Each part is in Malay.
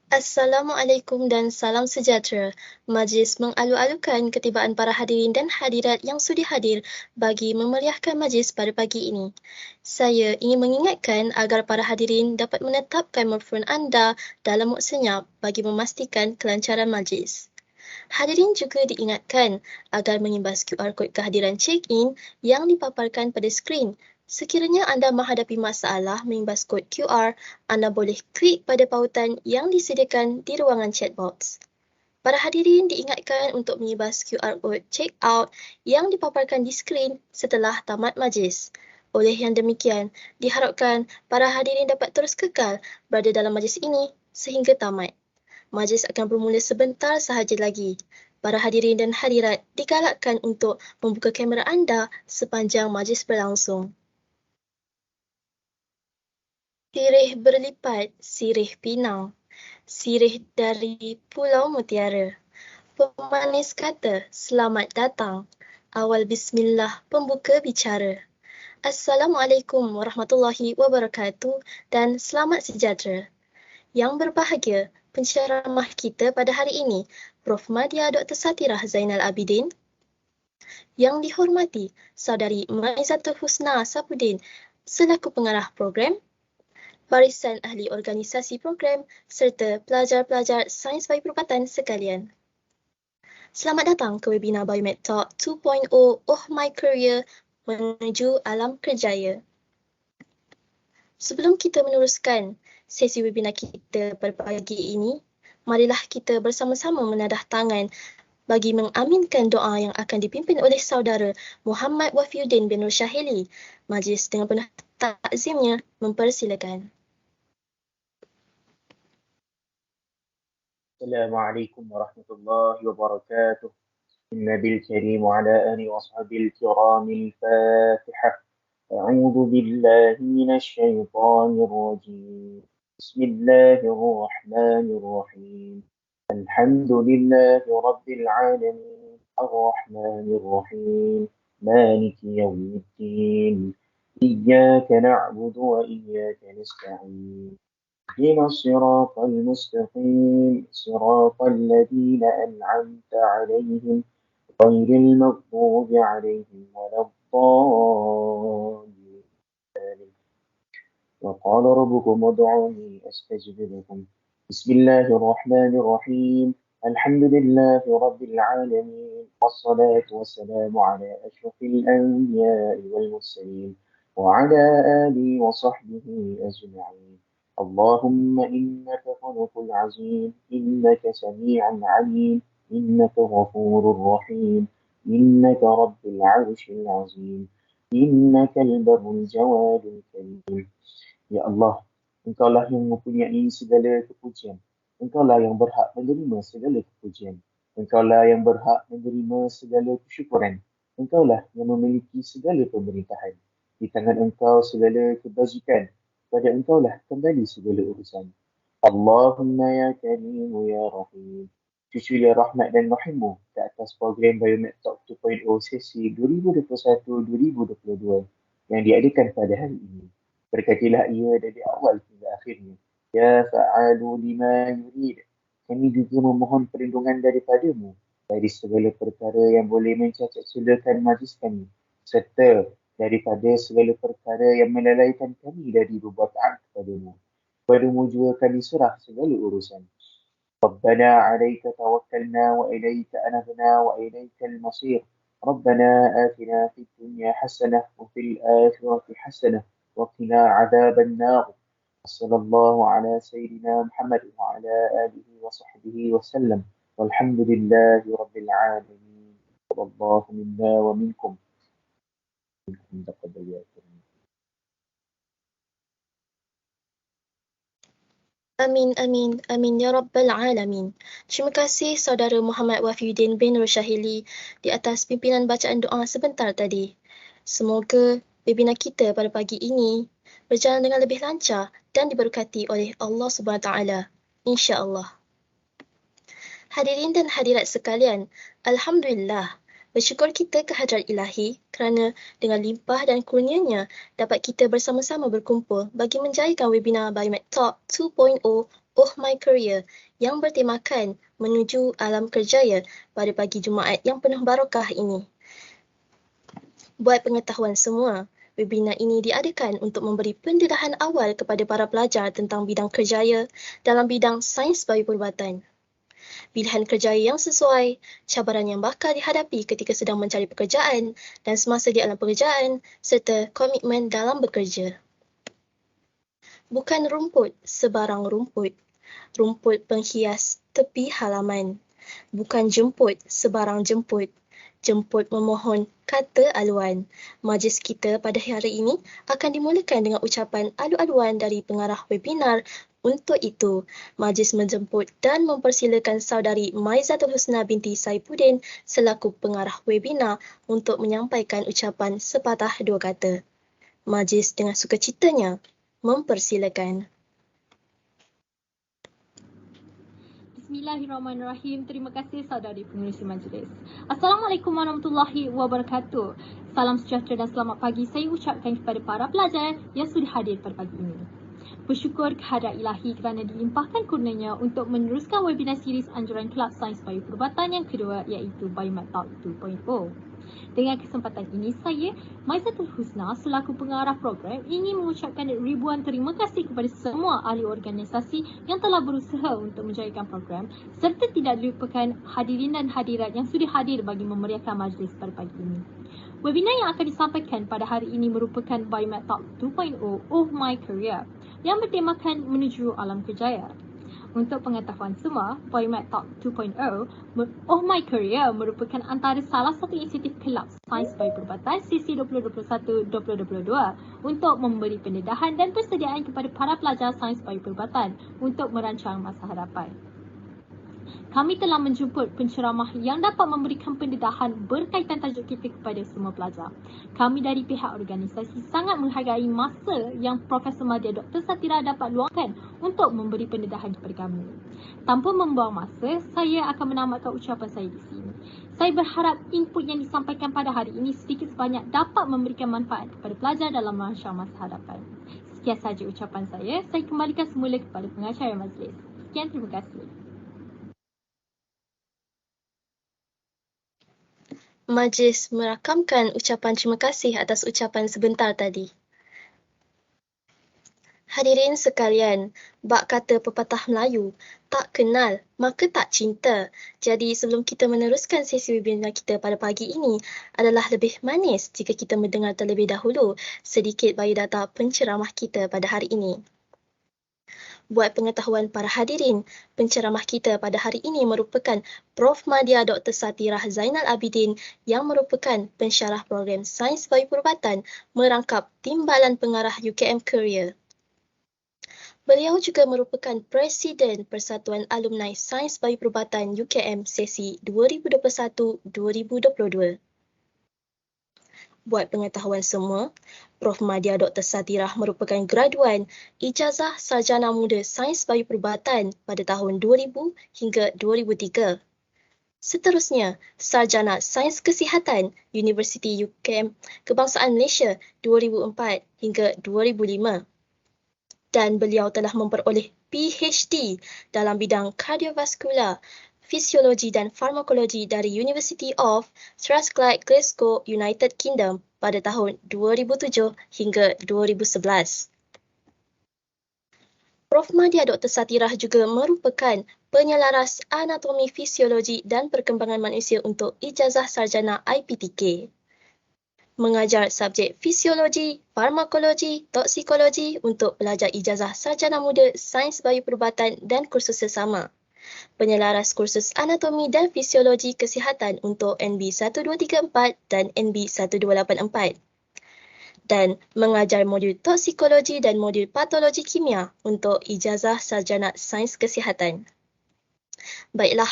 Assalamualaikum dan salam sejahtera. Majlis mengalu-alukan ketibaan para hadirin dan hadirat yang sudi hadir bagi memeriahkan majlis pada pagi ini. Saya ingin mengingatkan agar para hadirin dapat menetapkan mikrofon anda dalam mode senyap bagi memastikan kelancaran majlis. Hadirin juga diingatkan agar mengimbas QR kod kehadiran check-in yang dipaparkan pada skrin. Sekiranya anda menghadapi masalah mengimbas kod QR, anda boleh klik pada pautan yang disediakan di ruangan chat box. Para hadirin diingatkan untuk mengimbas QR kod check-out yang dipaparkan di skrin setelah tamat majlis. Oleh yang demikian, diharapkan para hadirin dapat terus kekal berada dalam majlis ini sehingga tamat. Majlis akan bermula sebentar sahaja lagi. Para hadirin dan hadirat digalakkan untuk membuka kamera anda sepanjang majlis berlangsung. Sirih berlipat, sirih pinang. Sirih dari Pulau Mutiara. Pemanis kata, selamat datang. Awal bismillah, pembuka bicara. Assalamualaikum warahmatullahi wabarakatuh dan selamat sejahtera. Yang berbahagia, penceramah kita pada hari ini, Prof. Madya Dr. Satirah Zainalabidin. Yang dihormati, Saudari Maizatul Husna Sapudin selaku pengarah program, barisan ahli organisasi program serta pelajar-pelajar sains bayi perubatan sekalian. Selamat datang ke webinar Biomedical Talk 2.0 𝐂𝐚𝐿 Menuju Alam Jaya. Sebelum kita meneruskan sesi webinar kita pada pagi ini, marilah kita bersama-sama menadah tangan bagi mengaminkan doa yang akan dipimpin oleh saudara Muhammad Wafiuddin bin Rushahili. Majlis dengan penuh takzimnya mempersilakan. Assalamualaikum warahmatullahi wabarakatuh. النبي الكريم وعلى آله وصحبه الكرام الفاتحة. أعوذ بالله من الشيطان الرجيم. بسم الله الرحمن الرحيم. الحمد لله رب العالمين الرحمن الرحيم مالك يوم الدين إياك نعبد وإياك نستعين اهدنا الصراط المستقيم صراط الذين أنعمت عليهم غير المغضوب عليهم ولا الضالين. وقال ربكم ادعوني أستجب لكم. بسم الله الرحمن الرحيم. الحمد لله رب العالمين والصلاة والسلام على أشرف الأنبياء والمرسلين وعلى آله وصحبه أجمعين. اللهم إنك خلق العظيم إنك سميع عليم إنك غفور رحيم إنك رب العرش العظيم إنك البر الجواد الكريم. Ya Allah, Engkaulah yang mempunyai segala kepujian. Engkaulah yang berhak menerima segala kepujian. Engkaulah yang berhak menerima segala kesyukuran. Engkaulah yang memiliki segala pemerintahan. Di tangan Engkau segala kebajikan. Pada Engkaulah kembali segala urusan. Allahumma ya Karim ya Rahim. Cuculah rahmat dan rahimmu ke atas program Biomedical 2.0 sesi 2021-2022 yang diadakan pada hari ini. Berkatilah ia dari awal hingga akhirnya. Ya fa'alu lima yurid. Kami juga memohon perlindungan daripadamu dari segala perkara yang boleh mencacat celakan majlis kami, serta daripada segala perkara yang melalaikan kami dari berbuat taat kepadamu. Kepadamu juga kami serah segala urusan. Rabbana alaika tawakkalna wa ilaika anabna wa ilaika al-masir. Rabbana atina fid dunya hasanah wa fil akhirati hasanah وقنا عذاب النار. صلى الله على سيدنا محمد وعلى آله وصحبه وسلم والحمد لله رب العالمين. والله منا ومنكم. تقبل يا كريم. Amin, amin, amin ya Rabbal Alamin. Terima kasih saudara Muhammad Wafiuddin bin Rushahili di atas pimpinan bacaan doa sebentar tadi. Semoga webinar kita pada pagi ini berjalan dengan lebih lancar dan diberkati oleh Allah SWT. InsyaAllah. Hadirin dan hadirat sekalian, Alhamdulillah. Bersyukur kita kehadrat ilahi kerana dengan limpah dan kurnianya dapat kita bersama-sama berkumpul bagi menjayakan webinar Biomedical Talk 2.0 𝐂𝐚𝐫𝐿𝐴 yang bertemakan Menuju Alam Jaya pada pagi Jumaat yang penuh barakah ini. Buat pengetahuan semua, webinar ini diadakan untuk memberi pendedahan awal kepada para pelajar tentang bidang kerjaya dalam bidang sains bioperubatan. Pilihan kerjaya yang sesuai, cabaran yang bakal dihadapi ketika sedang mencari pekerjaan dan semasa di alam pekerjaan, serta komitmen dalam bekerja. Bukan rumput sebarang rumput, rumput penghias tepi halaman. Bukan jemput sebarang jemput, jemput memohon kata aluan. Majlis kita pada hari ini akan dimulakan dengan ucapan alu-aluan dari pengarah webinar. Untuk itu, majlis menjemput dan mempersilakan saudari Maizatul Husna binti Saifuddin selaku pengarah webinar untuk menyampaikan ucapan sepatah dua kata. Majlis dengan sukacitanya mempersilakan. Bismillahirrahmanirrahim. Terima kasih saudari pengerusi majlis. Assalamualaikum warahmatullahi wabarakatuh. Salam sejahtera dan selamat pagi saya ucapkan kepada para pelajar yang sudah hadir pada pagi ini. Bersyukur kehadrat ilahi kerana dilimpahkan kurnianya untuk meneruskan webinar series anjuran Kelab Sains Bioperubatan yang kedua iaitu Biomedical Science 2.0. Dengan kesempatan ini, saya, Maizatul Husna, selaku pengarah program, ingin mengucapkan ribuan terima kasih kepada semua ahli organisasi yang telah berusaha untuk menjayakan program serta tidak dilupakan hadirin dan hadirat yang sudah hadir bagi memeriahkan majlis pada pagi ini. Webinar yang akan disampaikan pada hari ini merupakan Biomedical 2.0 𝐂𝐚𝐫𝐿𝐴 yang bertemakan Menuju Alam Jaya. Untuk pengetahuan semua, Biomedical 2.0 𝐂𝐚𝐫𝐿𝐴 merupakan antara salah satu inisiatif Kelab Sains Bioperubatan sesi 2021-2022 untuk memberi pendedahan dan persediaan kepada para pelajar sains bioperubatan untuk merancang masa hadapan. Kami telah menjemput penceramah yang dapat memberikan pendedahan berkaitan tajuk kita kepada semua pelajar. Kami dari pihak organisasi sangat menghargai masa yang Profesor Madya Dr Satirah dapat luangkan untuk memberi pendedahan kepada kami. Tanpa membuang masa, saya akan menamatkan ucapan saya di sini. Saya berharap input yang disampaikan pada hari ini sedikit sebanyak dapat memberikan manfaat kepada pelajar dalam merancang masa hadapan. Sekian sahaja ucapan saya kembalikan semula kepada pengacara majlis. Sekian, terima kasih. Majlis merakamkan ucapan terima kasih atas ucapan sebentar tadi. Hadirin sekalian, bak kata pepatah Melayu, tak kenal maka tak cinta. Jadi sebelum kita meneruskan sesi webinar kita pada pagi ini, adalah lebih manis jika kita mendengar terlebih dahulu sedikit biodata penceramah kita pada hari ini. Buat pengetahuan para hadirin, penceramah kita pada hari ini merupakan Prof Madya Dr Satirah Zainalabidin yang merupakan pensyarah program Sains Bioperubatan merangkap Timbalan Pengarah 𝐂𝐚𝐫𝐿. Beliau juga merupakan Presiden Persatuan Alumni Sains Bioperubatan 𝐂𝐚 sesi 2021-2022. Buat pengetahuan semua, Prof Madya Dr Satirah merupakan graduan Ijazah Sarjana Muda Sains Bioperubatan pada tahun 2000 hingga 2003. Seterusnya, Sarjana Sains Kesihatan Universiti 𝐂𝐚 Kebangsaan Malaysia 2004 hingga 2005. Dan beliau telah memperoleh PhD dalam bidang kardiovaskular, fisiologi dan farmakologi dari University of Glasgow, United Kingdom pada tahun 2007 hingga 2011. Prof Madya Dr Satirah juga merupakan penyelaras anatomi fisiologi dan perkembangan manusia untuk ijazah sarjana IPTK. Mengajar subjek fisiologi, farmakologi, toksikologi untuk pelajar ijazah sarjana muda sains bioperubatan dan kursus sesama. Penyelaras kursus anatomi dan fisiologi kesihatan untuk NB 1234 dan NB 1284. Dan mengajar modul toksikologi dan modul patologi kimia untuk ijazah sarjana sains kesihatan. Baiklah,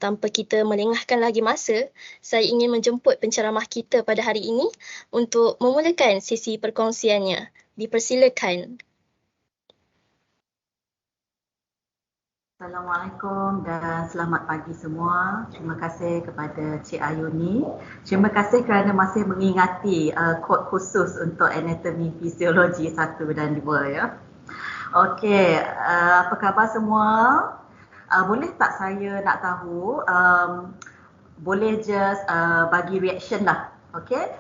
tanpa kita melengahkan lagi masa, saya ingin menjemput penceramah kita pada hari ini untuk memulakan sesi perkongsiannya. Dipersilakan. Assalamualaikum dan selamat pagi semua. Terima kasih kepada Cik Ayuni. Terima kasih kerana masih mengingati kod khusus untuk anatomi fisiologi 1 dan 2 ya. Okey, apa khabar semua? Boleh tak saya nak tahu, boleh just bagi reaction lah, okey?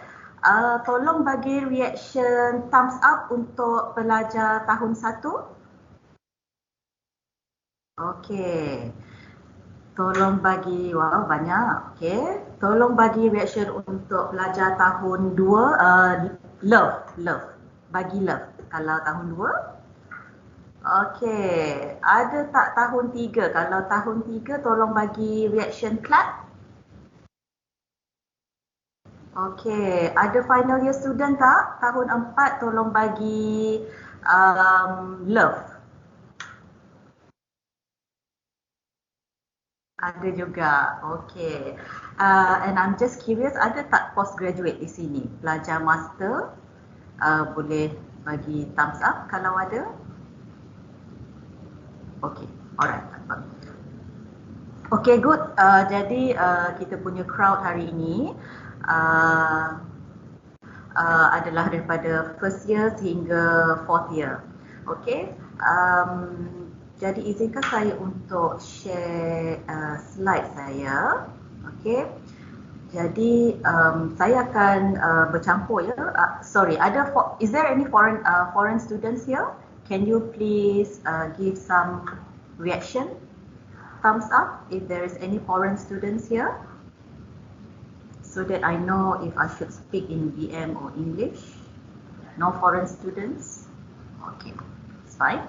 Tolong bagi reaction thumbs up untuk pelajar tahun 1. Okey. Tolong bagi, wow banyak, okey. Tolong bagi reaction untuk pelajar tahun 2, love. Bagi love kalau tahun 2. Okey, ada tak tahun 3? Kalau tahun 3 tolong bagi reaction clap. Okey, ada final year student tak? Tahun 4 tolong bagi love. Ada juga, okey. And I'm just curious, ada tak postgraduate di sini? Pelajar master, boleh bagi thumbs up kalau ada. Okey, alright. Okey, good. Jadi kita punya crowd hari ini adalah daripada first year sehingga fourth year. Okey. Jadi izinkan saya untuk share slide saya. Okey. Jadi saya akan bercampur ya. Sorry, is there any foreign students here? Can you please give some reaction? Thumbs up if there is any foreign students here, so that I know if I should speak in BM or English. No foreign students? Okay, it's fine.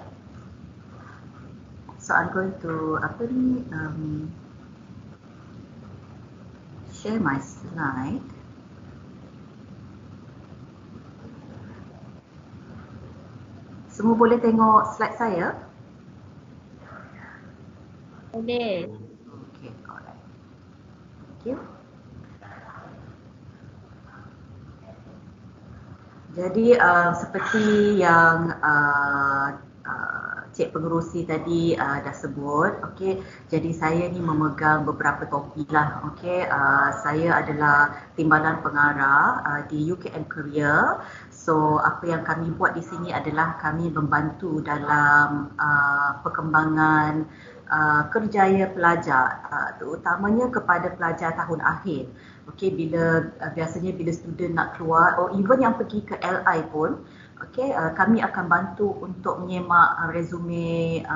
So I'm going to share my slide. Semua boleh tengok slide saya? Boleh. Okay, alright. Thank you. Jadi seperti yang Cik Pengerusi tadi dah sebut, okey. Jadi saya ni memegang beberapa topi lah, okey. Saya adalah timbalan pengarah di 𝐂𝐚𝐫𝐿. So apa yang kami buat di sini adalah kami membantu dalam perkembangan kerjaya pelajar, terutamanya kepada pelajar tahun akhir. Okey, biasanya bila student nak keluar, even yang pergi ke LI pun, okey, kami akan bantu untuk menyemak resume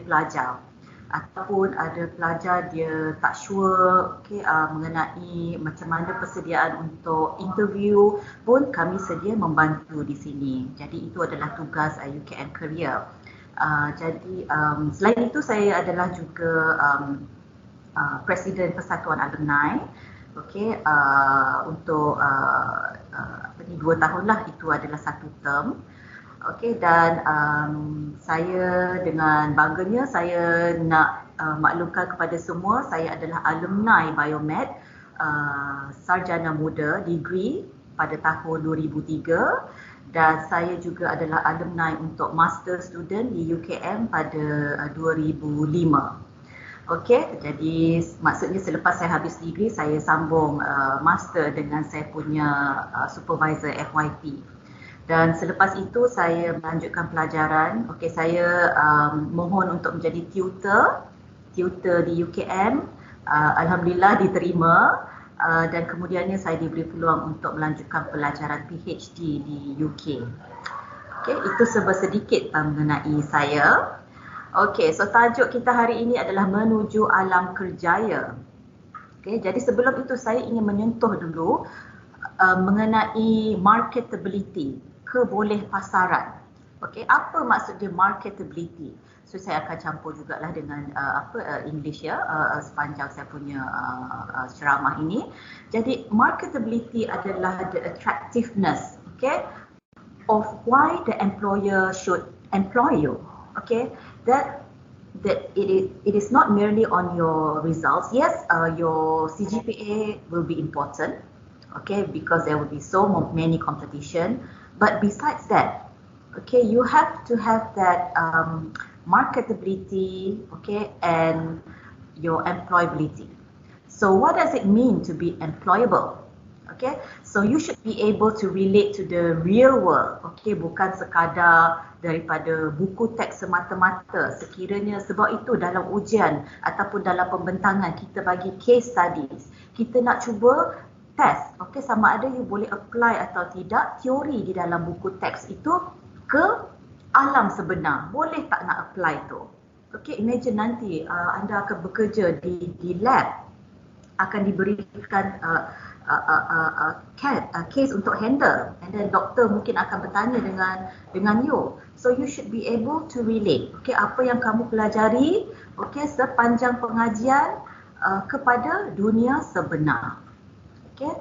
pelajar. Ataupun ada pelajar dia tak sure, okey, mengenai macam mana persediaan untuk interview pun kami sedia membantu di sini. Jadi itu adalah tugas 𝐂𝐚𝐫𝐿. Jadi selain itu saya adalah juga Presiden Persatuan Alumni. Okey, untuk 2 tahun lah, itu adalah 1 term. Okey, dan saya dengan bangganya saya nak maklumkan kepada semua, saya adalah alumni Biomed, sarjana muda degree pada tahun 2003, dan saya juga adalah alumni untuk master student di UKM pada 2005. Okey, jadi maksudnya selepas saya habis degree, saya sambung master dengan saya punya supervisor FYP. Dan selepas itu saya melanjutkan pelajaran. Okey, saya mohon untuk menjadi tutor di UKM. Alhamdulillah diterima. Dan kemudiannya saya diberi peluang untuk melanjutkan pelajaran PhD di UK. Okey, itu sedikit mengenai saya. Okey, so tajuk kita hari ini adalah Menuju Alam Jaya. Okey, jadi sebelum itu saya ingin menyentuh dulu mengenai marketability, kebolehpasaran. Okey, apa maksud dia marketability? So saya akan campur jugalah dengan English ya, sepanjang saya punya ceramah ini. Jadi marketability adalah the attractiveness, okay, of why the employer should employ you. Okay, that it is not merely on your results. Yes, your CGPA will be important, okay, because there will be so many competition. But besides that, okay, you have to have that marketability, okay, and your employability. So what does it mean to be employable? Okay, so you should be able to relate to the real world. Okay, bukan sekadar daripada buku teks semata-mata. Sekiranya sebab itu dalam ujian ataupun dalam pembentangan kita bagi case studies, kita nak cuba test, okey, sama ada you boleh apply atau tidak teori di dalam buku teks itu ke alam sebenar. Boleh tak nak apply tu? Okey, imagine nanti anda akan bekerja di lab, akan diberikan case untuk handle, and then doktor mungkin akan bertanya dengan you. So you should be able to relate, okay, apa yang kamu pelajari, okay, sepanjang pengajian kepada dunia sebenar. Okay,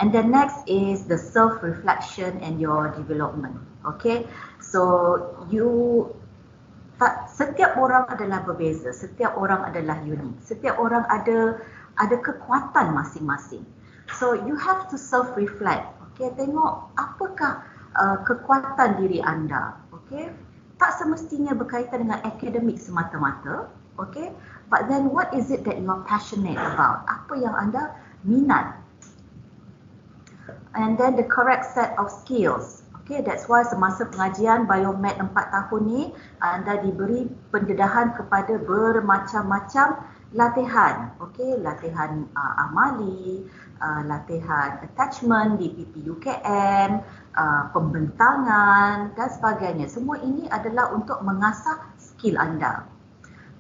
and then next is the self-reflection and your development. Okay, so setiap orang adalah berbeza, setiap orang adalah unik, setiap orang ada kekuatan masing-masing. So you have to self-reflect. Okay, tengok apakah kekuatan diri anda. Okay, tak semestinya berkaitan dengan akademik semata-mata. Okay, but then what is it that you are passionate about? Apa yang anda minat? And then the correct set of skills. Okay, that's why semasa pengajian Biomed 4 tahun ni, anda diberi pendedahan kepada bermacam-macam latihan. Okay, latihan amali, latihan attachment di PPUKM, pembentangan dan sebagainya. Semua ini adalah untuk mengasah skill anda.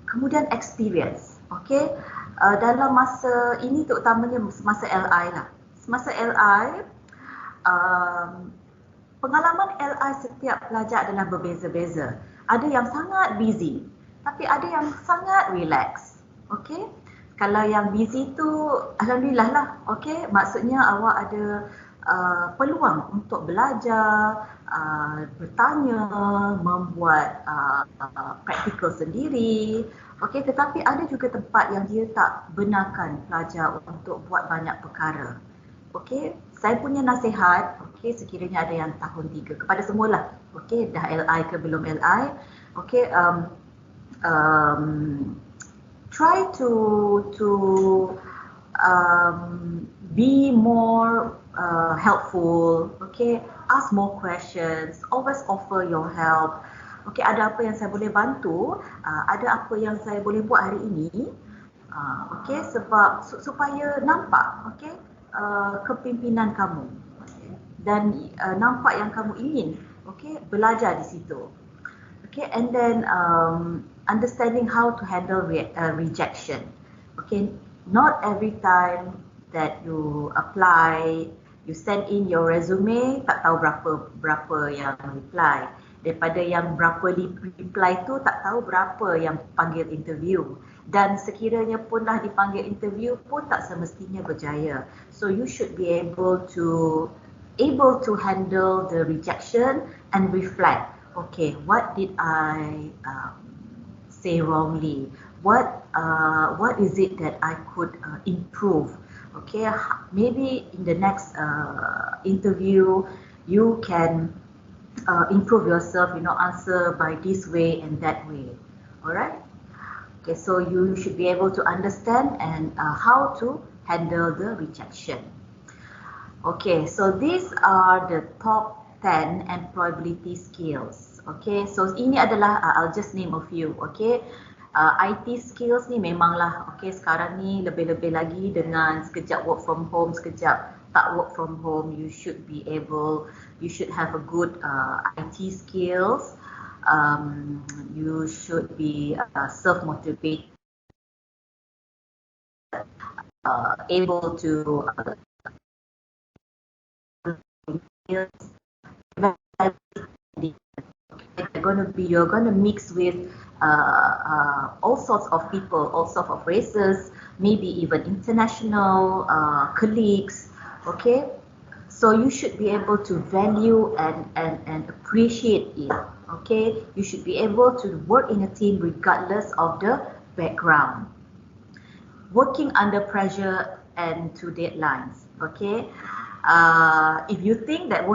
Kemudian experience. Okay, dalam masa ini terutamanya masa LI lah. Semasa LI, pengalaman LI setiap pelajar adalah berbeza-beza. Ada yang sangat busy, tapi ada yang sangat relax. Okey, kalau yang busy tu alhamdulillah lah. Okey, maksudnya awak ada peluang untuk belajar, bertanya, membuat praktikal sendiri. Okey, tetapi ada juga tempat yang dia tak benarkan pelajar untuk buat banyak perkara. Okey, saya punya nasihat, okey, sekiranya ada yang tahun 3 kepada semualah. Okey, dah LI ke belum LI. Okey, try to be more helpful. Okay, ask more questions. Always offer your help. Okay, ada apa yang saya boleh bantu? Ada apa yang saya boleh buat hari ini? Okay, sebab supaya nampak, okay, kepimpinan kamu, okay, dan nampak yang kamu ingin, okay, belajar di situ. Okay, and then understanding how to handle rejection. Okay, not every time that you apply, you send in your resume, tak tahu berapa yang reply. Daripada yang berapa reply tu, tak tahu berapa yang panggil interview. Dan sekiranya pun dah dipanggil interview pun tak semestinya berjaya. So you should be able to handle the rejection and reflect. Okay, what did I say wrongly? What is it that I could improve? Okay, maybe in the next interview you can improve yourself. Answer by this way and that way. Alright. Okay, so you should be able to understand and how to handle the rejection. Okay, so these are the top 10 employability skills. Okay, so ini adalah I'll just name a few. Okay, IT skills ni memanglah, okay, sekarang ni lebih-lebih lagi dengan sekejap work from home, sekejap tak work from home, you should have a good IT skills. You should be self-motivated, able to you're gonna mix with all sorts of people, all sorts of races, maybe even international colleagues. Okay, so you should be able to value and appreciate it. Okay, you should be able to work in a team regardless of the background. Working under pressure and to deadlines. Okay, if you think that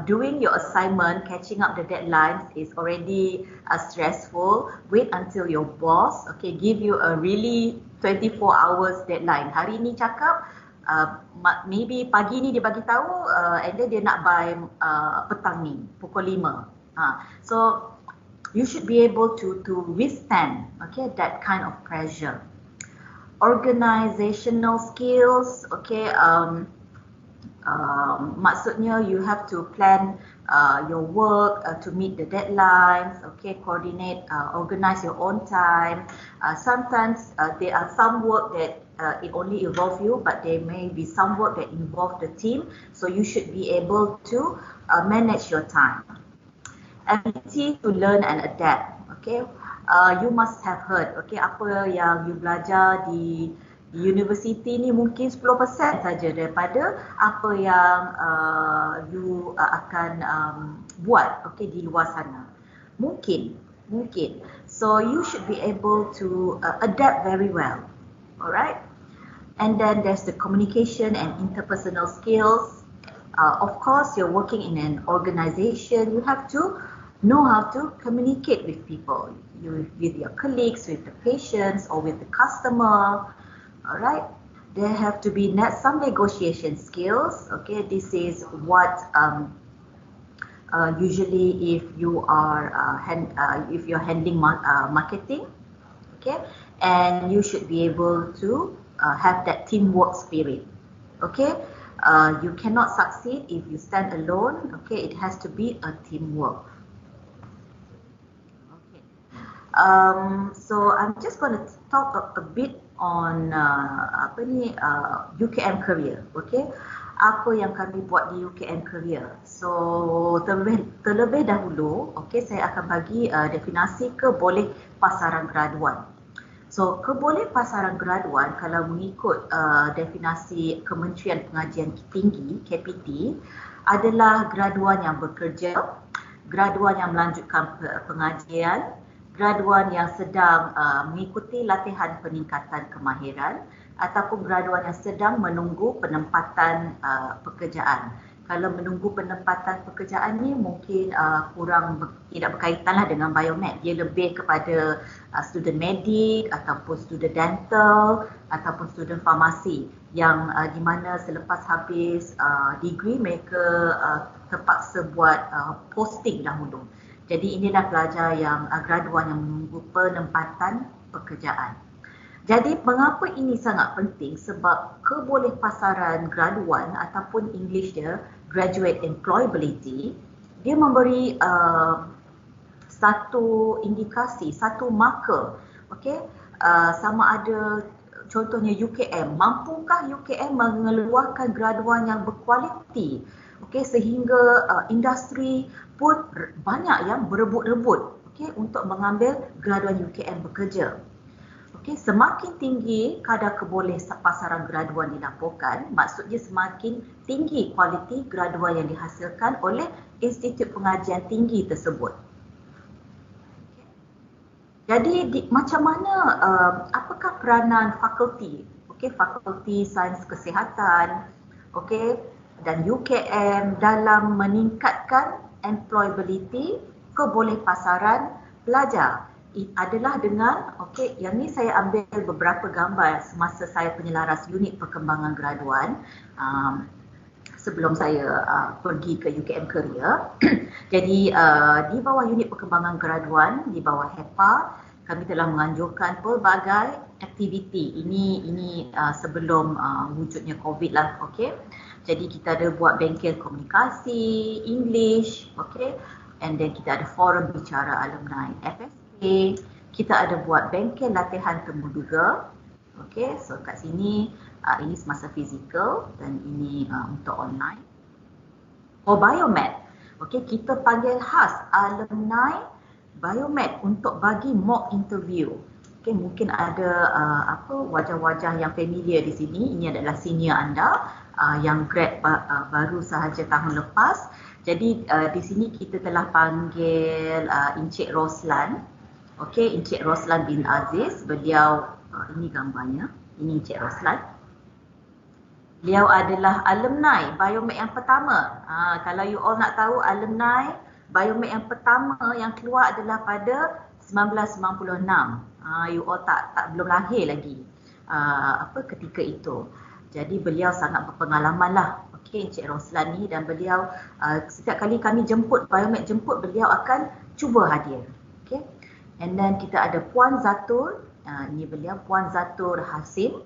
doing your assignment, catching up the deadlines is already stressful, wait until your boss, okay, give you a really 24 hours deadline. Hari ni cakap, maybe pagi ni dia bagi tahu, and then dia nak by petang ni pukul 5. So you should be able to withstand, okay, that kind of pressure. Organizational skills, okay, maksudnya you have to plan your work to meet the deadlines, okay, coordinate, organize your own time. Sometimes there are some work that it only involve you, but there may be some work that involve the team, so you should be able to manage your time. Ability to learn and adapt, okay. You must have heard, okay, apa yang you belajar di universiti ni mungkin 10% saja daripada apa yang you akan buat, okay, di luar sana. Mungkin. So you should be able to adapt very well, alright. And then there's the communication and interpersonal skills. Of course, you're working in an organization. You have to know how to communicate with people, with your colleagues, with the patients, or with the customer. All right. There have to be some negotiation skills. Okay, this is what usually if you are if you're handling marketing, okay, and you should be able to have that teamwork spirit. Okay, you cannot succeed if you stand alone. Okay, it has to be a teamwork. So I'm just going to talk a bit on 𝐂𝐚𝐫 career, okay? Apa yang kami buat di 𝐂𝐚 career. So terlebih dahulu, okay, saya akan bagi definasi keboleh pasaran graduan. So keboleh pasaran graduan kalau mengikut definasi Kementerian Pengajian Tinggi KPT adalah graduan yang bekerja, graduan yang melanjutkan pengajian, graduan yang sedang mengikuti latihan peningkatan kemahiran ataupun graduan yang sedang menunggu penempatan pekerjaan. Kalau menunggu penempatan pekerjaan ni mungkin tidak berkaitanlah dengan biomed. Dia lebih kepada student medik ataupun student dental ataupun student farmasi yang di mana selepas habis degree mereka terpaksa buat posting dahulu. Jadi inilah pelajar yang graduan yang menunggu penempatan pekerjaan. Jadi mengapa ini sangat penting? Sebab keboleh pasaran graduan ataupun English dia graduate employability, dia memberi satu indikasi, satu marker, okay? Sama ada contohnya 𝐂𝐚, mampukah 𝐂𝐚 mengeluarkan graduan yang berkualiti, okay, sehingga industri pun banyak yang berebut-rebut, okay, untuk mengambil graduan 𝐂𝐚 bekerja. Okay, semakin tinggi kadar keboleh pasaran graduan dilaporkan, maksudnya semakin tinggi kualiti graduan yang dihasilkan oleh institut pengajian tinggi tersebut. Jadi macam mana, apakah peranan fakulti, okay, fakulti sains kesihatan, okay, dan 𝐂𝐚 dalam meningkatkan employability, keboleh pasaran pelajar? Adalah dengan, okay, yang ni saya ambil beberapa gambar semasa saya penyelaras unit perkembangan graduan sebelum saya pergi ke 𝐂𝐚 career. Jadi di bawah unit perkembangan graduan, di bawah HEPA, kami telah menganjurkan pelbagai aktiviti. Ini sebelum wujudnya COVID lah, okay. Jadi kita ada buat bengkel komunikasi, English, okay. And then kita ada forum bicara alumni FSK. Kita ada buat bengkel latihan temuduga. Okay, so kat sini ini semasa fizikal dan ini untuk online. For biomed, okay, kita panggil khas alumni biomed untuk bagi mock interview. Okay, mungkin ada wajah-wajah yang familiar di sini. Ini adalah senior anda yang grad baru sahaja tahun lepas. Jadi di sini kita telah panggil Encik Roslan. Okey, Encik Roslan bin Aziz. Beliau, ini gambarnya. Ini Encik Roslan. Beliau adalah alumni biomed yang pertama. Kalau you all nak tahu, alumni biomed yang pertama yang keluar adalah pada 1996. You all belum lahir lagi ketika itu. Jadi beliau sangat berpengalaman lah. okey, Encik Roslan ni, dan beliau setiap kali kami jemput, Biomed jemput, beliau akan cuba hadir. Okey. And then kita ada Puan Zatur, ini beliau Puan Zatur Hasim.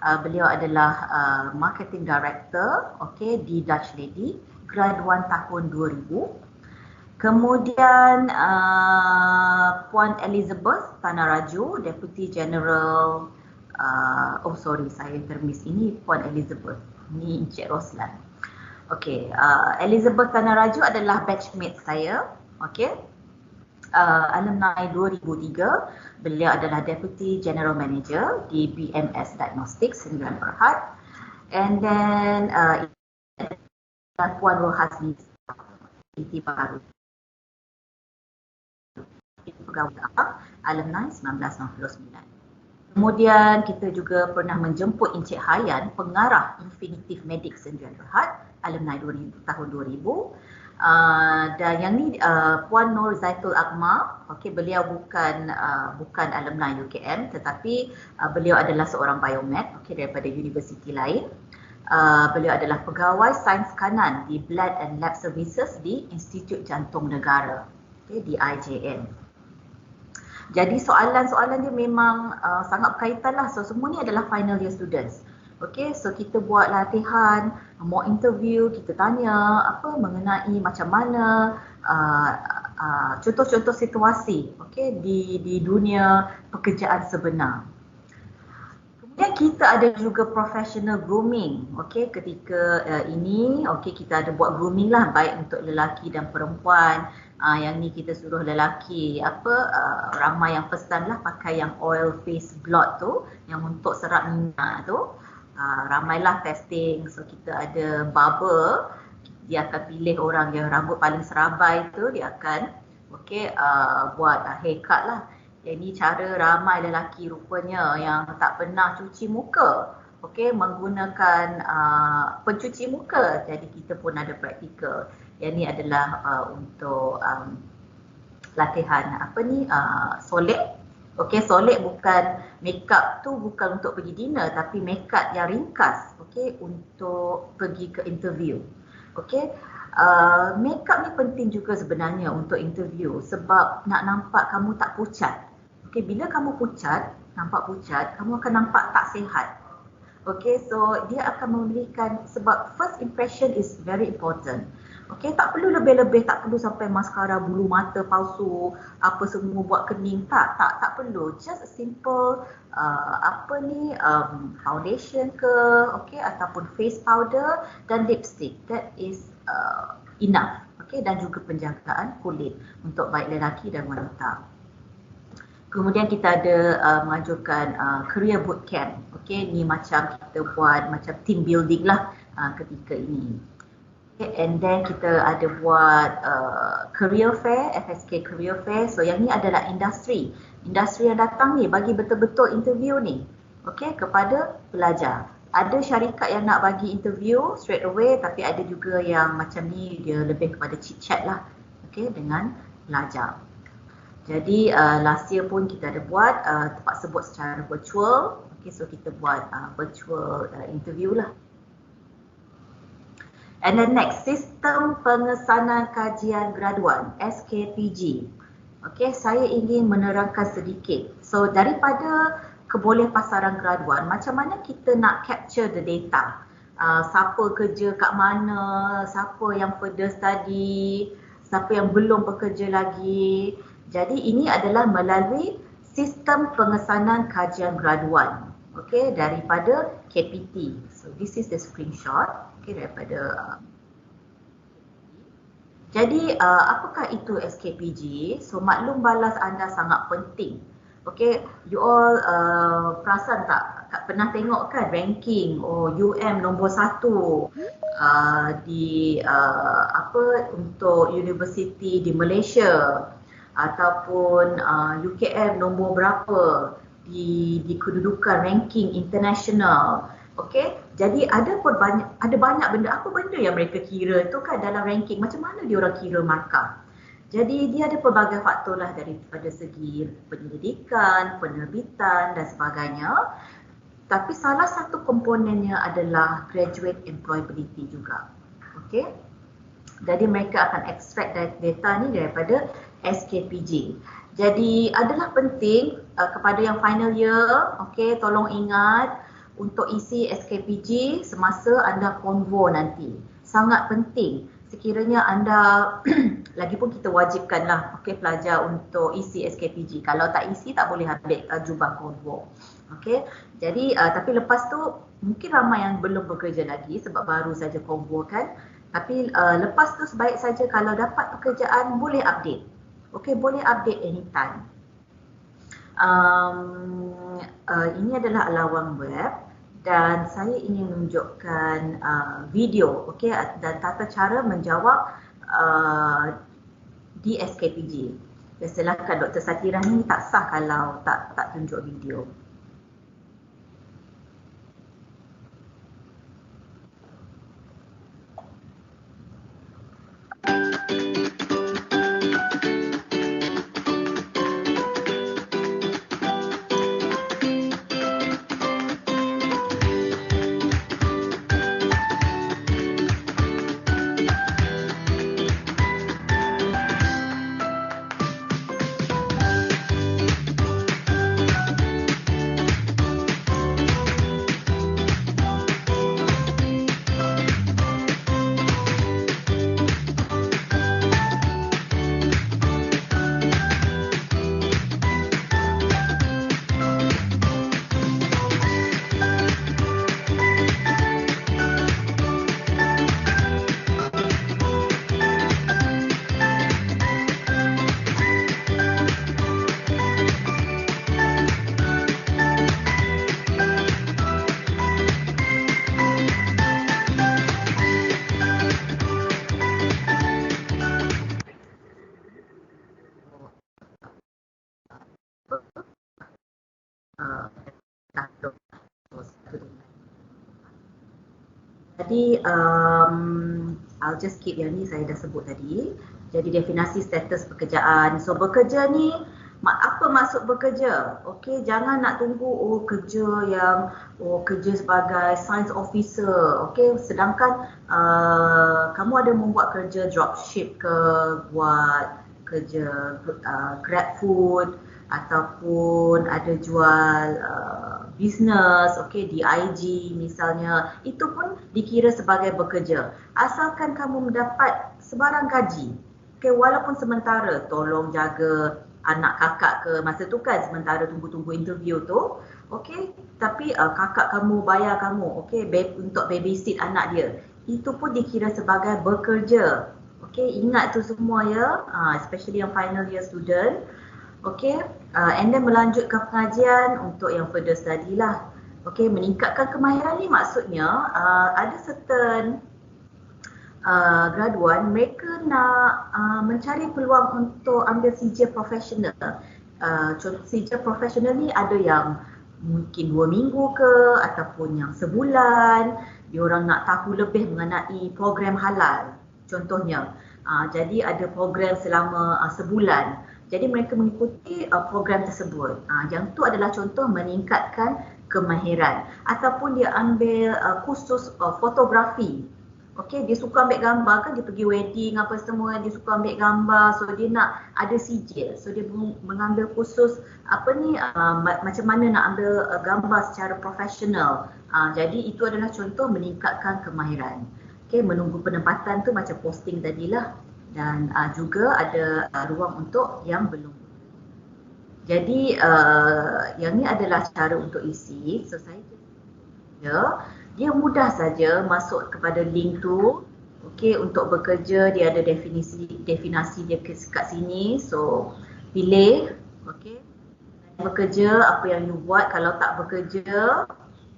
Beliau adalah marketing director, okey, di Dutch Lady, graduan tahun 2000. Kemudian Puan Elizabeth Tanaraju, Deputy General, saya termiss, ini Puan Elizabeth, ini Encik Roslan. Okey, Elizabeth Tanaraju adalah batchmate saya, okey. Alumni 2003, beliau adalah Deputy General Manager di BMS Diagnostics Sdn Bhd. And then Puan Rohasni baru, pegawai alumni 1999. Kemudian kita juga pernah menjemput Encik Hayan, pengarah Infinitive Medic Sdn Bhd, alumni tahun 2000. Dan yang ni Puan Nur Zaitul Akmal, okey, beliau bukan alumni 𝐂𝐚𝐾𝐿, tetapi beliau adalah seorang biomed, okey, daripada universiti lain. Beliau adalah pegawai sains kanan di Blood and Lab Services di Institut Jantung Negara, okey, di IJN. Jadi soalan-soalan dia memang sangat berkaitan lah. So semua ni adalah final year students. Okay, so kita buat latihan, mock interview, kita tanya apa mengenai macam mana contoh-contoh situasi, okay, di dunia pekerjaan sebenar. Kemudian kita ada juga professional grooming, okay, ketika ini, okay, kita ada buat grooming lah, baik untuk lelaki dan perempuan. Yang ni kita suruh lelaki ramai yang pesan lah pakai yang oil face blot tu, yang untuk serap minyak tu. Ramailah testing. So kita ada barber, dia akan pilih orang yang rambut paling serabai tu, dia akan buat haircut lah. Ini cara ramai lelaki rupanya yang tak pernah cuci muka, menggunakan pencuci muka. Jadi kita pun ada praktikal. Yang ni adalah untuk latihan solek. Okey, solek bukan makeup tu, bukan untuk pergi dinner, tapi makeup yang ringkas, okey, untuk pergi ke interview. Okey, makeup ni penting juga sebenarnya untuk interview sebab nak nampak kamu tak pucat. Okey, bila kamu nampak pucat, kamu akan nampak tak sihat. Okey, so dia akan memberikan, sebab first impression is very important. Okey, tak perlu lebih-lebih, tak perlu sampai maskara, bulu mata palsu, apa semua buat kening, tak perlu. Just a simple foundation ke, okey, ataupun face powder dan lipstick. That is enough. Okey, dan juga penjagaan kulit untuk baik lelaki dan wanita. Kemudian kita ada mengajukan career bootcamp. Okey, ni macam kita buat macam team building lah ketika ini. Okay, and then kita ada buat career fair, FSK career fair. So yang ni adalah industri yang datang ni bagi betul-betul interview ni, okay, kepada pelajar. Ada syarikat yang nak bagi interview straight away, tapi ada juga yang macam ni dia lebih kepada chit chat lah, okay, dengan pelajar. Jadi last year pun kita ada buat tempat sebut secara virtual, okay, so kita buat virtual interview lah. And then next, sistem pengesanan kajian graduan, SKPG. Okay, saya ingin menerangkan sedikit. So daripada kebolehpasaran graduan, macam mana kita nak capture the data? Siapa kerja kat mana, siapa yang further study, siapa yang belum bekerja lagi. Jadi ini adalah melalui sistem pengesanan kajian graduan, okay, daripada KPT. So this is the screenshot. Okay, daripada jadi apakah itu SKPG? So maklum balas anda sangat penting. Okay, you all perasan tak pernah tengok kan ranking UM nombor 1 di untuk universiti di Malaysia, ataupun 𝐂𝐾𝐿 nombor berapa di kedudukan ranking international. Okey, jadi ada banyak benda. Apa benda yang mereka kira tu kan dalam ranking, macam mana dia orang kira markah. Jadi dia ada pelbagai faktor lah daripada segi penyelidikan, penerbitan dan sebagainya. Tapi salah satu komponennya adalah graduate employability juga. Okey. Jadi mereka akan extract data ni daripada SKPG. Jadi adalah penting kepada yang final year, okey, tolong ingat untuk isi SKPG semasa anda konvo nanti. Sangat penting. Sekiranya anda, lagipun kita wajibkanlah, okey, pelajar untuk isi SKPG. Kalau tak isi tak boleh ambil jubah konvo. Okey. Jadi tapi lepas tu mungkin ramai yang belum bekerja lagi sebab baru saja konvo kan. Tapi lepas tu sebaik saja kalau dapat pekerjaan boleh update. Okey, boleh update anytime. Ini adalah lawan web dan saya ingin menunjukkan video, okey, dan tata cara menjawab di SKPG. Silakan Dr. Satirah ni tak sah kalau tak tunjuk video. Jadi I'll just keep yang ni saya dah sebut tadi. Jadi definisi status pekerjaan. So bekerja ni apa maksud bekerja? Okey, jangan nak tunggu kerja yang kerja sebagai science officer. Okey, sedangkan kamu ada membuat kerja dropship ke, buat kerja grab food ataupun ada jual business, okey, di IG misalnya, itu pun dikira sebagai bekerja. Asalkan kamu mendapat sebarang gaji, okey, walaupun sementara, tolong jaga anak kakak ke masa tu kan, sementara tunggu-tunggu interview tu, okey, tapi kakak kamu bayar kamu, okey, untuk babysit anak dia, itu pun dikira sebagai bekerja. Okey, ingat tu semua ya, especially yang final year student. Okey, and then melanjutkan pengajian untuk yang further study lah. Okey, meningkatkan kemahiran ni maksudnya ada certain graduan mereka nak mencari peluang untuk ambil CJ profesional. Contoh CJ profesional ni ada yang mungkin 2 minggu ke ataupun yang sebulan. Diorang nak tahu lebih mengenai program halal contohnya. Jadi ada program selama sebulan. Jadi mereka mengikuti program tersebut. Yang tu adalah contoh meningkatkan kemahiran. Ataupun dia ambil kursus fotografi. Okey, dia suka ambil gambar kan, dia pergi wedding apa semua, dia suka ambil gambar, so dia nak ada sijil. So dia mengambil kursus macam mana nak ambil gambar secara profesional. Jadi itu adalah contoh meningkatkan kemahiran. Okey, menunggu penempatan tu macam posting tadilah. Dan juga ada ruang untuk yang belum. Jadi yang ni adalah cara untuk isi. So saya dia mudah saja masuk kepada link tu. Okey, untuk bekerja dia ada definisi dia kat sini. So pilih, okey. Bekerja apa yang you buat. Kalau tak bekerja,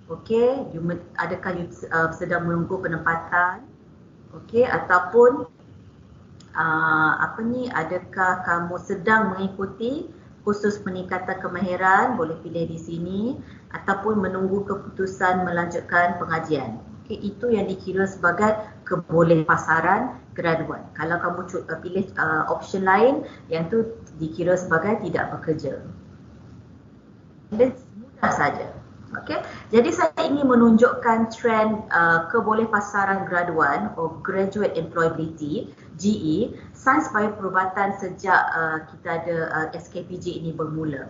okey, adakah you sedang menunggu penempatan? Okey, ataupun adakah kamu sedang mengikuti kursus peningkatan kemahiran, boleh pilih di sini, ataupun menunggu keputusan melanjutkan pengajian. Okay, itu yang dikira sebagai kebolehpasaran graduan. Kalau kamu pilih option lain, yang tu dikira sebagai tidak bekerja. Dan mudah saja. Okay, jadi saya ingin menunjukkan trend kebolehpasaran graduan or Graduate Employability GE Sains Bioperubatan sejak kita ada SKPG ini bermula.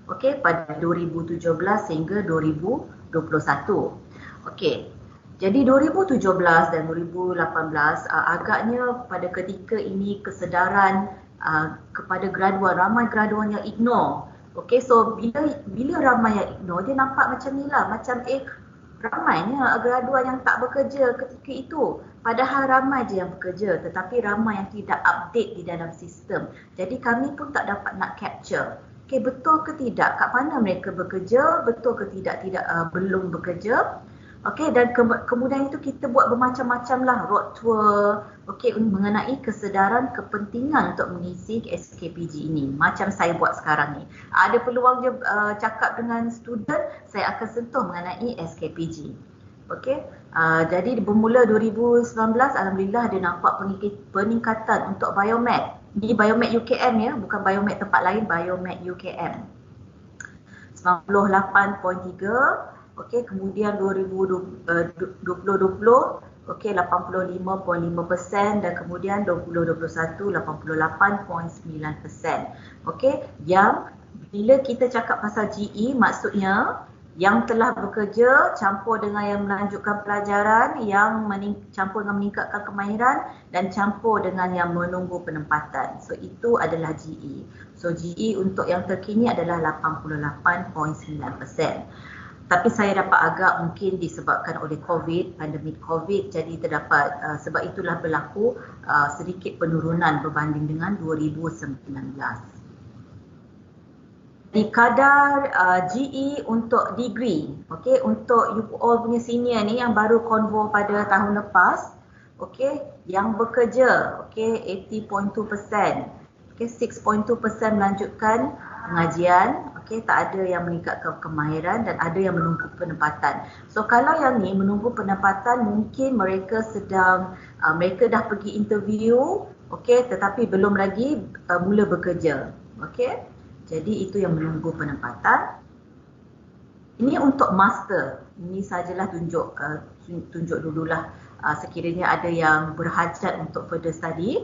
Okay, pada 2017 hingga 2021. Okay, jadi 2017 dan 2018 agaknya pada ketika ini kesedaran kepada graduan, ramai graduan yang ignore. Okay, so bila ramai yang ignore, dia nampak macam ni lah, macam ramainya graduan yang tak bekerja ketika itu. Padahal ramai je yang bekerja, tetapi ramai yang tidak update di dalam sistem. Jadi kami pun tak dapat nak capture. Okay, betul ke tidak? Kat mana mereka bekerja? Betul ke tidak? Belum bekerja. Okay, dan kemudian itu kita buat bermacam-macam lah road tour. Okay, mengenai kesedaran kepentingan untuk mengisi SKPG ini. Macam saya buat sekarang ni. Ada peluang je cakap dengan student, saya akan sentuh mengenai SKPG. Okay, jadi bermula 2019, Alhamdulillah dia nampak peningkatan untuk Biomed. Di Biomed UKM ya, bukan Biomed tempat lain, Biomed UKM. 98.3. Okey, kemudian 2020 okey 85.5% dan kemudian 2021 88.9%. Okey, yang bila kita cakap pasal GE maksudnya yang telah bekerja campur dengan yang melanjutkan pelajaran, yang campur dengan meningkatkan kemahiran dan campur dengan yang menunggu penempatan. So itu adalah GE. So GE untuk yang terkini adalah 88.9%. Tapi saya dapat agak mungkin disebabkan oleh COVID, pandemik COVID, jadi terdapat sebab itulah berlaku sedikit penurunan berbanding dengan 2019. Di kadar GE untuk degree, okay, untuk you all punya senior ni yang baru konvo pada tahun lepas, okay, yang bekerja, okay, 80.2%, okay, 6.2% melanjutkan pengajian, okay, tak ada yang meningkatkan kemahiran dan ada yang menunggu penempatan. So kalau yang ni menunggu penempatan, mungkin mereka mereka dah pergi interview, okay, tetapi belum lagi mula bekerja, okay. Jadi itu yang menunggu penempatan. Ini untuk master. Ini sajalah tunjuk dululah sekiranya ada yang berhajat untuk further study.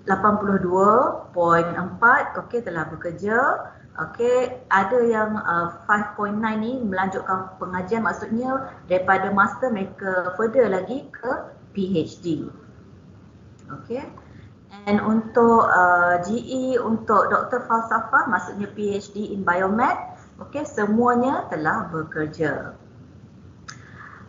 82.4 okey telah bekerja. Okey, ada yang 5.9 ni melanjutkan pengajian, maksudnya daripada master mereka further lagi ke PhD. Okey. And untuk GE untuk Dr. Falsafah, maksudnya PhD in Biomed, okey, semuanya telah bekerja.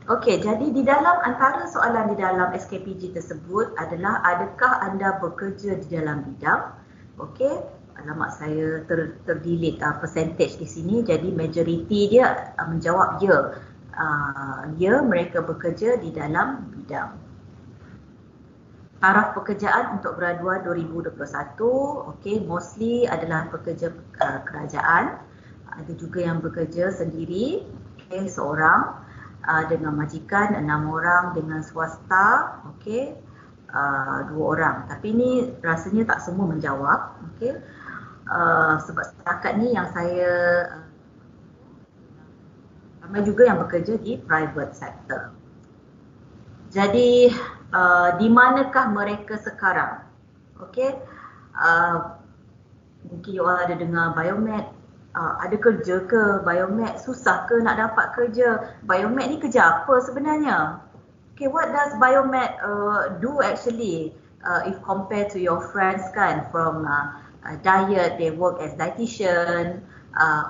Okey, jadi di dalam antara soalan di dalam SKPG tersebut adalah adakah anda bekerja di dalam bidang? Okey, alamak saya terdelete percentage di sini, jadi majoriti dia menjawab ya. Ya, mereka bekerja di dalam bidang. Taraf pekerjaan untuk graduan 2021, okey, mostly adalah pekerja kerajaan. Ada juga yang bekerja sendiri, okey, seorang dengan majikan, 6 orang dengan swasta, okey, 2 orang. Tapi ni rasanya tak semua menjawab, okey. Sebab setakat ni yang saya ramai juga yang bekerja di private sector. Jadi di manakah mereka sekarang? Okey, mungkin you all ada dengar Biomed, ada kerja ke? Biomed susah ke nak dapat kerja? Biomed ni kerja apa sebenarnya? Okay, what does Biomed do actually? If compared to your friends kan, from diet, they work as dietitian,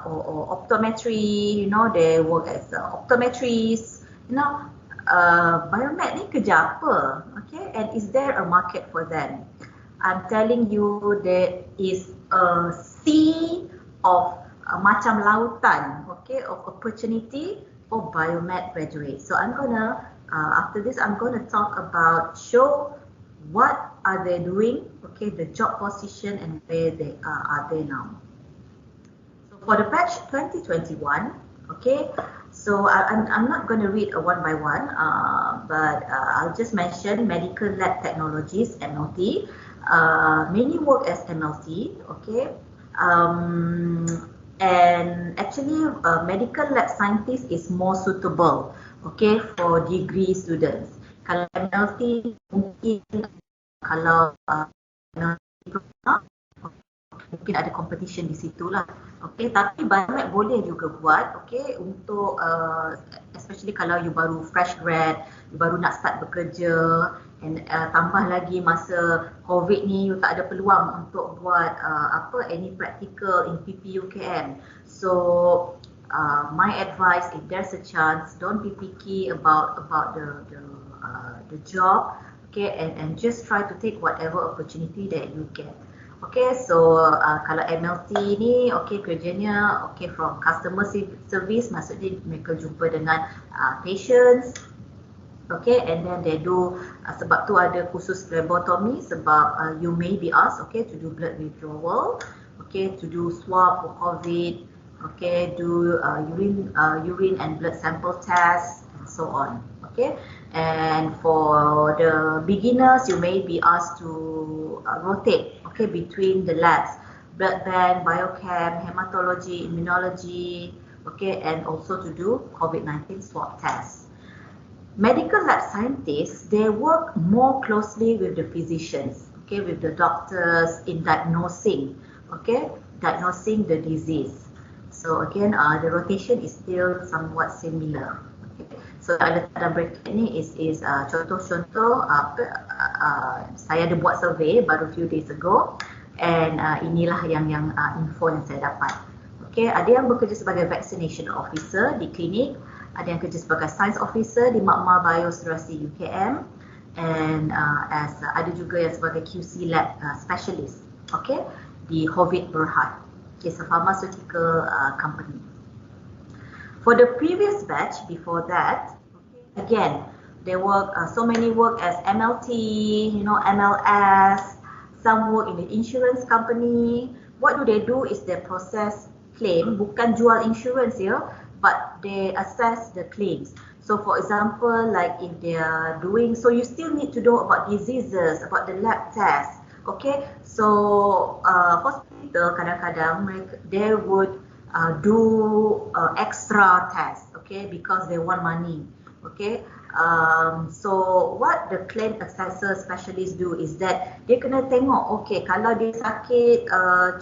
or optometry, you know, they work as optometrist, you know. Biomed ni kerja apa? Okay, and is there a market for them? I'm telling you, there is a sea of macam lautan, okay, of opportunity for Biomed graduates. So I'm gonna after this I'm gonna talk about what are they doing, okay, the job position and where they are they now. So for the batch 2021, okay. So I'm not going to read one by one, but I'll just mention medical lab technologies, MLT. Many work as MLT, okay. And actually medical lab scientist is more suitable, okay, for degree students. Kalau MLT mungkin kalau diploma mungkin ada competition di situ lah. Okay, tapi biomed boleh juga buat, okay, untuk especially kalau you baru fresh grad, you baru nak start bekerja, and tambah lagi masa COVID ni you tak ada peluang untuk buat any practical in PPUKM. So my advice, if there's a chance, don't be picky about the job, okay, and just try to take whatever opportunity that you get. Okay, so kalau MLT ni, okay, kerjanya okay from customer service, maksudnya mereka jumpa dengan patients, okay, and then they do sebab tu ada khusus phlebotomy sebab you may be asked, okay, to do blood withdrawal, okay, to do swab for COVID, okay, do urine and blood sample tests and so on, okay. And for the beginners, you may be asked to rotate, okay, between the labs, blood bank, biochem, hematology, immunology, okay, and also to do COVID-19 swab tests. Medical lab scientists, they work more closely with the physicians, okay, with the doctors in diagnosing, okay, diagnosing the disease. So again, the rotation is still somewhat similar. Okay. So ada dalam bracket ni is contoh-contoh saya ada buat survey baru few days ago, and inilah yang info yang saya dapat. Okay, ada yang bekerja sebagai vaccination officer di klinik, ada yang kerja sebagai science officer di Makmal Biosurasi UKM, and ada juga yang sebagai QC lab specialist, okay, di Hovit Berhad. It's a pharmaceutical company. For the previous batch before that, again, they work, so many work as MLT, you know, MLS, some work in the insurance company. What do they do is they process claim, bukan jual insurance ya, but they assess the claims. So for example, like if they are doing, so you still need to know about diseases, about the lab tests, okay. So hospital kadang-kadang they would do extra tests, okay, because they want money, okay. So what the claim assessor specialist do is that dia kena tengok, okay, kalau dia sakit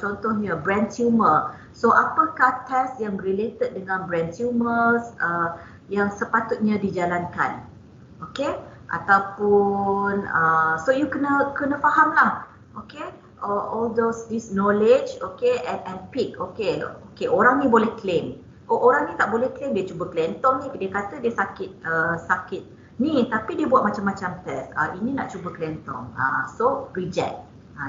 contohnya brain tumor, so apakah test yang related dengan brain tumors yang sepatutnya dijalankan, okay, ataupun so you kena faham lah, okay, all this knowledge, okay, and pick, okay, orang ni boleh claim, orang ni tak boleh claim, dia cuba claim tong ni, dia kata dia sakit ni, tapi dia buat macam-macam test, ini nak cuba claim tong, so reject.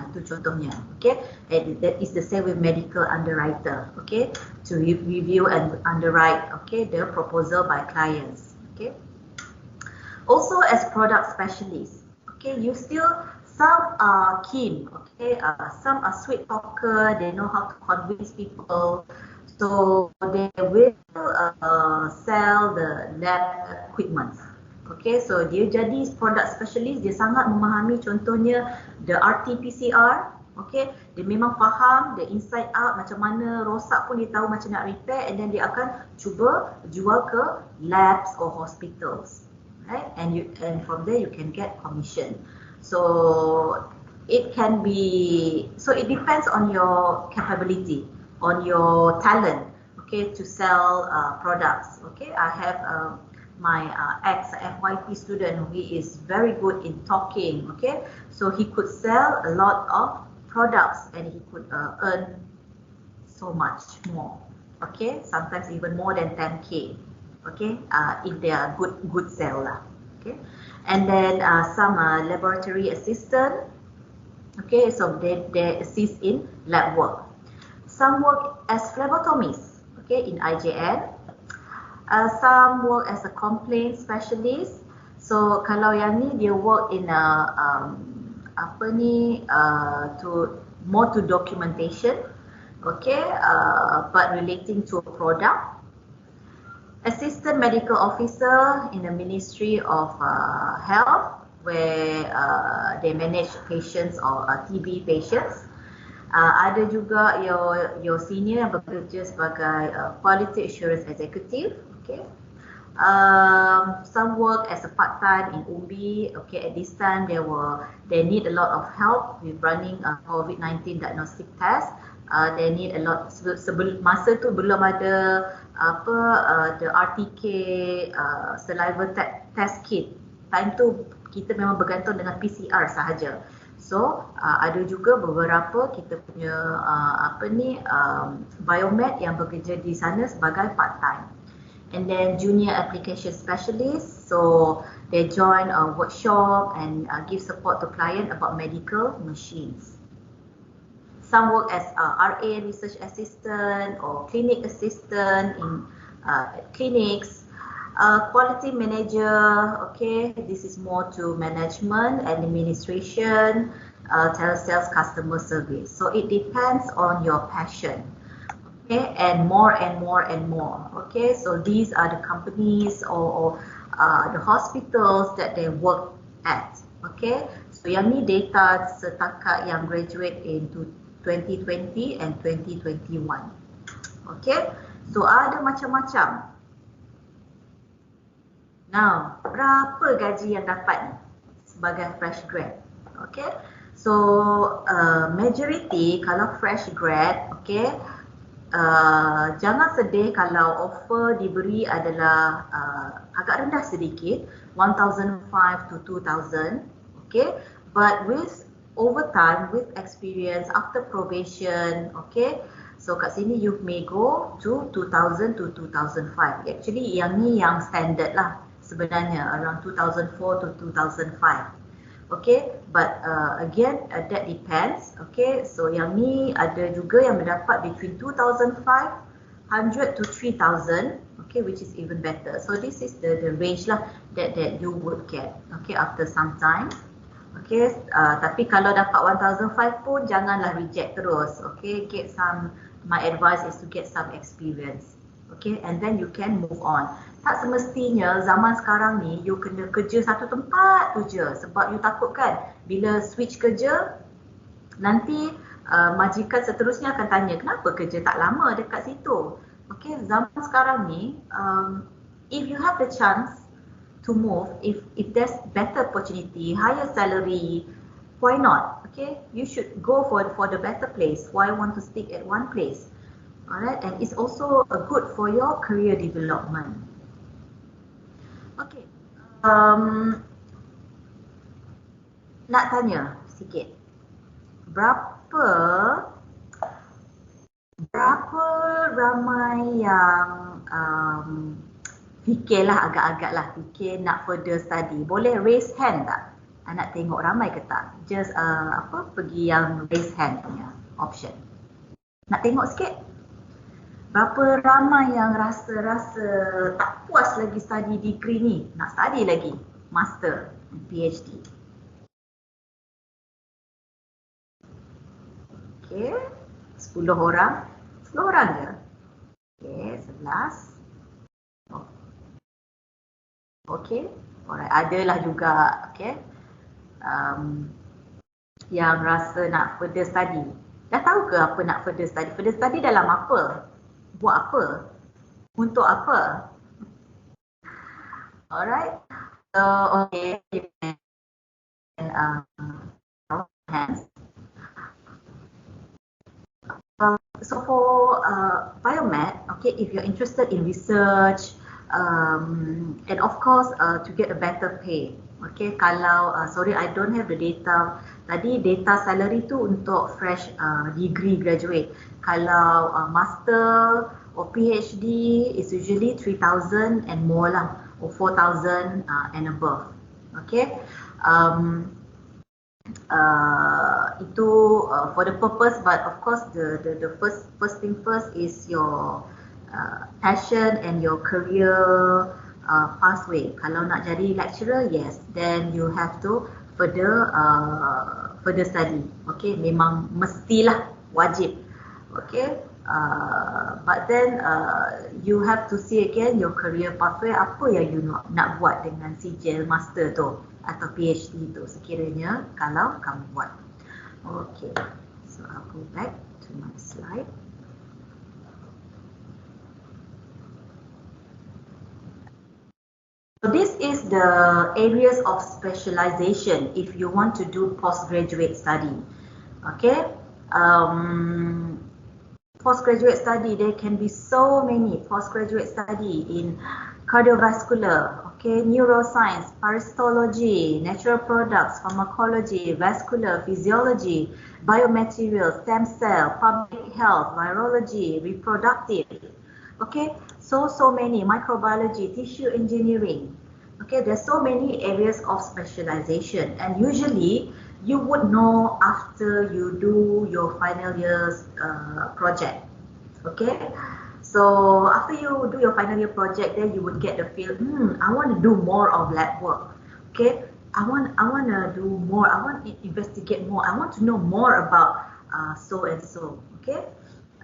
Itu contohnya, okay. And that is the same with medical underwriter, okay, to review and underwrite, okay, the proposal by clients, okay. Also as product specialists, okay, you still, some are keen, okay, some are sweet talker, they know how to convince people, so they will sell the lab equipment. Okay, so dia jadi product specialist, dia sangat memahami contohnya the RT-PCR, okay, dia memang faham the inside out, macam mana rosak pun dia tahu macam nak repair, and then dia akan cuba jual ke labs or hospitals, right, and from there you can get commission. So it can be, so it depends on your capability, on your talent, okay, to sell products, okay. I have my ex-FYP student who is very good in talking, okay, so he could sell a lot of products and he could earn so much more, okay, sometimes even more than 10K, okay, if they are good seller, okay. And then some laboratory assistant, okay, so they assist in lab work. Some work as phlebotomists, okay, in IJN. Some work as a complaint specialist. So kalau yang ni dia work in more to documentation, okay, but relating to a product. Assistant medical officer in the Ministry of Health, where they manage patients or TB patients. Ada juga your senior yang bekerja sebagai quality assurance executive. Okay. Some work as a part-time in UMBI. Okay, at this time they need a lot of help with running a COVID-19 diagnostic test. They need a lot, masa tu belum ada the RTK saliva test kit. Time tu kita memang bergantung dengan PCR sahaja. So ada juga beberapa kita punya biomed yang bekerja di sana sebagai part-time. And then junior application specialist, so they join a workshop and give support to client about medical machines. Some work as RA, research assistant or clinic assistant in clinics. Quality manager, okay, this is more to management, administration, telesales, customer service. So it depends on your passion. Okay, and more and more and more. Okay, so these are the companies or the hospitals that they work at. Okay, so yang ni data setakat yang graduate in 2020 and 2021. Okay, so ada macam-macam. Now, berapa gaji yang dapat ni sebagai fresh grad? Okay, so majority kalau fresh grad, okay, jangan sedih kalau offer diberi adalah agak rendah sedikit, 1,500 to 2,000, okay, but with overtime, with experience, after probation, okay, so kat sini you may go to 2,000 to 2,500. Actually yang ni yang standard lah sebenarnya, around 2,400 to 2,500. Okay, but again that depends. Okay, so yang ni ada juga yang mendapat between 2,500 to 3,000. Okay, which is even better. So this is the range lah that you would get. Okay, after some time. Okay, tapi kalau dapat 1,500 pun janganlah reject terus. Okay, get some. My advice is to get some experience. Okay, and then you can move on. Tak semestinya zaman sekarang ni you kena kerja satu tempat tu je, sebab you takut kan bila switch kerja nanti majikan seterusnya akan tanya kenapa kerja tak lama dekat situ. Okay, zaman sekarang ni if you have the chance to move, if there's better opportunity, higher salary, why not? Okay, you should go for the better place. Why want to stick at one place? Alright, and it's also good for your career development. Okay, nak tanya sikit, berapa ramai yang fikirlah agak-agak lah fikir nak further study? Boleh raise hand tak? Nak tengok ramai ke tak? Just pergi yang raise hand punya option. Nak tengok sikit? Berapa ramai yang rasa tak puas lagi study degree ni, nak study lagi master, PhD? Okay, 10 orang. 10 orang je? Okay, 11. Okay, alright, adalah juga, okay, yang rasa nak further study. Dah tahu ke apa nak further study? Further study dalam apa? Buat apa? Untuk apa? Alright. So, okay. You can hands. So for biomed, okay, if you're interested in research and of course to get a better pay. Okay, kalau sorry I don't have the data. Tadi data salary tu untuk fresh degree graduate. Kalau master or PhD is usually 3,000 and more lah, or 4,000 and above. Okay, itu for the purpose, but of course the first thing first is your passion and your career pathway. Kalau nak jadi lecturer, yes, then you have to further study. Okay, memang mestilah, wajib. Okay, but then you have to see again your career pathway, apa yang you nak buat dengan sijil master tu atau PhD tu sekiranya kalau kamu buat. Okay, So I'll go back to my slide. So this is the areas of specialization if you want to do postgraduate study. Okay, postgraduate study, there can be so many postgraduate study in cardiovascular, okay, neuroscience, parasitology, natural products, pharmacology, vascular, physiology, biomaterials, stem cell, public health, virology, reproductive. Okay, so many, microbiology, tissue engineering. Okay, there's so many areas of specialization, and usually you would know after you do your final year's project. Okay, so after you do your final year project, then you would get the feel, I want to do more of lab work. Okay, I want to do more, I want to investigate more, I want to know more about so and so. Okay,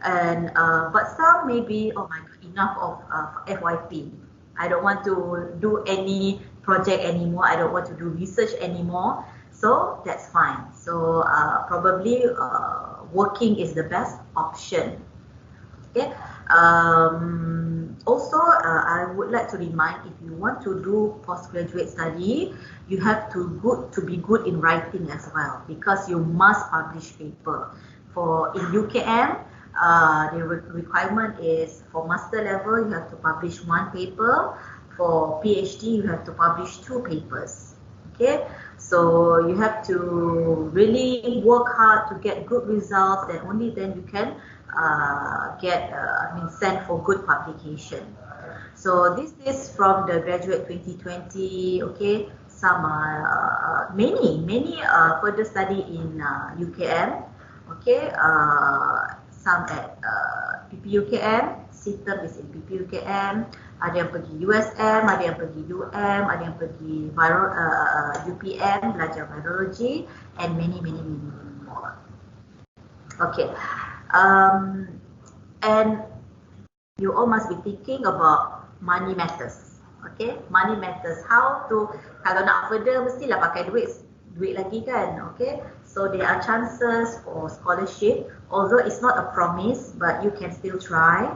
and but some maybe, oh my god, enough of FYP. I don't want to do any project anymore. I don't want to do research anymore. So that's fine. So probably working is the best option. Okay. Also, I would like to remind, if you want to do postgraduate study, you have to be good in writing as well, because you must publish paper. For in UKM, the requirement is for master level you have to publish 1 paper. For PhD you have to publish 2 papers. Okay, so you have to really work hard to get good results, and only then you can sent for good publication. So this is from the graduate 2020. Okay, some many further study in UKM. Okay, some at PPUKM, CITEM is in PPUKM, ada yang pergi USM, ada yang pergi UM, ada yang pergi UPM, belajar virology, and many more. Okay, and you all must be thinking about money matters. Okay, money matters. How to, kalau nak further mestilah pakai duit lagi kan. Okay, so there are chances for scholarship, although it's not a promise, but you can still try.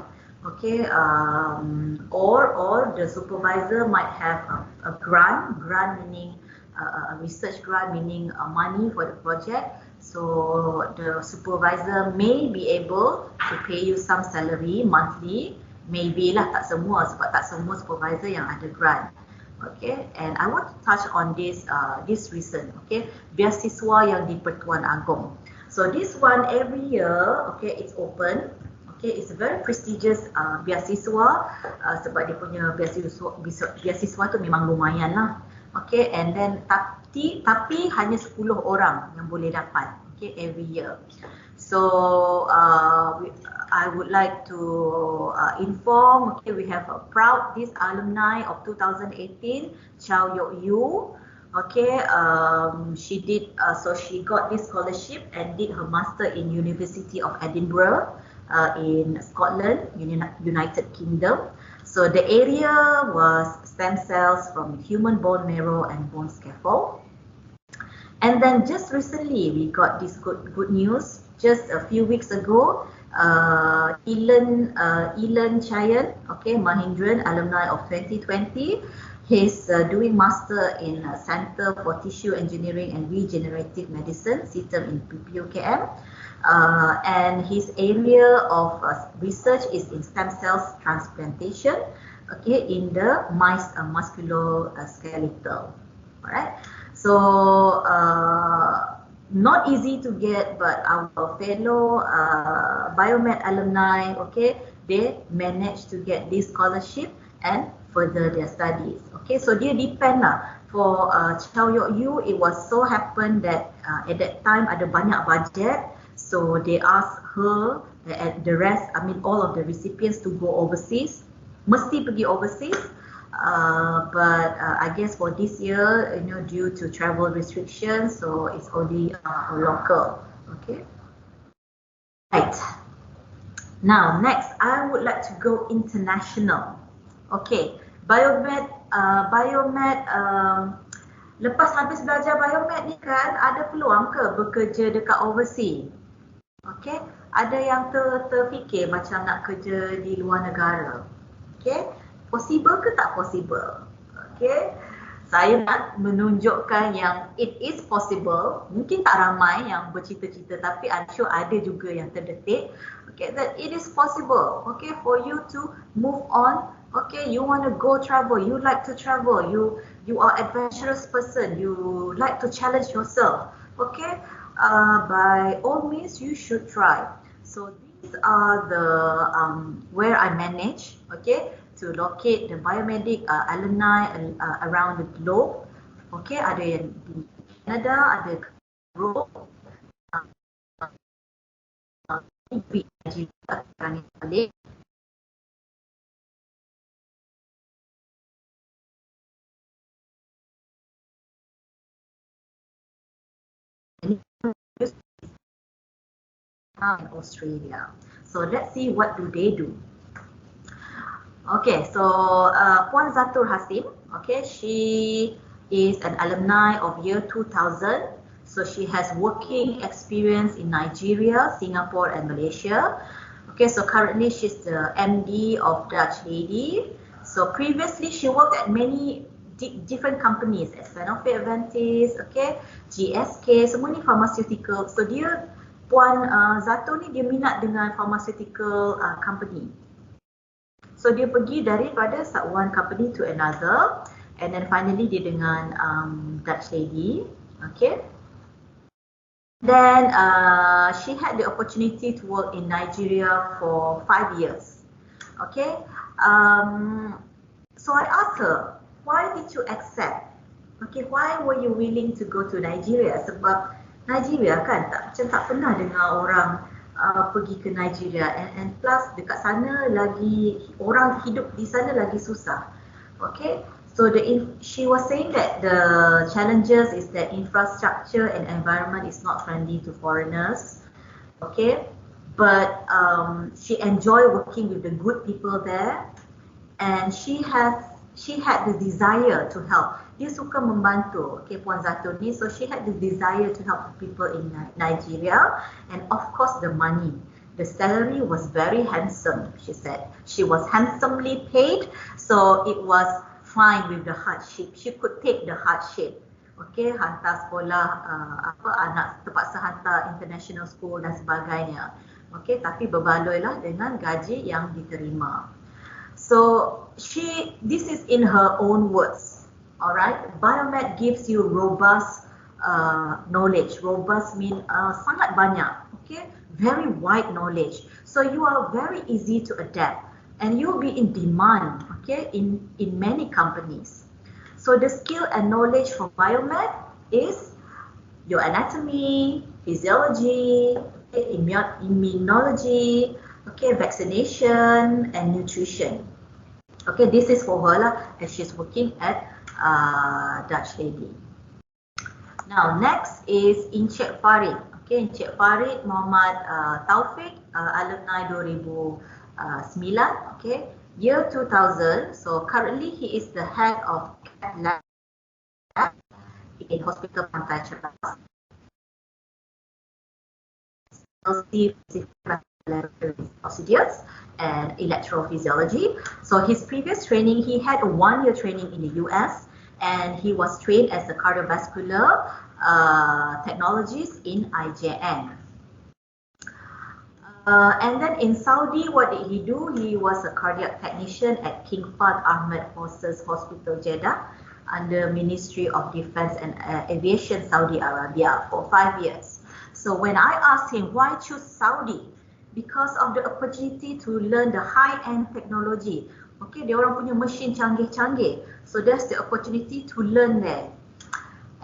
Okay, or the supervisor might have a grant meaning a research grant, meaning money for the project. So the supervisor may be able to pay you some salary monthly. Maybe lah, tak semua, sebab tak semua supervisor yang ada grant. Okay, and I want to touch on this recent, okay, beasiswa yang di Pertuan Agong. So this one every year, okay, it's open. Okay, it's a very prestigious beasiswa, sebab dia punya beasiswa tu memang lumayan lah. Okay, and then tapi hanya 10 orang yang boleh dapat, okay, every year. So I would like to inform, okay, we have this alumni of 2018, 𝐂𝐿. Okay, she did so she got this scholarship and did her master in University of Edinburgh in Scotland, United Kingdom. So the area was stem cells from human bone marrow and bone scaffold. And then just recently we got this good news. Just a few weeks ago, 𝐂𝐿 Chayan, okay, Mahindran, alumni of 2020. He's doing master in Center for Tissue Engineering and Regenerative Medicine, CITEM in PPUKM. And his area of research is in stem cells transplantation, okay, in the mice musculoskeletal. Alright, so not easy to get, but our fellow Biomed alumni, okay, they managed to get this scholarship and further their studies. Okay, so dia depend lah. For 𝐂𝐿, it was so happen that at that time ada banyak budget, so they asked her and the rest, all of the recipients to go overseas, mesti pergi overseas. But I guess for this year, due to travel restrictions, so it's only local. Okay. Right. Now, next, I would like to go international. Okay, Biomed, lepas habis belajar Biomed ni kan, ada peluang ke bekerja dekat overseas? Okay, ada yang terfikir macam nak kerja di luar negara. Okay, possible ke tak possible? Okay, saya nak menunjukkan yang it is possible. Mungkin tak ramai yang bercita-cita, tapi I'm sure ada juga yang terdetik. Okay, that it is possible. Okay, for you to move on. Okay, you want to go travel. You like to travel. You are adventurous person. You like to challenge yourself. Okay, by all means you should try. So these are the where I manage, okay, to locate the biomedic alumni around the globe. Okay, ada yang di Canada, ada Europe, balik. In Australia. So let's see what do they do. Okay, so Puan Zatur Hasim, okay, she is an alumni of year 2000. So she has working experience in Nigeria, Singapore and Malaysia. Okay, so currently she's the MD of Dutch Lady. So previously she worked at many different companies, Sanofi Aventis, okay, GSK, semua ni pharmaceutical. So dia Puan Zatur ni dia minat dengan pharmaceutical company. So dia pergi daripada one company to another, and then finally dia dengan Dutch Lady, okay. Then she had the opportunity to work in Nigeria for 5 years, okay. So I asked her, why did you accept? Okay, why were you willing to go to Nigeria? Sebab Nigeria kan macam tak pernah dengar orang pergi ke Nigeria, and plus dekat sana lagi orang hidup di sana lagi susah. Okay, so she was saying that the challenges is that infrastructure and environment is not friendly to foreigners. Okay, but she enjoyed working with the good people there, and she had the desire to help. Dia suka membantu, okay, Puan Zatur ni. So she had the desire to help people in Nigeria, and of course the money. The salary was very handsome, she said. She was handsomely paid, so it was fine with the hardship. She could take the hardship. Okay, hantar sekolah, anak terpaksa hantar international school dan sebagainya. Okay, tapi berbaloilah dengan gaji yang diterima. So this is in her own words. Alright, biomed gives you robust knowledge. Robust mean sangat banyak, okay, very wide knowledge. So you are very easy to adapt, and you'll be in demand, okay, in many companies. So the skill and knowledge from biomed is your anatomy, physiology, okay, immunology, okay, vaccination and nutrition. Okay, this is for her lah, as she's working at Dutch Lady. Now next is Encik Farid. Okay, Encik Farid Muhammad Taufik, alumni 2009. Okay, year 2000. So currently he is the head of lab in Hospital Pantai Cerdas. Procedures and electrophysiology. So his previous training, he had a 1-year training in the US, and he was trained as a cardiovascular technologist in IJN. And then in Saudi, what did he do? He was a cardiac technician at King Fahd Ahmed Forces Hospital Jeddah under Ministry of Defense and Aviation Saudi Arabia for 5 years. So when I asked him why choose Saudi, because of the opportunity to learn the high-end technology. Okay, dia orang punya mesin canggih-canggih. So that's the opportunity to learn there.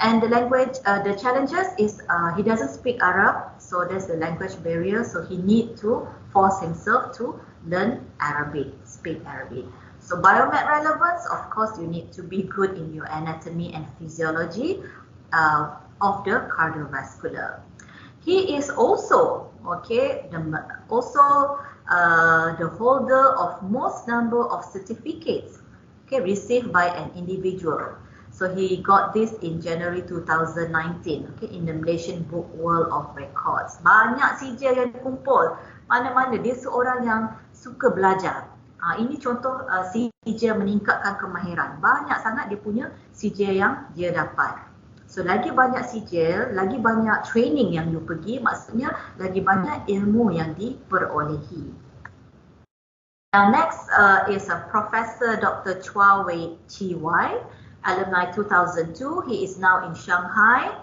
And the language, the challenges is he doesn't speak Arab, so there's the language barrier. So he need to force himself to learn Arabic, speak Arabic. So biomed relevance, of course, you need to be good in your anatomy and physiology of the cardiovascular. He is also, okay, the holder of most number of certificates, okay, received by an individual. So he got this in January 2019, okay, in the Malaysian Book World of Records. Banyak CJ yang kumpul. Mana-mana dia seorang yang suka belajar. Ini contoh CJ meningkatkan kemahiran. Banyak sangat dia punya CJ yang dia dapat. So lagi banyak CJ, lagi banyak training yang you pergi, maksudnya lagi banyak ilmu yang diperolehi. Now next is Professor Dr. 𝐂𝐚𝐫𝐿𝐿, alumni 2002. He is now in Shanghai.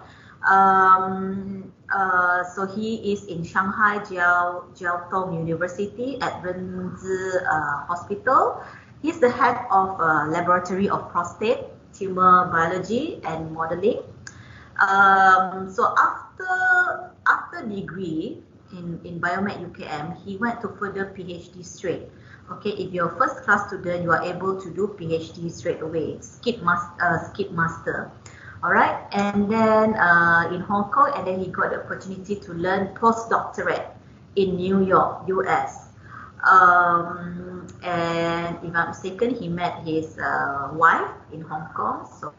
So he is in Shanghai 𝐂𝐚𝐫𝐿 University at Renzi Hospital. He's the head of Laboratory of Prostate Tumor Biology and Modeling. So after degree in Biomed UKM, he went to further PhD straight. Okay, if you're a first class student, you are able to do PhD straight away, skip master. Alright, and then in Hong Kong, and then he got the opportunity to learn postdoctorate in New York, US. And if I'm mistaken, he met his wife in Hong Kong, so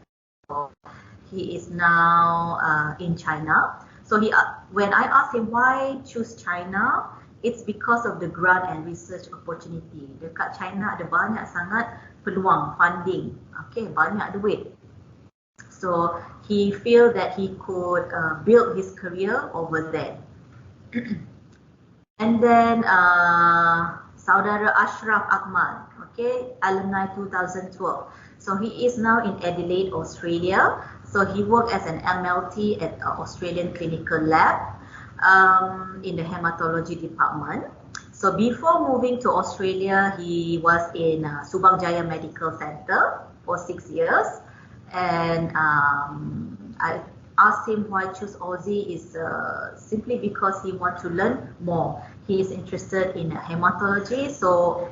he is now in China. So when I asked him why choose China, it's because of the grant and research opportunity. Dekat China ada banyak sangat peluang funding, okay, banyak duit. So he feel that he could build his career over there. And then Saudara Ashraf Ahmad, okay, alumni 2012. So he is now in Adelaide, Australia. So he worked as an MLT at Australian Clinical Lab in the hematology department. So before moving to Australia, he was in Subang Jaya Medical Center for 6 years. And I asked him why choose Aussie is simply because he wants to learn more. He is interested in hematology, so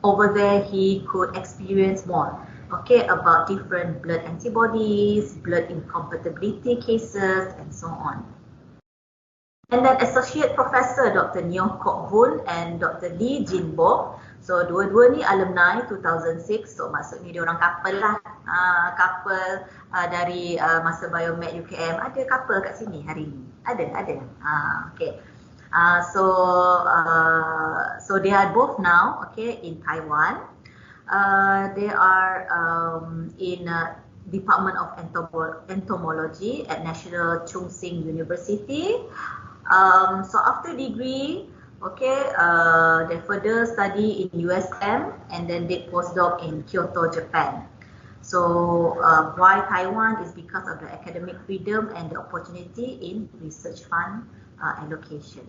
over there he could experience more, okay, about different blood antibodies, blood incompatibility cases, and so on. And then Associate Professor Dr. 𝐂𝐚𝐫𝐿 and Dr. Lee Jin-Bo. So dua-dua ni alumni 2006. So maksudnya dia orang couple lah. Couple dari masa Biomed UKM. Ada couple kat sini hari ni? Ada. Okay. So they are both now, okay, in Taiwan. They are in Department of Entomology at National Chung Sing University. So after degree, okay, they further study in USM and then did postdoc in Kyoto, Japan. So why Taiwan is because of the academic freedom and the opportunity in research fund allocation.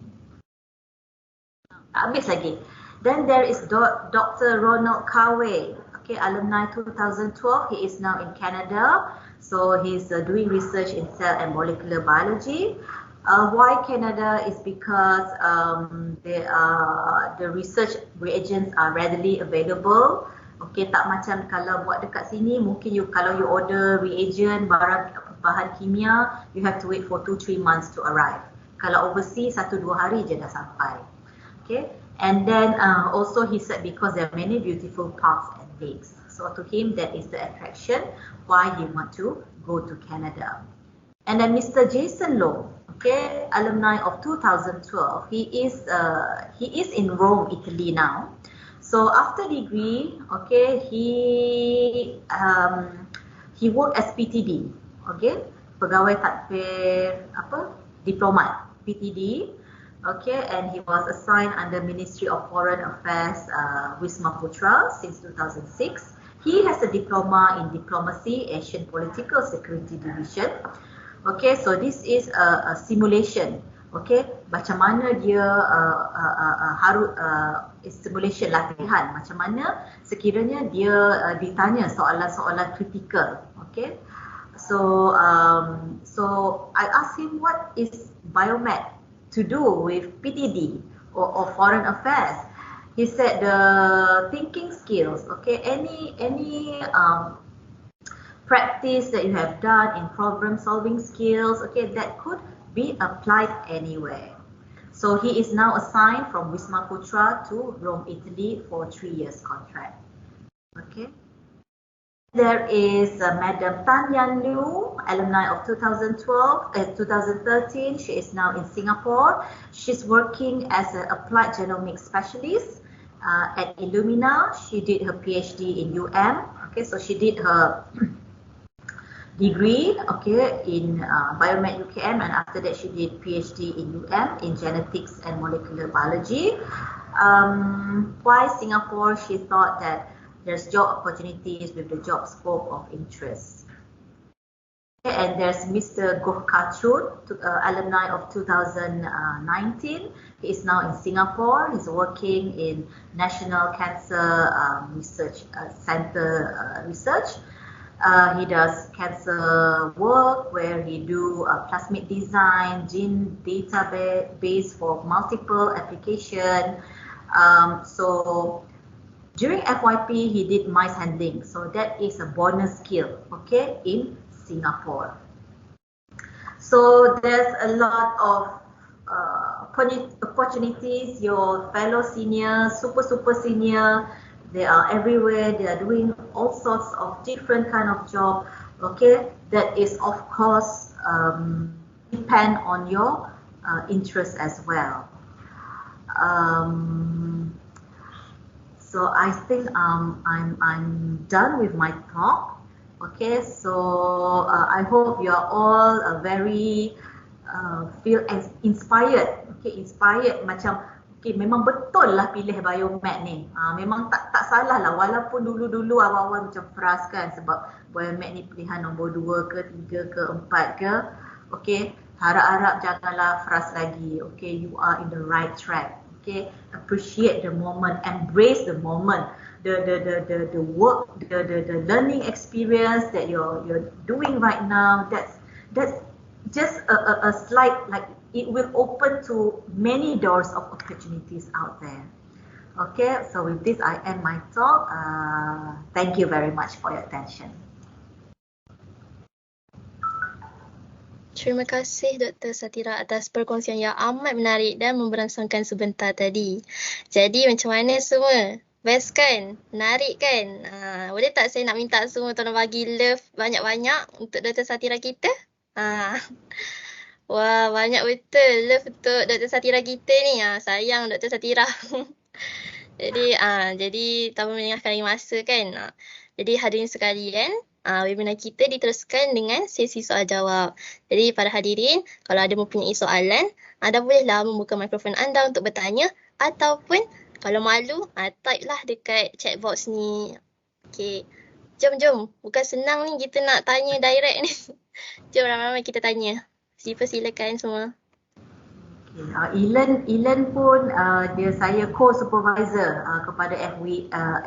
Habis lagi. Then there is Dr. Ronald 𝐂𝐚𝐫, okay, alumni 2012. He is now in Canada. So he's doing research in cell and molecular biology. Why Canada is because the research reagents are readily available. Okay, tak macam kalau buat dekat sini, mungkin kalau you order reagent, bahan kimia, you have to wait for 2-3 months to arrive. Kalau overseas, 1-2 hari je dah sampai. Okay, and then also he said because there are many beautiful parks and lakes. So to him, that is the attraction why he want to go to Canada. And then Mr. Jason Low, okay, alumni of 2012. He is in Rome, Italy now. So after degree, okay, he worked as PTD, okay, pegawai tadbir diplomat PTD, okay, and he was assigned under Ministry of Foreign Affairs Wisma Putra since 2006. He has a diploma in Diplomacy, Asian Political Security Division. Okay, so this is a simulation. Okay, macam mana dia harus simulation latihan, macam mana sekiranya dia ditanya soalan-soalan kritikal. Okay, so I asked him what is Biomed to do with PTD or Foreign Affairs. He said the thinking skills. Okay, any practice that you have done in problem solving skills, okay, that could be applied anywhere. So he is now assigned from Wisma Putra to Rome, Italy for 3 years contract. Okay. There is Madam Tan Yan Liu, alumni of 2013. She is now in Singapore. She's working as an applied genomics specialist at Illumina. She did her PhD in Okay, so she did her degree, in Biomed UKM, and after that she did PhD in in genetics and molecular biology. Why Singapore? She thought that there's job opportunities with the job scope of interest. And there's Mr. 𝐂𝐚𝐫𝐞𝐿, alumni of 2019. He is now in Singapore. He's working in National Cancer Research Center research. He does cancer work where he do plasmid design, gene database for multiple application. So during FYP, he did mice handling. So that is a bonus skill, in Singapore. So there's a lot of opportunities. Your fellow senior, super senior, they are everywhere. They are doing all sorts of different kind of job. That is of course depend on your interest as well. So I think I'm done with my talk. So I hope you are all very feel inspired. Inspired macam memang betul lah pilih biomed ni. Memang tak salah lah, walaupun dulu awal-awal macam frust kan, sebab biomed ni pilihan nombor 2 ke 3 ke 4 ke. Harap-harap janganlah frust lagi. You are in the right track. Appreciate the moment, embrace the moment, the work, the learning experience that you're doing right now. That's just a slight, like, it will open to many doors of opportunities out there. So with this I end my talk. Thank you very much for your attention. Terima kasih Dr. Satirah atas perkongsian yang amat menarik dan memberangsangkan sebentar tadi. Jadi macam mana semua? Best kan? Menarik kan? Boleh tak saya nak minta semua tolong bagi love banyak-banyak untuk Dr. Satirah kita? Wah, banyak betul love untuk Dr. Satirah kita ni. Sayang Dr. Satirah. Jadi tanpa melengahkan lagi masa kan. Jadi hadirin sekalian, webinar kita diteruskan dengan sesi soal jawab. Jadi para hadirin, kalau ada mempunyai soalan, anda bolehlah membuka mikrofon anda untuk bertanya, ataupun kalau malu, type lah dekat chat box ni. Jom. Bukan senang ni kita nak tanya direct ni. Jom ramai-ramai kita tanya. Silakan semua. Ilan pun saya co-supervisor kepada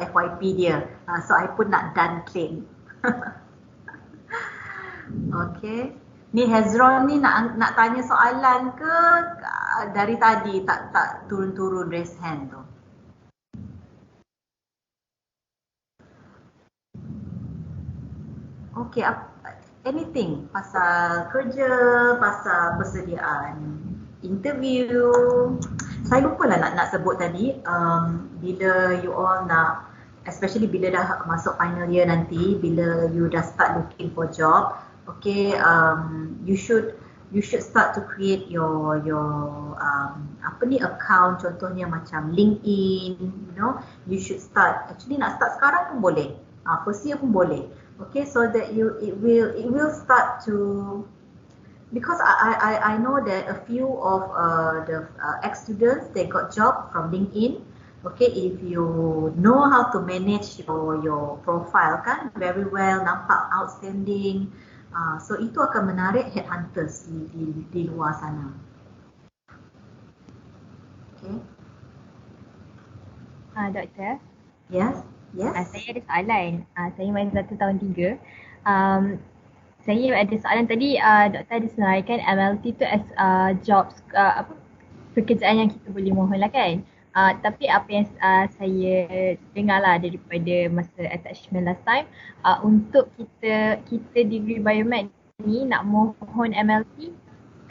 FYP dia. So I pun nak done claim. Ni Hezron ni nak tanya soalan ke dari tadi tak turun-turun raise hand tu. Anything pasal kerja, pasal persediaan interview. Saya lupa lah nak sebut tadi, bila you all nak, especially bila dah masuk final year nanti, bila you dah start looking for job, you should start to create your account, contohnya macam LinkedIn, you should start, actually nak start sekarang pun boleh, first year pun boleh, so that it will start to, because I know that a few of the ex-students, they got job from LinkedIn. If you know how to manage your profile kan very well, nampak outstanding, so itu akan menarik headhunters di luar sana. Doktor. Yes. Saya ada soalan. Saya mahasiswa tahun 3. Saya ada soalan tadi, doktor ada senaraikan MLT tu as jobs, pekerjaan yang kita boleh mohon lah kan. Tapi apa yang saya dengar lah daripada masa attachment last time, untuk kita degree biomed ni nak mohon MLT,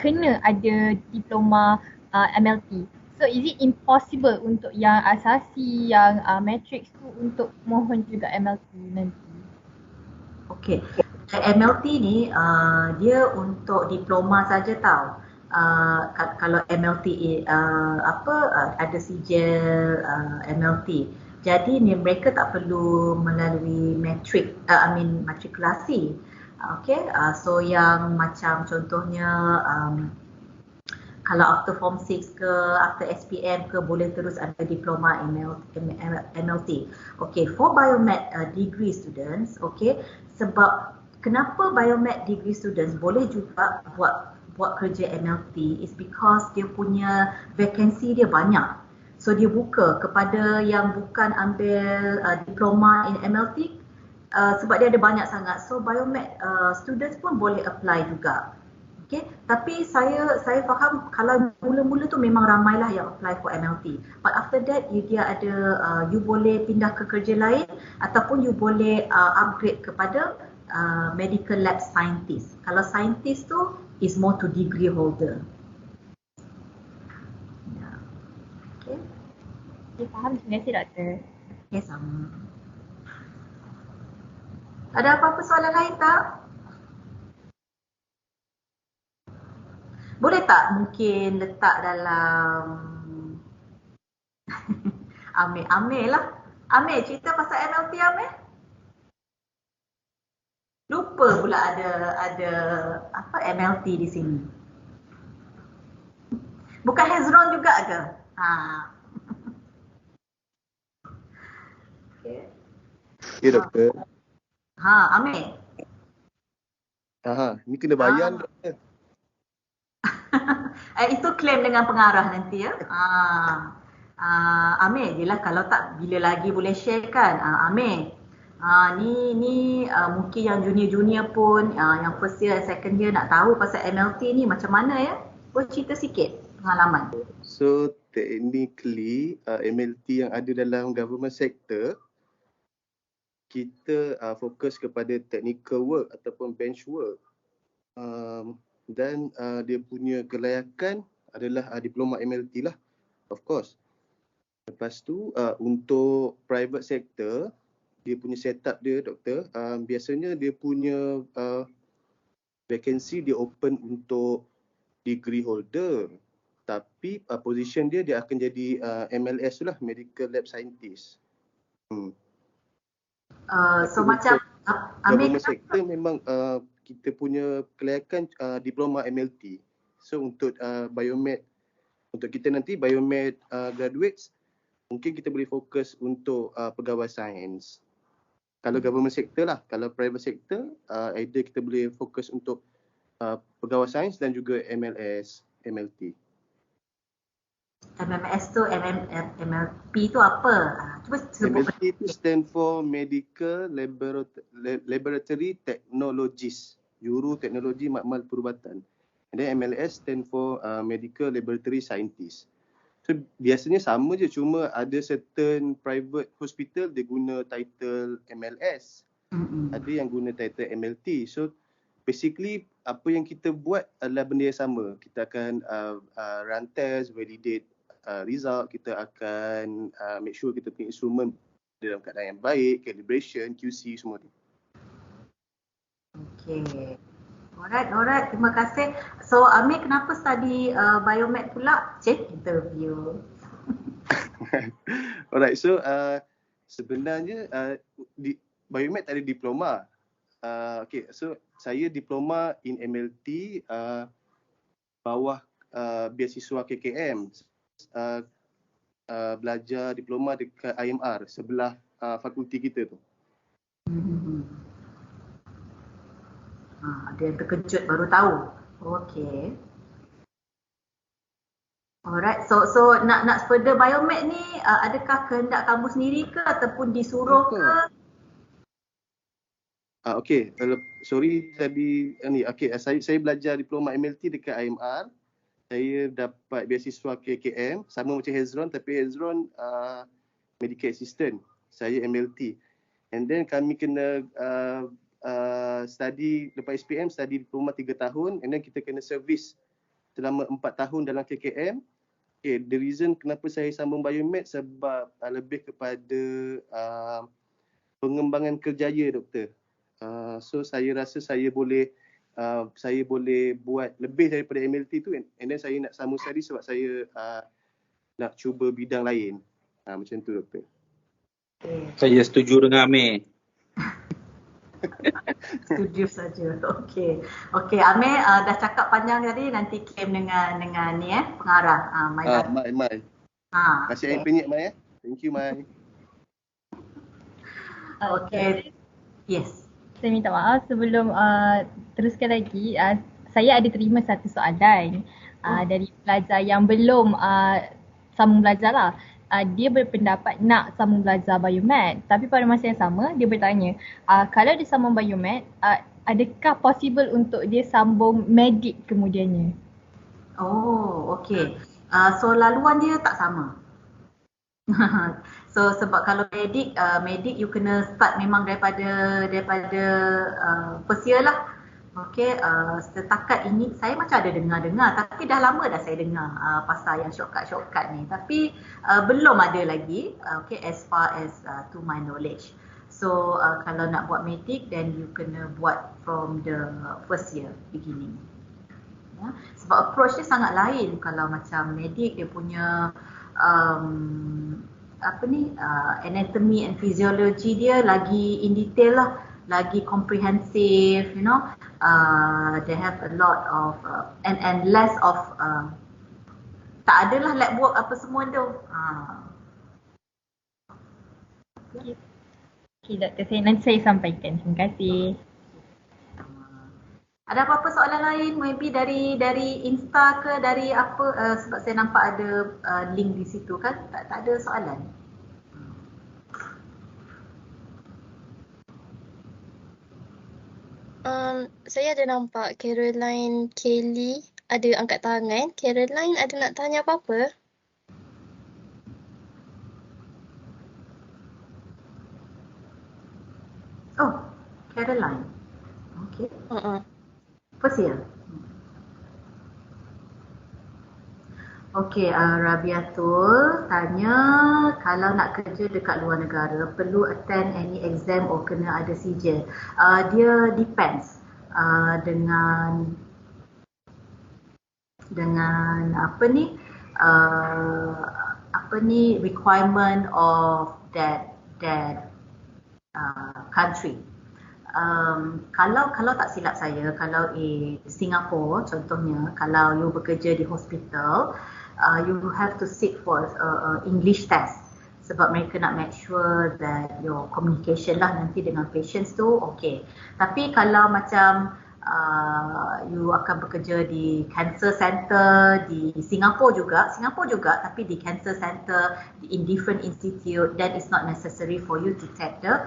kena ada diploma MLT. So is it impossible untuk yang asasi, yang matrix tu untuk mohon juga MLT nanti? Okey. MLT ni dia untuk diploma saja tau. Kalau MLT ada sijil MLT. Jadi mereka tak perlu melalui matrikulasi. Okey, so yang macam contohnya kalau after form 6 ke, after SPM ke, boleh terus ada diploma MLT. Okay, for biomed degree students, okay, sebab kenapa biomed degree students boleh juga buat kerja MLT is because dia punya vacancy dia banyak. So dia buka kepada yang bukan ambil diploma in MLT sebab dia ada banyak sangat. So biomed students pun boleh apply juga. Okay, tapi saya faham kalau mula-mula tu memang ramailah yang apply for MLT. But after that dia ada you boleh pindah ke kerja lain ataupun you boleh upgrade kepada medical lab scientist. Kalau scientist tu is more to degree holder. Okay. Okay, faham. Terima kasih doktor. Okay, sama. Ada apa-apa soalan lain tak? Boleh tak mungkin letak dalam Amir lah. Amir, cerita pasal MLT Amir? Lupa pula ada MLT di sini. Bukan Hezron juga ke? Okay. Ya doktor. Amir. Ni kena bayar doktor. Itu klaim dengan pengarah nanti ya. Amir, yelah kalau tak bila lagi boleh share kan. Amir. Ni mungkin yang junior-junior pun yang first year, second year nak tahu pasal MLT ni macam mana ya. Boleh cerita sikit pengalaman. So technically MLT yang ada dalam government sector, kita fokus kepada technical work ataupun bench work. Dan dia punya kelayakan adalah diploma MLT lah, of course. Lepas tu untuk private sector, dia punya setup dia doktor, biasanya dia punya vacancy dia open untuk degree holder, tapi position dia akan jadi MLS lah, medical lab scientist. So macam government sector memang kita punya kelayakan diploma MLT. So untuk biomed, untuk kita nanti biomed graduates, mungkin kita boleh fokus untuk pegawai sains. Kalau government sector lah, kalau private sector, either kita boleh fokus untuk pegawai sains dan juga MLS, MLT. MMS tu, MLP tu apa? Cuba sebut. MLT tu stand for Medical Laboratory Technologies, Juru Teknologi Makmal Perubatan. And then MLS stand for Medical Laboratory Scientist. So biasanya sama je, cuma ada certain private hospital dia guna title MLS. Ada yang guna title MLT. So basically apa yang kita buat adalah benda yang sama. Kita akan run test, validate result, kita akan make sure kita punya instrument dalam keadaan yang baik, calibration, QC semua tu. Okay. Alright, terima kasih. So Amir kenapa study biomed pula? Cek interview. Alright, so sebenarnya biomed tak ada diploma. Okay, so saya diploma in MLT bawah beasiswa kkm. Belajar diploma dekat IMR sebelah fakulti kita tu. Ada yang terkejut baru tahu. Okay. Alright, so nak further biomed ni adakah kehendak kamu sendiri ke ataupun disuruh ke? Okay, sorry tadi ni. Okay, saya belajar diploma MLT dekat IMR. Saya dapat beasiswa KKM sama macam Hezron, tapi Hezron medical assistant, saya MLT. And then kami kena study lepas SPM, study diploma 3 tahun, and then kita kena service selama 4 tahun dalam KKM. Okay, the reason kenapa saya sambung biomed sebab lebih kepada pengembangan kerjaya doktor. So saya rasa saya boleh buat lebih daripada MLT tu, and then saya nak sambung study sebab saya nak cuba bidang lain. Macam tu, Doktor. Saya setuju dengan Amir. Setuju saja. Okey. Okey, Amir dah cakap panjang tadi, nanti claim dengan ni pengarah. Mai. Kasih air penyet, Mai. Thank you, Mai. Okey. Yes. Saya minta maaf sebelum teruskan lagi, saya ada terima satu soalan dari pelajar yang belum sambung belajar lah. Dia berpendapat nak sambung belajar biomed, tapi pada masa yang sama dia bertanya, kalau dia sambung biomed, adakah possible untuk dia sambung medik kemudiannya? Oh, okey. So laluan dia tak sama. So sebab kalau medik you kena start memang daripada first year lah. Okey, setakat ini saya macam ada dengar, tapi dah lama dah saya dengar pasal yang shortcut ni, tapi belum ada lagi, okay, as far as to my knowledge. So kalau nak buat medik, then you kena buat from the first year beginning. Ya? Sebab approach dia sangat lain. Kalau macam medik, dia punya anatomy and physiology dia lagi in detail lah, lagi comprehensive, you know. They have a lot of and less of tak adalah lab work apa semua tu. Okay, Doktor, nanti saya sampaikan. Terima kasih. Ada apa-apa soalan lain? Maybe dari Insta ke dari apa? Sebab saya nampak ada link di situ kan? Tak ada soalan. Saya ada nampak Caroline Kelly ada angkat tangan. Caroline ada nak tanya apa-apa? Oh, Caroline. Okay. First year. Okey, Rabiatul tanya, kalau nak kerja dekat luar negara, perlu attend any exam or kena ada sijil? Dia depends dengan requirement of that country. Kalau tak silap saya, kalau Singapore contohnya, kalau you bekerja di hospital, you have to sit for English test sebab mereka nak make sure that your communication lah nanti dengan patients tu okay. Tapi kalau macam you akan bekerja di cancer center di Singapore juga tapi di cancer center in different institute, then it's not necessary for you to take the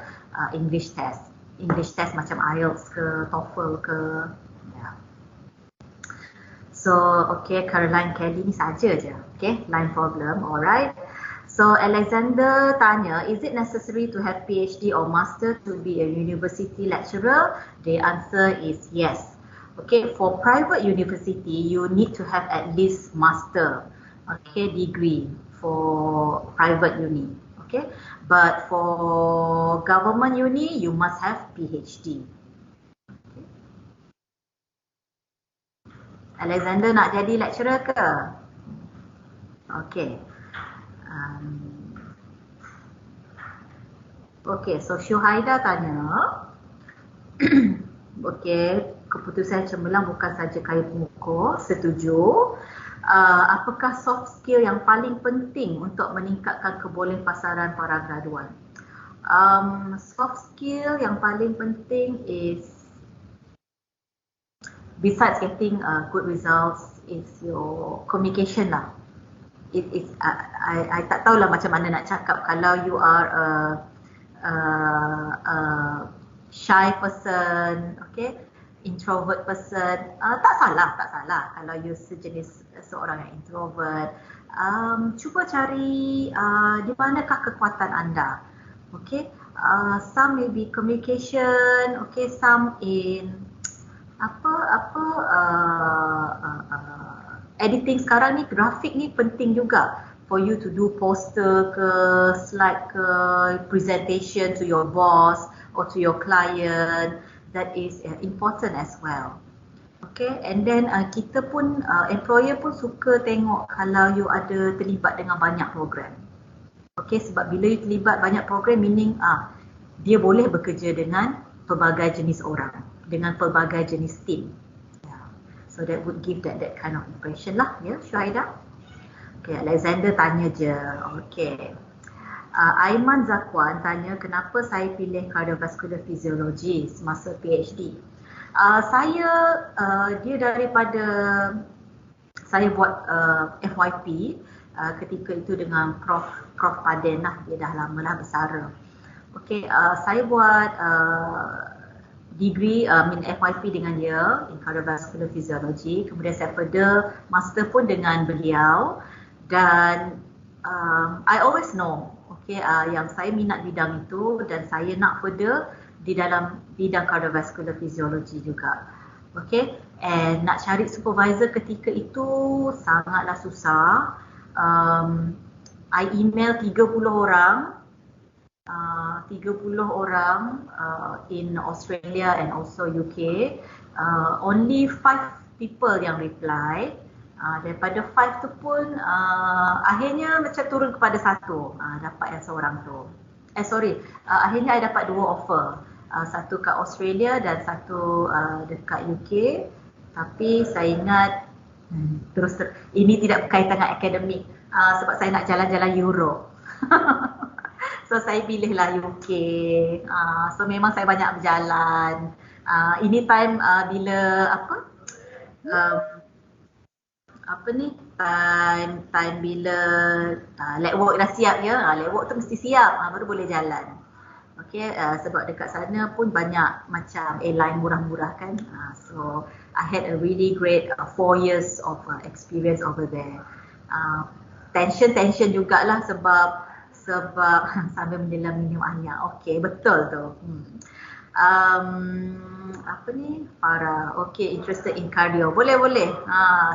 English test macam IELTS ke TOEFL ke. Yeah. So okay, Caroline Kelly ni saja je. Okay, line problem. Alright. So Alexander tanya, is it necessary to have PhD or master to be a university lecturer? The answer is yes. Okay, for private university, you need to have at least master, okay, degree for private uni. Okay, but for government uni, you must have PhD. Okay. Alexander nak jadi lecturer ke? Okay. Okay, so Syuhaida tanya, okay, keputusan cemerlang bukan saja kayu pemukul, setuju. Apakah soft skill yang paling penting untuk meningkatkan kebolehan pasaran para graduan? Soft skill yang paling penting is, besides getting good results, is your communication lah. I tak tahulah macam mana nak cakap. Kalau you are a shy person, okay, introvert person, tak salah kalau you sejenis seorang yang introvert. Cuba cari di manakah kekuatan anda. Okay, some may be communication, okay, some in editing. Sekarang ni grafik ni penting juga for you to do poster ke, slide ke, presentation to your boss. or to your client, that is important as well. Okay, and then kita pun, employer pun suka tengok kalau you ada terlibat dengan banyak program. Okay, sebab bila you terlibat banyak program, meaning dia boleh bekerja dengan pelbagai jenis orang, dengan pelbagai jenis team. So that would give that kind of impression lah, ya, Syuhaidah. Okay, Alexander tanya je. Okay. Aiman Zakwan tanya, kenapa saya pilih cardiovascular physiology semasa PhD? Dia daripada saya buat FYP ketika itu dengan Prof Paden lah, dia dah lama lah bersara. Okay, saya buat degree FYP dengan dia in cardiovascular physiology, kemudian saya further master pun dengan beliau, dan I always know, okay, yang saya minat bidang itu dan saya nak further di dalam bidang cardiovascular physiology juga. Okay, and nak cari supervisor ketika itu sangatlah susah. I email 30 orang in Australia and also UK. Only 5 people yang reply. Daripada 5 tu pun akhirnya macam turun kepada 1, dapat yang seorang tu. Akhirnya I dapat 2 offer. Satu kat Australia dan satu dekat UK. Tapi saya ingat ini tidak berkaitan dengan akademik, sebab saya nak jalan-jalan Europe. So saya pilihlah UK. So memang saya banyak berjalan. Ini time bila time bila lab work dah siap ya. Lab work tu mesti siap, baru boleh jalan. Okay, sebab dekat sana pun banyak macam airline murah-murah kan. So I had a really great 4 years of experience over there. Tension jugalah sebab sambil menyelam minum air. Okay, betul tu. Farah, okay, interested in cardio. Boleh.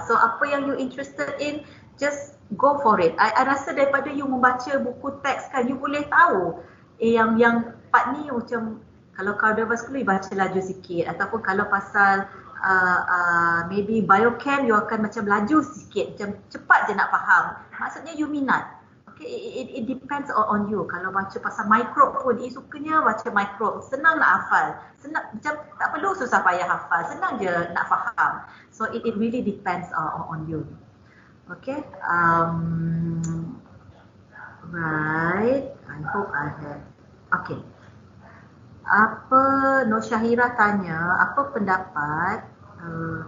So apa yang you interested in, just go for it. I rasa daripada you membaca buku teks kan, you boleh tahu yang part ni macam kalau cardiovascular you baca laju sikit, ataupun kalau pasal maybe biochem you akan macam laju sikit, macam cepat je nak faham. Maksudnya you minat. Okay, it depends on you. Kalau baca pasal microbe pun, sukanya baca microbe, senang nak hafal. Senang, macam tak perlu susah payah hafal, senang je nak faham. So it really depends on you. Okay, right. I hope I have. Okay. Nur Syahira tanya, apa pendapat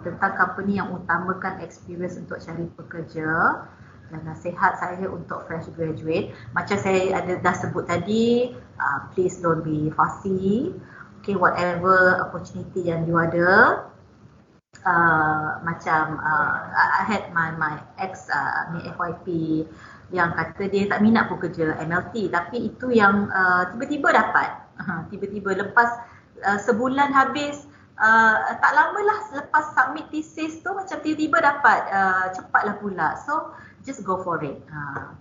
tentang company yang utamakan experience untuk cari pekerja, dan nasihat saya untuk fresh graduate. Macam saya dah sebut tadi, please don't be fussy. Okay, whatever opportunity yang you ada. I had my ex FYP yang kata dia tak minat pun kerja MLT, tapi itu yang tiba-tiba dapat. Tiba-tiba lepas sebulan habis, tak lama lah lepas submit thesis tu macam tiba-tiba dapat, cepatlah pula. So just go for it.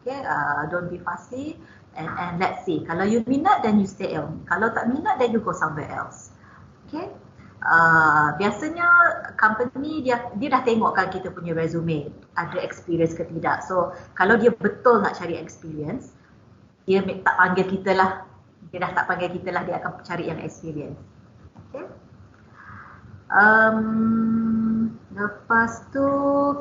Okay, don't be fussy, and let's see. Kalau you minat, then you stay on. Kalau tak minat, then you go somewhere else. Okay. Biasanya company dia dah tengokkan kita punya resume, ada experience ke tidak. So kalau dia betul nak cari experience, dia tak panggil kita lah. Dia dah tak panggil kita lah, dia akan cari yang experience. Okay. Lepas tu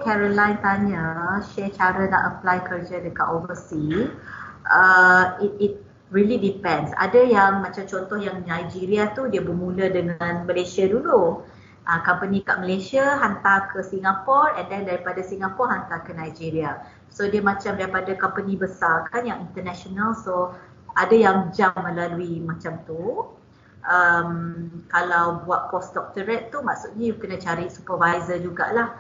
Caroline tanya, share cara nak apply kerja dekat overseas. It really depends. Ada yang macam contoh yang Nigeria tu, dia bermula dengan Malaysia dulu. Company kat Malaysia hantar ke Singapore, and then daripada Singapore hantar ke Nigeria. So dia macam daripada company besar kan yang international, so ada yang jump melalui macam tu. Kalau buat postdoctorate tu, maksudnya you kena cari supervisor jugalah.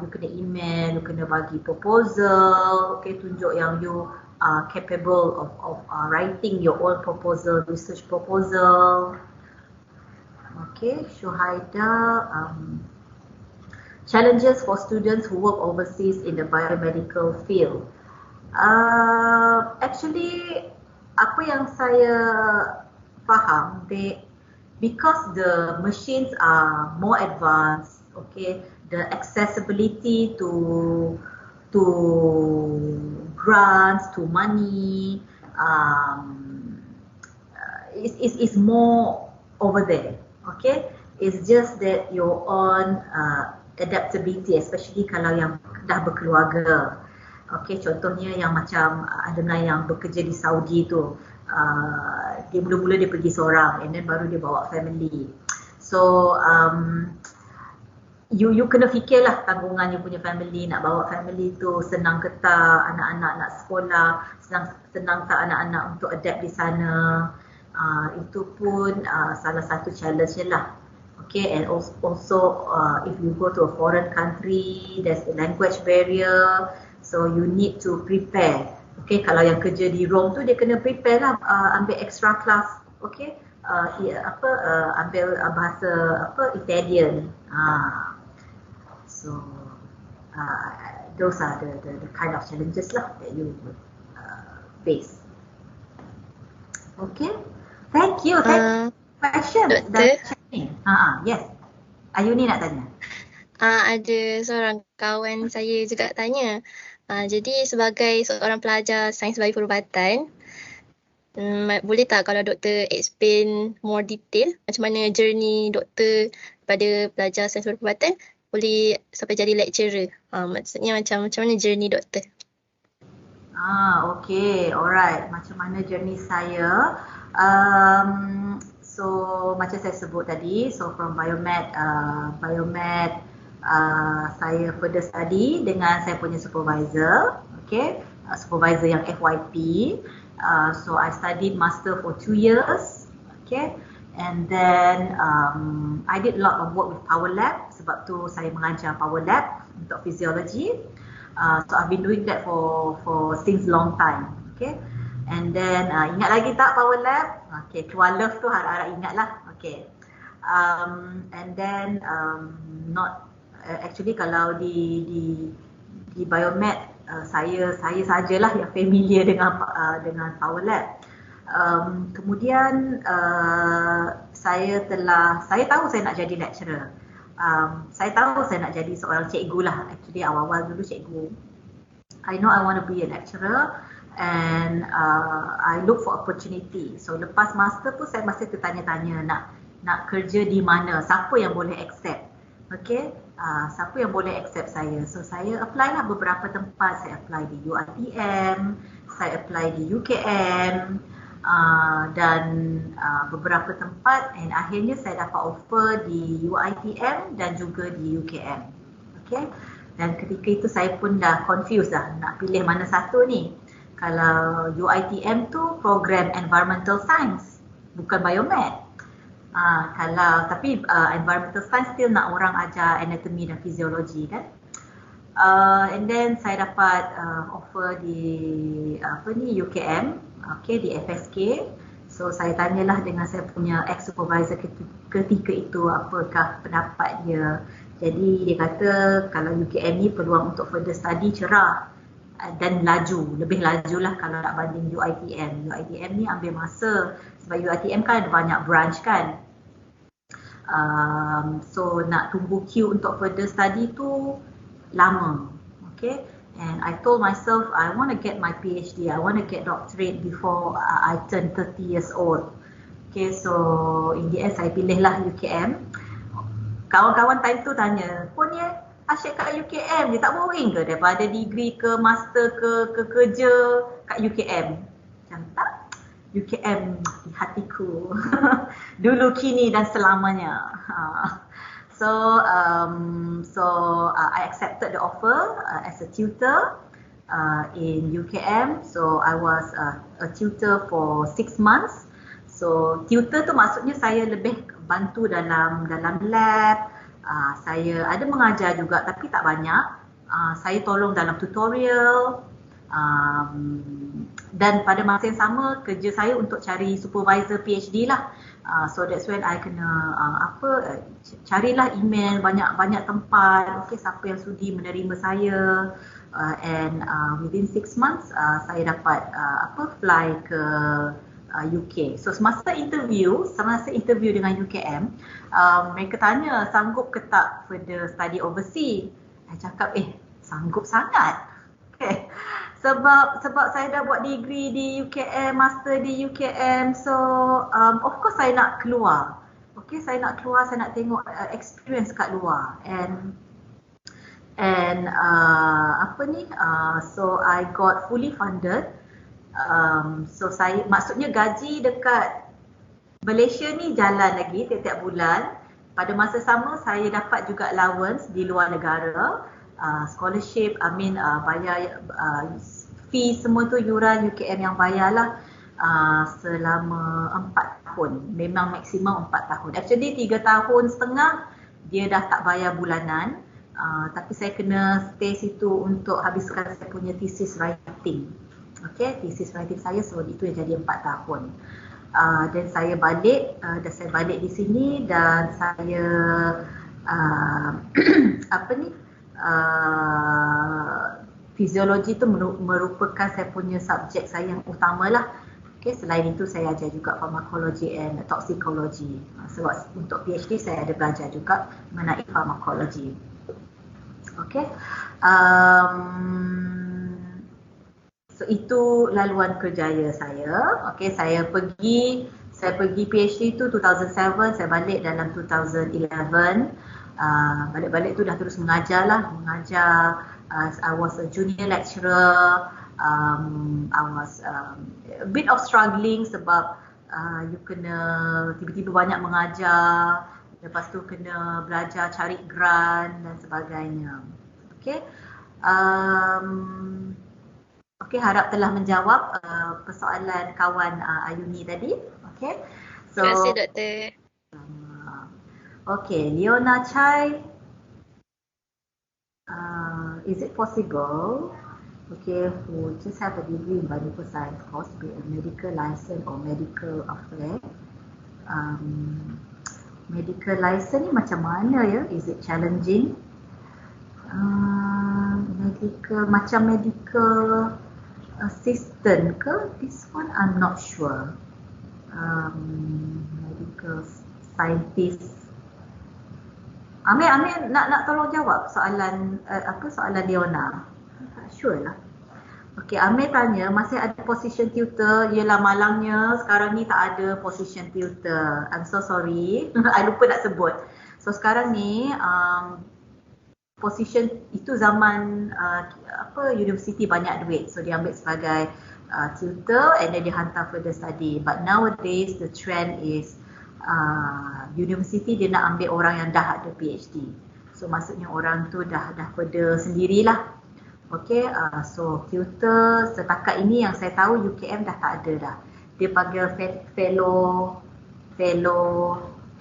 You kena email, you kena bagi proposal, okay, tunjuk yang you capable of writing your own proposal, research proposal. Okay, Syuhaida, challenges for students who work overseas in the biomedical field. Actually, apa yang saya faham, because the machines are more advanced, okay, the accessibility to grants, to money, is more over there, okay. It's just that your own adaptability, especially kalau yang dah berkeluarga. Okay, contohnya yang macam ada yang bekerja di Saudi tu, dia mula-mula dia pergi seorang and then baru dia bawa family. So you kena fikirlah tanggungan you punya family, nak bawa family tu senang ke tak, anak-anak nak sekolah, senang tak anak-anak untuk adapt di sana. Itu pun salah satu challenge lah. Okay, and also if you go to a foreign country, there's the language barrier, so you need to prepare. Okay, kalau yang kerja di Rome tu dia kena prepare lah, ambil extra class, okay, ambil bahasa Italian. So those are the kind of challenges lah that you would face. Okay, thank you. Question Doktor, yes. Ayuni nak tanya. ada seorang kawan saya juga tanya. Jadi sebagai seorang pelajar sains bayi perubatan, boleh tak kalau doktor explain more detail macam mana journey doktor pada pelajar sains bayi perubatan boleh sampai jadi lecturer? Maksudnya macam mana journey doktor? Okay, alright. Macam mana journey saya? So macam saya sebut tadi, so from Biomed, saya further study dengan saya punya supervisor, okay, supervisor yang FYP. So I studied master for 2 years, okay, and then I did a lot of work with power lab, sebab tu saya mengajar power lab untuk physiology. So I've been doing that for since long time, okay. And then ingat lagi tak power lab? Okay, keluar love tu harap-harap ingat lah. Okay. And then not actually kalau di Biomed, saya sajalah yang familiar dengan power lab. Kemudian saya tahu saya nak jadi lecturer. Saya tahu saya nak jadi seorang cikgu lah. Actually awal-awal dulu cikgu. I know I want to be a lecturer. And I look for opportunity. So lepas master pun saya masih tertanya-tanya nak kerja di mana, siapa yang boleh accept, okay, siapa yang boleh accept saya. So saya apply lah beberapa tempat. Saya apply di UiTM, saya apply di 𝐂𝐚𝐫, dan beberapa tempat, and akhirnya saya dapat offer di UiTM dan juga di 𝐂𝐚𝐫, okay. Dan ketika itu saya pun dah confused dah nak pilih mana satu ni. Kalau UiTM tu program Environmental Science, bukan Biomed. Tapi Environmental Science still nak orang ajar anatomy dan fisiologi kan. And then saya dapat offer di 𝐂𝐚𝐫, okay, di FSK. So saya tanyalah dengan saya punya ex-supervisor ketika itu apakah pendapat dia. Jadi dia kata kalau 𝐂𝐚𝐫 ni peluang untuk further study cerah dan lebih laju lah kalau nak banding UiTM. UiTM ni ambil masa sebab UiTM kan ada banyak branch kan. So nak tunggu queue untuk further study tu lama, okay. And I told myself I want to get my PhD, I want to get doctorate before I turn 30 years old. Okay, so in the end saya pilih lah 𝐂𝐚𝐫. Kawan-kawan time tu tanya, pun ya asyik kat 𝐂𝐚𝐫 je, tak boring ke daripada degree ke master ke kerja kat 𝐂𝐚𝐫? Macam tak, 𝐂𝐚𝐫 di hatiku dulu, kini dan selamanya. So I accepted the offer as a tutor in 𝐂𝐚𝐫. So I was a tutor for 6 months. So tutor tu maksudnya saya lebih bantu dalam lab. Saya ada mengajar juga tapi tak banyak. Saya tolong dalam tutorial. Dan pada masa yang sama kerja saya untuk cari supervisor PhD lah. So that's when I kena carilah email banyak tempat, okay, siapa yang sudi menerima saya, and within 6 months saya dapat fly ke UK. So semasa interview dengan UKM, mereka tanya sanggup ke tak further study overseas. Saya cakap sanggup sangat. Okay. Sebab saya dah buat degree di UKM, master di UKM, so of course saya nak keluar. Okay, saya nak keluar, saya nak tengok experience kat luar. And so I got fully funded. So saya, maksudnya gaji dekat Malaysia ni jalan lagi tiap-tiap bulan. Pada masa sama saya dapat juga allowance di luar negara, scholarship, bayar fee semua tu yuran UKM yang bayarlah selama 4 tahun. Memang maksimum 4 tahun. Actually 3 tahun setengah dia dah tak bayar bulanan. Tapi saya kena stay situ untuk habiskan saya punya thesis writing. Okay, thesis writing saya, so itu yang jadi 4 tahun. Dan saya balik di sini dan saya fiziologi itu merupakan saya punya subjek saya yang utama lah. Okay, selain itu saya ajar juga pharmacology and toxicology. Sebab untuk PhD saya ada belajar juga mengenai pharmacology. Okay. So itu laluan kerjaya saya. Okay, saya pergi PhD tu 2007, saya balik dalam 2011. Balik-balik tu dah terus mengajar. I was a junior lecturer. I was a bit of struggling sebab you kena tiba-tiba banyak mengajar, lepas tu kena belajar cari grant dan sebagainya. Okay. Okay, harap telah menjawab persoalan kawan Ayuni tadi. Okay. So, Terima kasih, Doktor. Okay, Leona Chai. Is it possible, okay, who just have a degree in Biomedical Science course, be a medical license or medical affair? Medical license ni macam mana ya? Is it challenging? Medical assistant ke? This one I'm not sure. Medical scientist. Amir nak tolong jawab soalan soalan Leona. Tak sure lah. Okay, Amir tanya masih ada position tutor. Yelah, malangnya sekarang ni tak ada position tutor. I'm so sorry. I lupa nak sebut. So sekarang ni position itu zaman university banyak duit, so dia ambil sebagai tutor and then dia hantar further study. But nowadays the trend is university dia nak ambil orang yang dah ada PhD. So maksudnya orang tu dah further sendirilah. Okay, so tutor setakat ini yang saya tahu UKM dah tak ada dah. Dia panggil fellow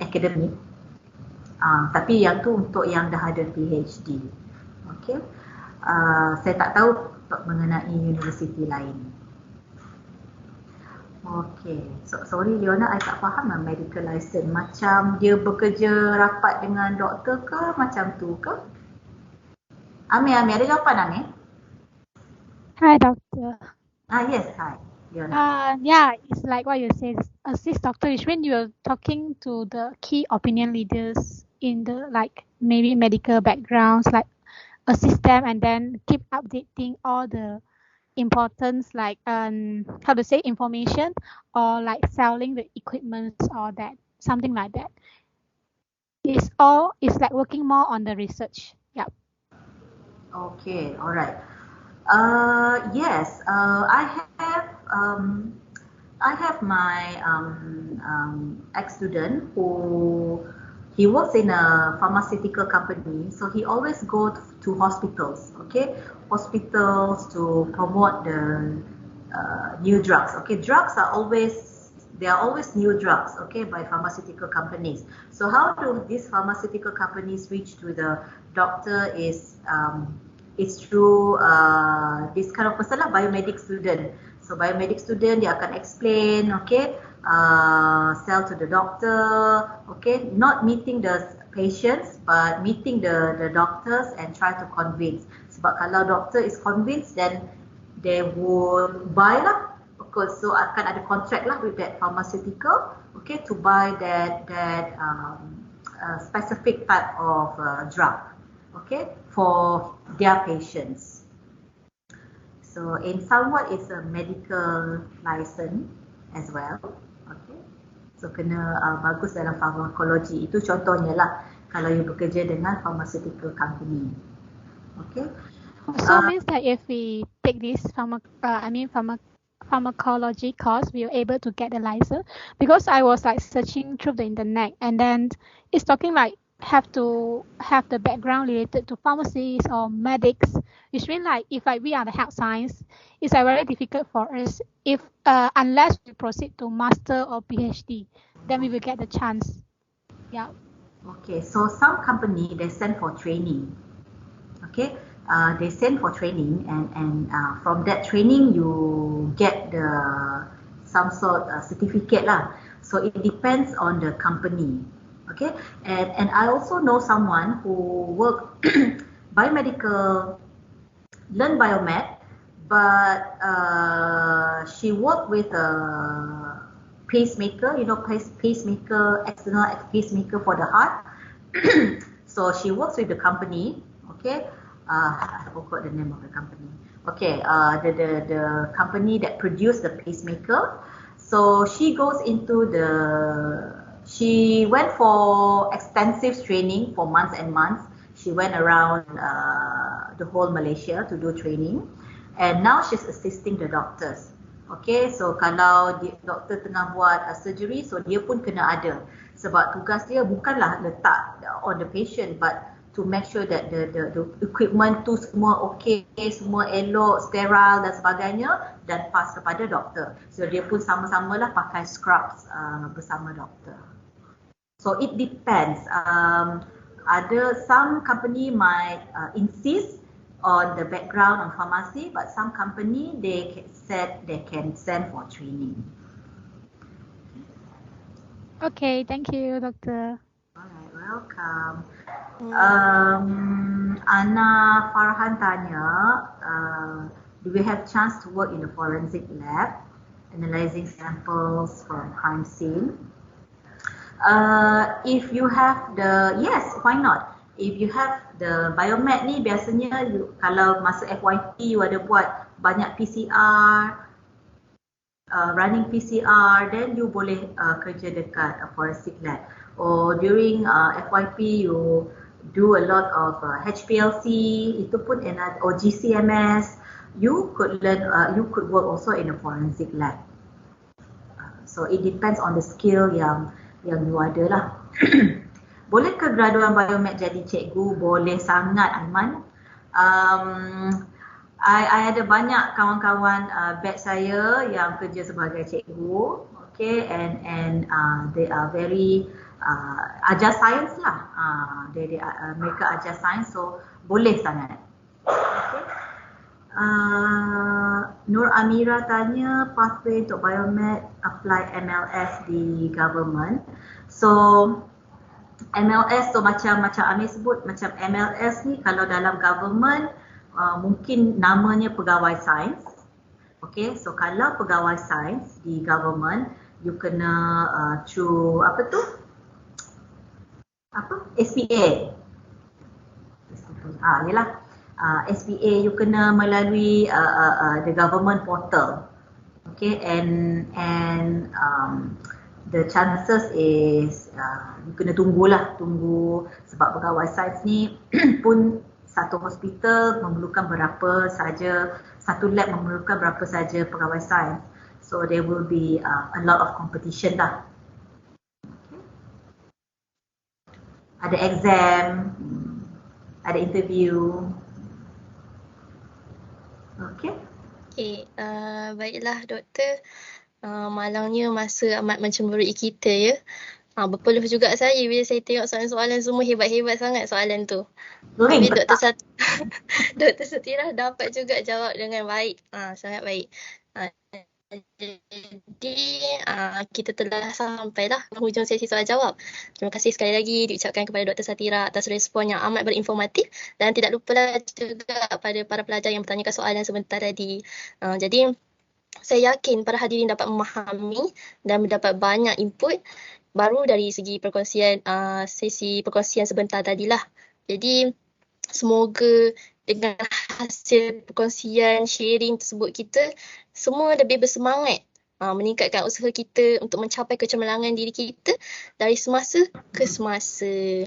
academic. Tapi yang tu untuk yang dah ada PhD. Okay. Saya tak tahu mengenai universiti lain. Okay. So, sorry Leona, I tak faham lah medical license. Macam dia bekerja rapat dengan doktor ke? Macam tu ke? Amir, ada jawapan Amir? Hi, Doctor. Yes, hi. Leona. Yeah, it's like what you said. Assist doctor is when you're talking to the key opinion leaders in the maybe medical backgrounds, like assist them and then keep updating all the importance information or like selling the equipment or that, something like that. It's like working more on the research. Yeah. Okay, all right. Yes, I have my ex-student who he works in a pharmaceutical company, so he always go to hospitals, okay, hospitals to promote the new drugs. Okay, drugs are always new drugs, okay, by pharmaceutical companies. So how do these pharmaceutical companies reach to the doctor is through this kind of person lah, biomedic student. So biomedic student dia akan explain, okay, sell to the doctor, okay, not meeting the patients but meeting the doctors and try to convince. Sebab kalau doctor is convinced, then they would buy lah. pharmaceutical, so akan ada contract lah with that pharmaceutical, okay, to buy that specific type of drug, okay, for their patients. So in somewhat it's a medical license as well, okay. So kena bagus dalam pharmacology. Itu contohnya lah kalau you bekerja dengan pharmaceutical company, okay. So means that if we take this pharmacology course, we are able to get a license. Because I was like searching through the internet, and then it's talking like have to have the background related to pharmacies or medics, which means like if like we are the health science, it's like very difficult for us if unless we proceed to master or PhD, then we will get the chance. Yeah. Okay, so some company they send for training. Okay, they send for training, and from that training you get some sort certificate lah. So it depends on the company. Okay, and I also know someone who work biomedical, learn biomed, but she worked with a pacemaker, you know, pacemaker, external pacemaker for the heart. So she works with the company, okay. I forgot the name of the company. Okay, the company that produced the pacemaker. So she goes into she went for extensive training for months and months. She went around the whole Malaysia to do training, and now she's assisting the doctors. Okay, so kalau doktor tengah buat surgery, so dia pun kena ada. Sebab tugas dia bukanlah letak on the patient, but to make sure that the equipment tu semua okay, semua elok, sterile dan sebagainya, dan pass kepada doktor. So dia pun sama-samalah pakai scrubs bersama doktor. So it depends. Some company might insist on the background on pharmacy, but some company they said they can send for training. Okay, thank you, Doctor. Alright, welcome. Ana Farhan tanya, do we have chance to work in the forensic lab, analyzing samples from crime scene? If you have yes, why not? If you have the biomed ni, biasanya kalau masa FYP you ada buat banyak PCR, running PCR, then you boleh kerja dekat forensic lab. Or during FYP you do a lot of HPLC, itu pun or GCMS, you could learn, you could work also in a forensic lab. So it depends on the skill yang you ada lah. Boleh ke graduan biomed jadi cikgu? Boleh sangat, Aiman. I ada banyak kawan-kawan batch saya yang kerja sebagai cikgu, okay, and they are very ajar sains lah. Mereka ajar sains, so boleh sangat. Okay. Nur Amira tanya pathway untuk biomed apply MLS di government. So MLS tu macam Amir sebut, macam MLS ni kalau dalam government mungkin namanya pegawai sains. Okay, so kalau pegawai sains di government, you kena through SPA. Yelah, SPA you kena melalui the government portal. Okay, and the chances is you kena tunggu sebab pegawai sains ni pun satu hospital memerlukan berapa saja, satu lab memerlukan berapa saja pegawai sains. So there will be a lot of competition lah. Okay. Ada exam, ada interview. Okay. Okay, baiklah Doktor. Malangnya masa amat mencemburui kita ya. Berpeluh juga saya bila saya tengok soalan-soalan semua hebat-hebat sangat soalan tu. Tapi Dr. Satirah dapat juga jawab dengan baik. Sangat baik. Jadi kita telah sampailah ke hujung sesi soal jawab. Terima kasih sekali lagi diucapkan kepada Dr. Satirah atas respon yang amat berinformatif, dan tidak lupa juga pada para pelajar yang bertanyakan soalan sebentar tadi. Jadi Saya yakin para hadirin dapat memahami dan mendapat banyak input baru dari segi perkongsian sesi perkongsian sebentar tadilah. Jadi semoga dengan hasil perkongsian sharing tersebut kita semua lebih bersemangat meningkatkan usaha kita untuk mencapai kecemerlangan diri kita dari semasa ke semasa.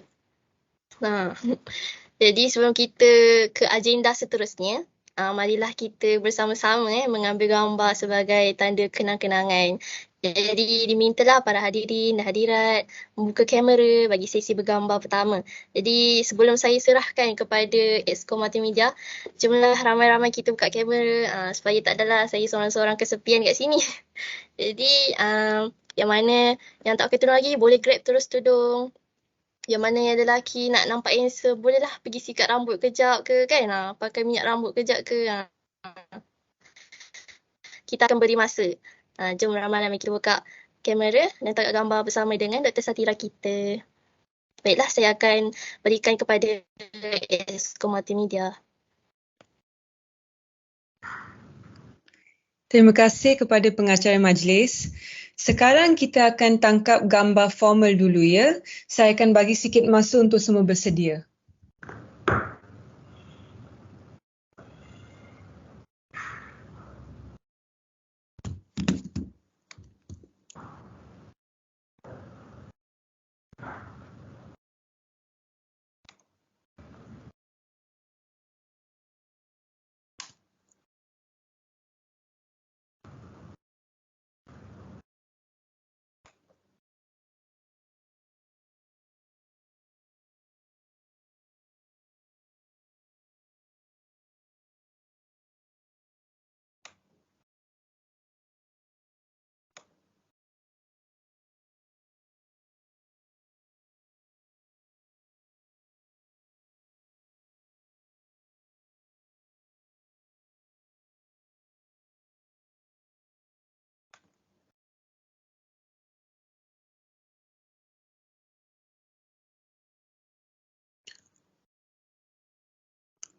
Jadi sebelum kita ke agenda seterusnya, marilah kita bersama-sama mengambil gambar sebagai tanda kenang-kenangan. Jadi dimintalah para hadirin dan hadirat membuka kamera bagi sesi bergambar pertama. Jadi sebelum saya serahkan kepada Exco Multimedia, jomlah ramai-ramai kita buka kamera supaya tak adalah saya seorang-seorang kesepian kat sini. Jadi yang mana yang tak ketemu lagi boleh grab terus tudung. Yang mana yang ada lelaki nak nampak handsome, bolehlah pergi sikat rambut kejap ke kan. Pakai minyak rambut kejap ke. Kita akan beri masa. Jom ramai-ramai kita buka kamera dan tangkap gambar bersama dengan Dr. Satirah kita. Baiklah, saya akan berikan kepada Exco Multimedia. Terima kasih kepada pengacara majlis. Sekarang kita akan tangkap gambar formal dulu ya. Saya akan bagi sikit masa untuk semua bersedia.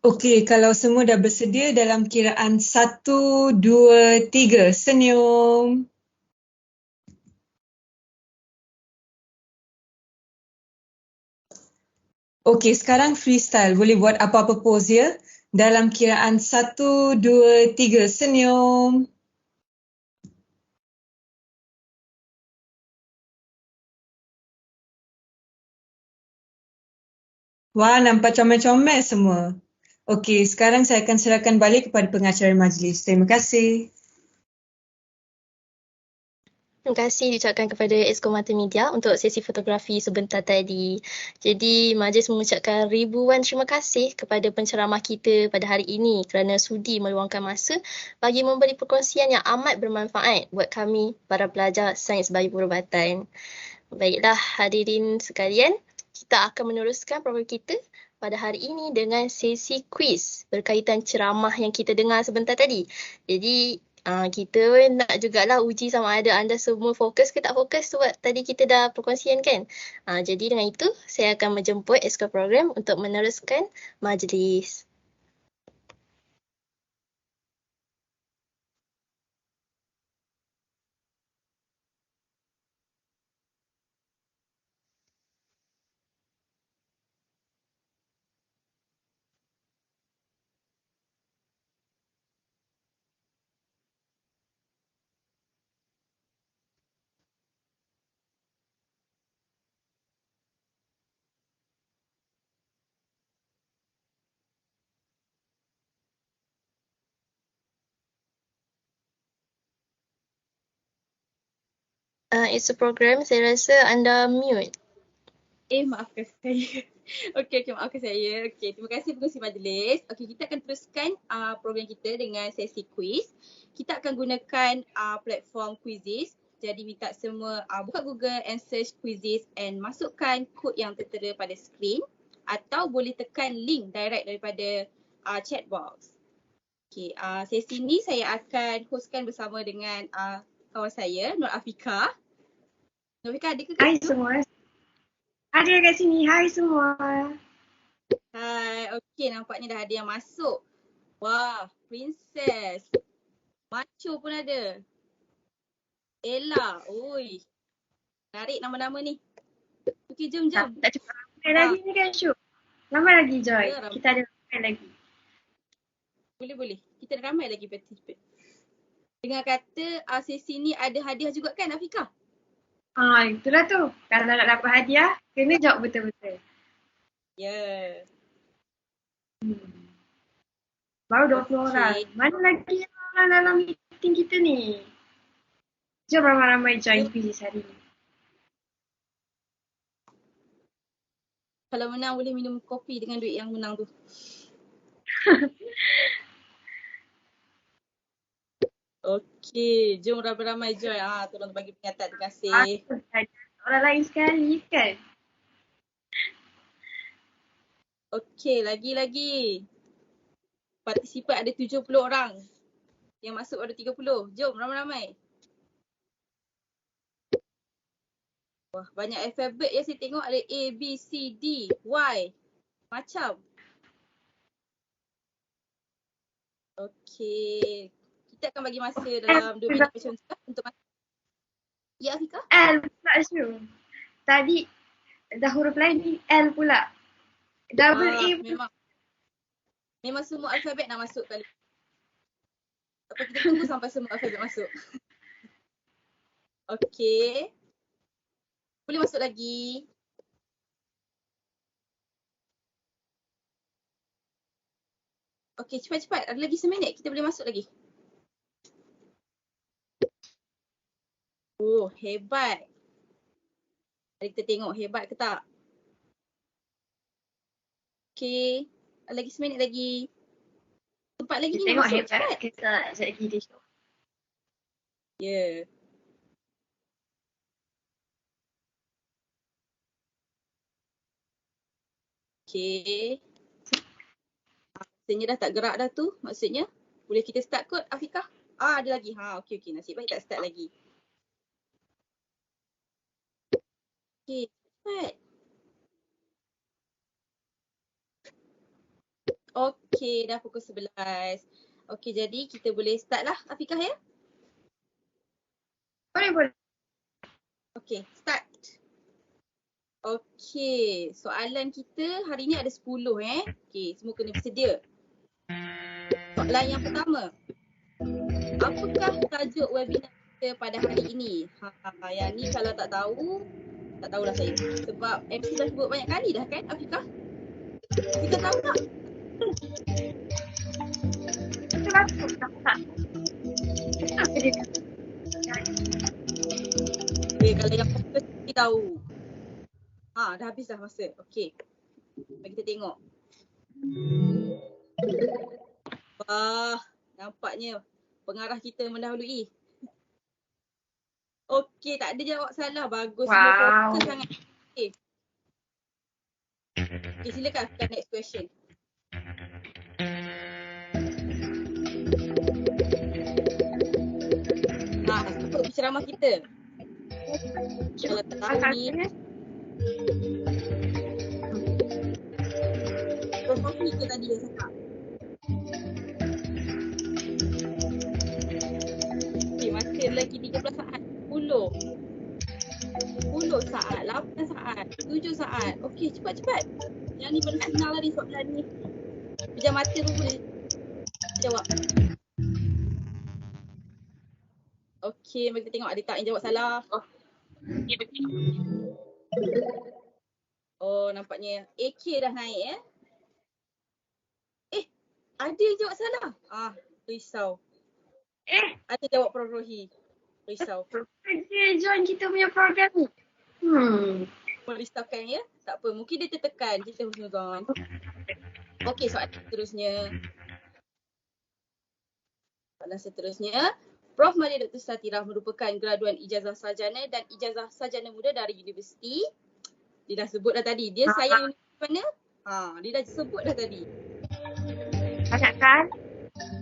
Okey, kalau semua dah bersedia dalam kiraan 1, 2, 3, senyum. Okey, sekarang freestyle. Boleh buat apa-apa pose ya. Dalam kiraan 1, 2, 3, senyum. Wah, nampak comel-comel semua. Okey, sekarang saya akan serahkan balik kepada pengacara majlis. Terima kasih. Terima kasih diucapkan kepada Exco Multimedia untuk sesi fotografi sebentar tadi. Jadi, majlis mengucapkan ribuan terima kasih kepada penceramah kita pada hari ini kerana sudi meluangkan masa bagi memberi perkongsian yang amat bermanfaat buat kami, para pelajar Sains Bayu Perubatan. Baiklah hadirin sekalian, kita akan meneruskan program kita pada hari ini dengan sesi kuis berkaitan ceramah yang kita dengar sebentar tadi. Jadi kita nak jugalah uji sama ada anda semua fokus ke tak fokus sebab tadi kita dah perkongsian kan. Jadi dengan itu saya akan menjemput Exco Program untuk meneruskan majlis. It's a program, saya rasa anda mute. Maafkan saya. Okey, maafkan saya. Okey, terima kasih pengerusi majlis. Okey, kita akan teruskan program kita dengan sesi quiz. Kita akan gunakan platform Quizzes. Jadi minta semua buka Google and search Quizzes and masukkan kod yang tertera pada skrin atau boleh tekan link direct daripada chat box. Okey, sesi ni saya akan hostkan bersama dengan kawan saya, Nur Afika. Nur Afika, ada ke? Hai semua. Ada kat sini. Hai semua. Hai, okey, nampaknya dah ada yang masuk. Wah, princess. Macho pun ada. Ella. Oi. Menarik nama-nama ni. Okey, jom. Tak cepat ramai lagi ni kan Syuk. Ramai lagi Joy. Ya, Kita ada ramai lagi. Boleh. Kita ada ramai lagi participant. Dengar kata sesi ni ada hadiah juga kan Afiqah? Itulah tu. Kalau nak dapat hadiah, kena jawab betul-betul. Ya. Baru 20 orang. Mana lagi orang dalam meeting kita ni? Jom ramai-ramai join quiz hari ni. Kalau menang boleh minum kopi dengan duit yang menang tu. Okey, jom ramai-ramai join. Tolong bagi peringatan. Terima kasih. Orang lain sekali kan? Okey, lagi. Partisipan ada 70 orang. Yang masuk ada 30. Jom ramai-ramai. Wah, banyak alfabet yang saya tengok. Ada A, B, C, D, Y. Macam. Okey. Kita akan bagi masa dalam 2 minit macam tu untuk masa. Ya, Afiqah? L pula Syuk. Tadi dah huruf lain ni L pula. Double A pula. Memang semua alfabet nak masuk kali. Apa kita tunggu sampai semua alfabet masuk. Okey. Boleh masuk lagi. Okey, cepat-cepat. Ada lagi seminit. Kita boleh masuk lagi. Oh, hebat. Mari kita tengok hebat ke tak. Okey. Ada lagi seminit lagi. Tempat lagi Kita ni tengok masuk hebat cepat. ke tak sekejap lagi dia Syuk. Ya. Okey. Maksudnya dah tak gerak dah tu. Maksudnya boleh kita start kot Afiqah? Ada lagi. Okey. Nasib baik tak start lagi. Okey, cepat. Okey, dah pukul 11. Okey, jadi kita boleh start lah Afiqah ya? Boleh. Okey, start. Okey, soalan kita hari ni ada 10 Okey, semua kena bersedia. Soalan yang pertama. Apakah tajuk webinar kita pada hari ini? Yang ni kalau tak tahulah saya. Sebab MC dah sebut banyak kali dah kan Afiqah? Afiqah tahu tak? Betul tak? Apa dia kata? Kalau yang fokus kita tahu. Dah habis dah masa. Okey. Mari kita tengok. Wah, nampaknya pengarah kita mendahului. Okey, tak ada jawab salah. Bagus. Semua fokus sangat. Okey, silakan next question. Siapa penceramah kita? Kalau tak tahu ni Prof ke tadi yang cakap? Okay, masih lagi 13 saat. 10 saat, 8 saat, 7 saat. Okey, cepat-cepat. Yang ni benar senang lah ni soalan ni. Pejam mata pun boleh jawab. Okey, mari kita tengok ada tak yang jawab salah. Nampaknya AK dah naik ada yang jawab salah. Risau. Ada jawab Prof Rohi. Risau. Dia join kita punya program ni. Merisaukan ya. Tak apa, mungkin dia tertekan. Kita husnuzon. Okey, soalan seterusnya. Prof Madya Dr. Satirah merupakan graduan ijazah sarjana dan ijazah sarjana muda dari universiti. Dia dah sebut dah tadi. Dia sayang universiti mana? Dia dah sebut dah tadi. Banyak kan?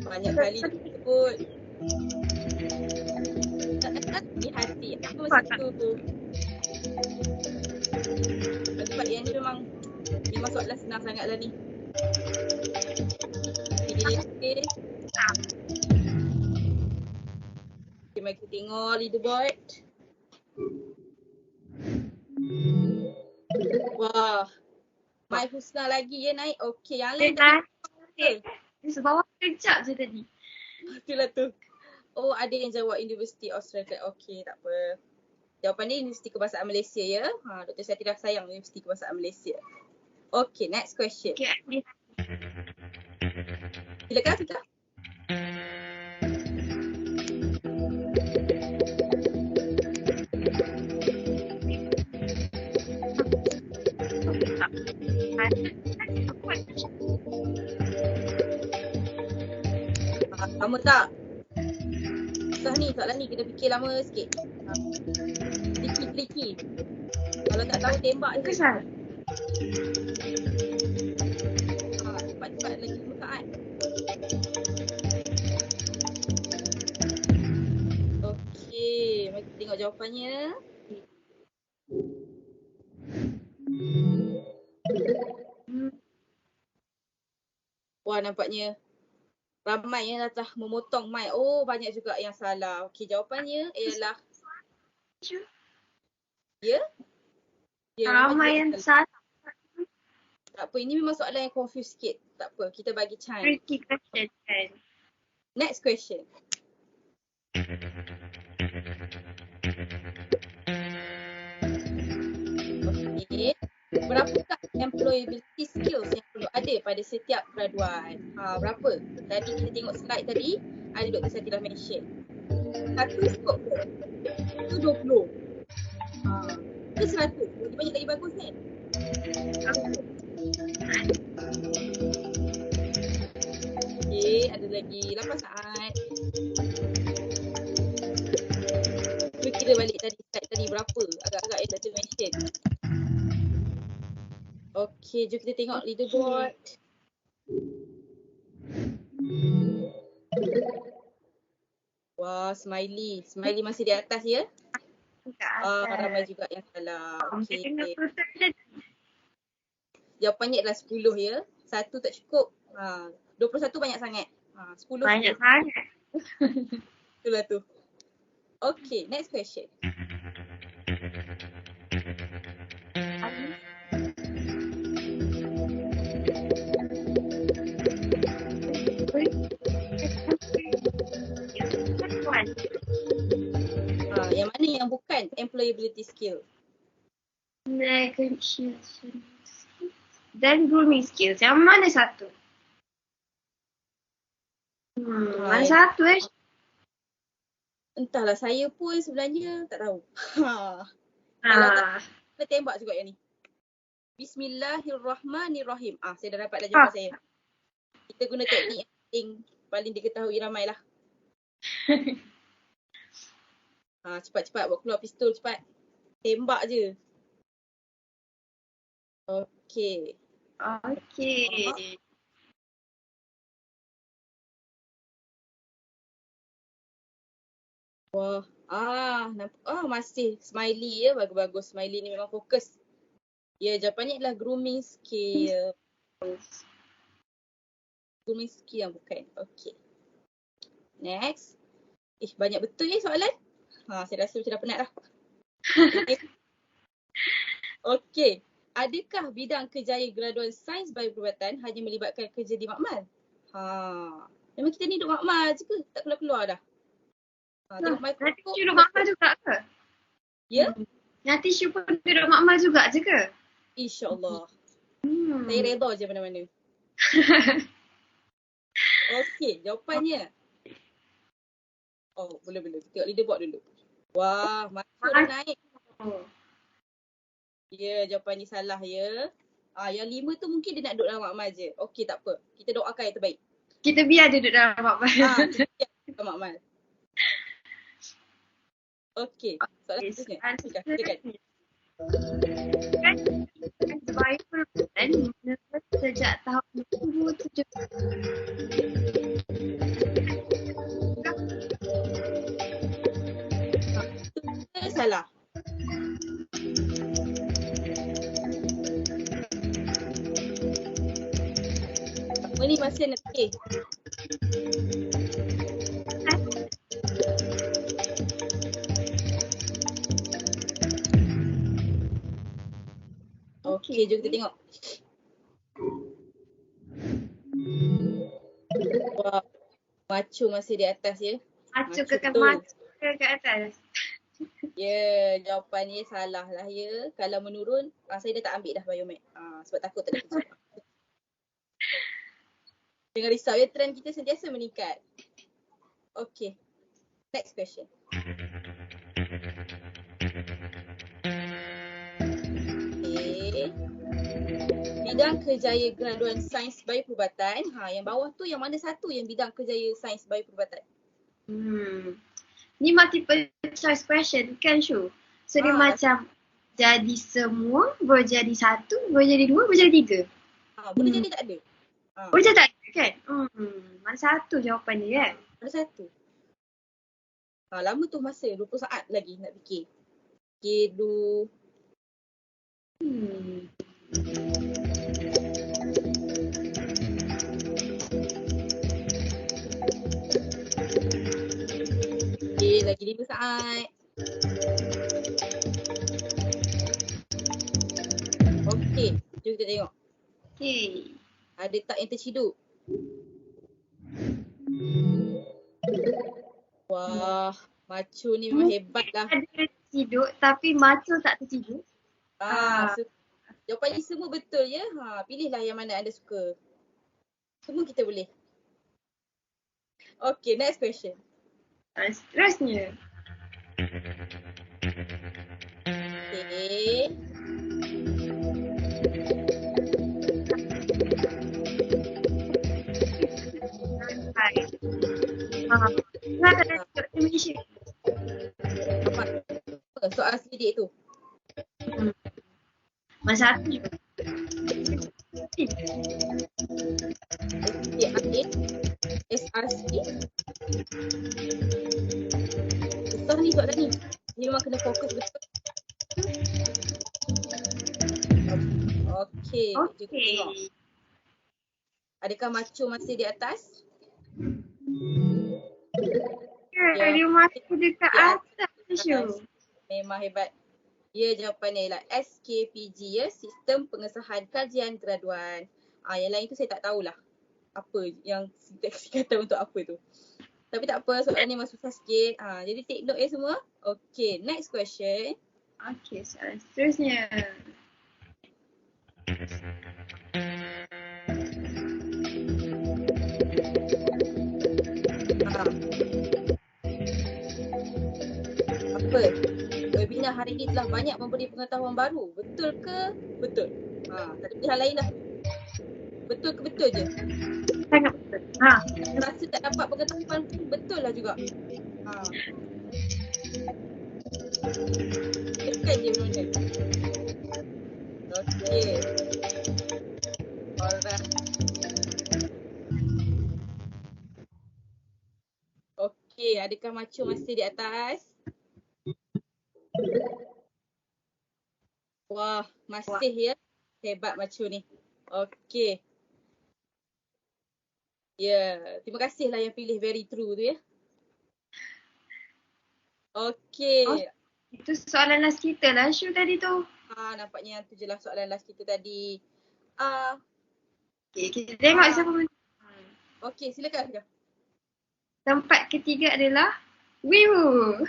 Banyak kali disebut. Tak di hati. Apa masa tu? Sebab yang ni memang soalan senang sangat lah ni. Okay. Tengok leaderboard. Wah. Mai Husna lagi ya naik. Okey, yang lain tak naik. Di bawah kejap je tadi. Itulah tu. Oh, ada yang jawab University Australia. Okey, tak apa. Jawapan ni Universiti Kebahasaan Malaysia ya. Dr. Satirah sayang Universiti Kebahasaan Malaysia. Okey, next question. Okay. Silakan kita. Lama tak? Susah ni, soalan ni kena fikir lama sikit. Tricky. Kalau tak tahu tembak je. Kesal. Cepat-cepat lagi 5 saat. Okey, mari kita tengok jawapannya. Wah, nampaknya ramai yang dah memotong mic. Oh, banyak juga yang salah. Okey, jawapannya ialah ya? Ya, ramai yang salah. Tak apa, ini memang soalan yang confuse sikit. Tak apa, kita bagi chance. Tricky question kan. Next question. Okey. Berapakah employability skills yang perlu ada pada setiap graduan? Berapa? Tadi kita tengok slide tadi, ada Dr. Satirah mention. 1 skop ke? Itu 20. Itu 100. Lebih banyak lagi bagus kan? Okey, ada lagi 8 saat. Cuba kira balik tadi slide tadi berapa? Agak-agak yang Dr. mention. Okey, jom kita tengok leaderboard. Wah, Smiley. Smiley masih di atas ya? Ramai juga yang salah. Okey. Jawapannya adalah 10 ya. 1 tak cukup. 21 banyak sangat. 10 banyak sangat. Itulah tu. Okey, next question. Yang mana yang bukan employability skill? Negotiation dan grooming skills. Yang mana satu? Mana satu Entahlah, saya pun sebenarnya tak tahu. Kalau tak, kita tembak juga yang ni. Bismillahirrahmanirrahim. Saya dah dapat dah jawapan saya. Kita guna teknik yang paling diketahui ramai lah. Cepat-cepat buat keluar pistol cepat. Tembak je. Okey. Wah, masih Smiley ya. Bagus-bagus. Smiley ni memang fokus. Ya, jawapannya adalah grooming skill. Grooming skill yang bukan. Okey. Next. Banyak betul ya soalan. Saya rasa macam dah penat dah. Okey. Adakah bidang kerjaya graduan sains bioperubatan hanya melibatkan kerja di makmal? Memang kita ni duduk makmal je ke? Tak keluar-keluar dah? Tengok nanti duduk makmal juga ke? Ya? Nanti Syu pun duduk makmal juga je ke? InsyaAllah. Saya reda je mana-mana. Okey, jawapannya. Boleh. Tengok leaderboard dulu. Wah, masuk dah naik. Ya, jawapannya salah ya. Yang 5 tu mungkin dia nak duduk dalam makmal je. Okey, tak apa. Kita doakan yang terbaik. Kita biar dia duduk dalam makmal. Kita biar dalam makmal. Okey, soalan seterusnya. Silakan. Bioperubatan sejak tahun 2007. Salah. Ni masih nak fikir. Okey, jom kita tengok. Wah, macho masih di atas ya. Macho Macho ke betul. macho ke kat atas? Ya, jawapan ni salah lah ya. Kalau menurun, saya dah tak ambil dah biomed. Sebab takut tak ada kerja. Jangan risau ya, trend kita sentiasa meningkat. Okay, next question. Okay. Bidang kerjaya graduan sains bioperubatan. Yang bawah tu yang mana satu yang bidang kerjaya sains bioperubatan? Ni multiple choice question kan Shu? So dia macam jadi semua, boleh jadi satu, boleh jadi dua, boleh jadi tiga. Boleh jadi tak ada. Boleh jadi tak ada kan? Mana satu jawapan dia kan? Mana satu? Lama tu masa 20 saat lagi nak fikir. Okay, dulu. Okay, lagi 5 saat. Okay, jom kita tengok. Okay. Ada tak yang terciduk? Wah, macho ni memang hebat lah. Ada terciduk tapi macho tak terciduk. Jawapan ni semua betul ya. Pilihlah yang mana anda suka. Semua kita boleh. Okay, next question. Seterusnya. Okay. Kenapa ada Malaysia? Apa soal sidik tu? Masa satu je. SRC. Susah ni soalan ni. Ni memang kena fokus betul. Okay. Jom kita tengok. Adakah macho masih di atas? Dia masih dekat atas Shu. Memang hebat. Ya, jawapannya ialah SKPG ya, Sistem Pengesahan Kajian Graduan. Yang lain tu saya tak tahulah apa yang kata untuk apa tu. Tapi tak apa, soalan ni memang susah sikit. Jadi take note ya semua. Okay, next question. Okay, soalan seterusnya. Apa? Webinar hari ini telah banyak memberi pengetahuan baru. Betul ke? Betul. Tak ada pilihan lain dah. Betul ke betul je? Sangat betul. Rasa tak dapat pengetahuan pun betul lah juga. Tekan je benda. Okay. Alright. Okay, adakah macho masih di atas? Wah, masih ya. Hebat macho ni. Okay. Ya, terima kasihlah yang pilih very true tu ya. Okay. Itu soalan last kita lah Shu tadi tu. Nampaknya yang tu je lah soalan last kita tadi. Okay, kita tengok siapa menang. Okay, silakan. Tempat ketiga adalah Wiwu.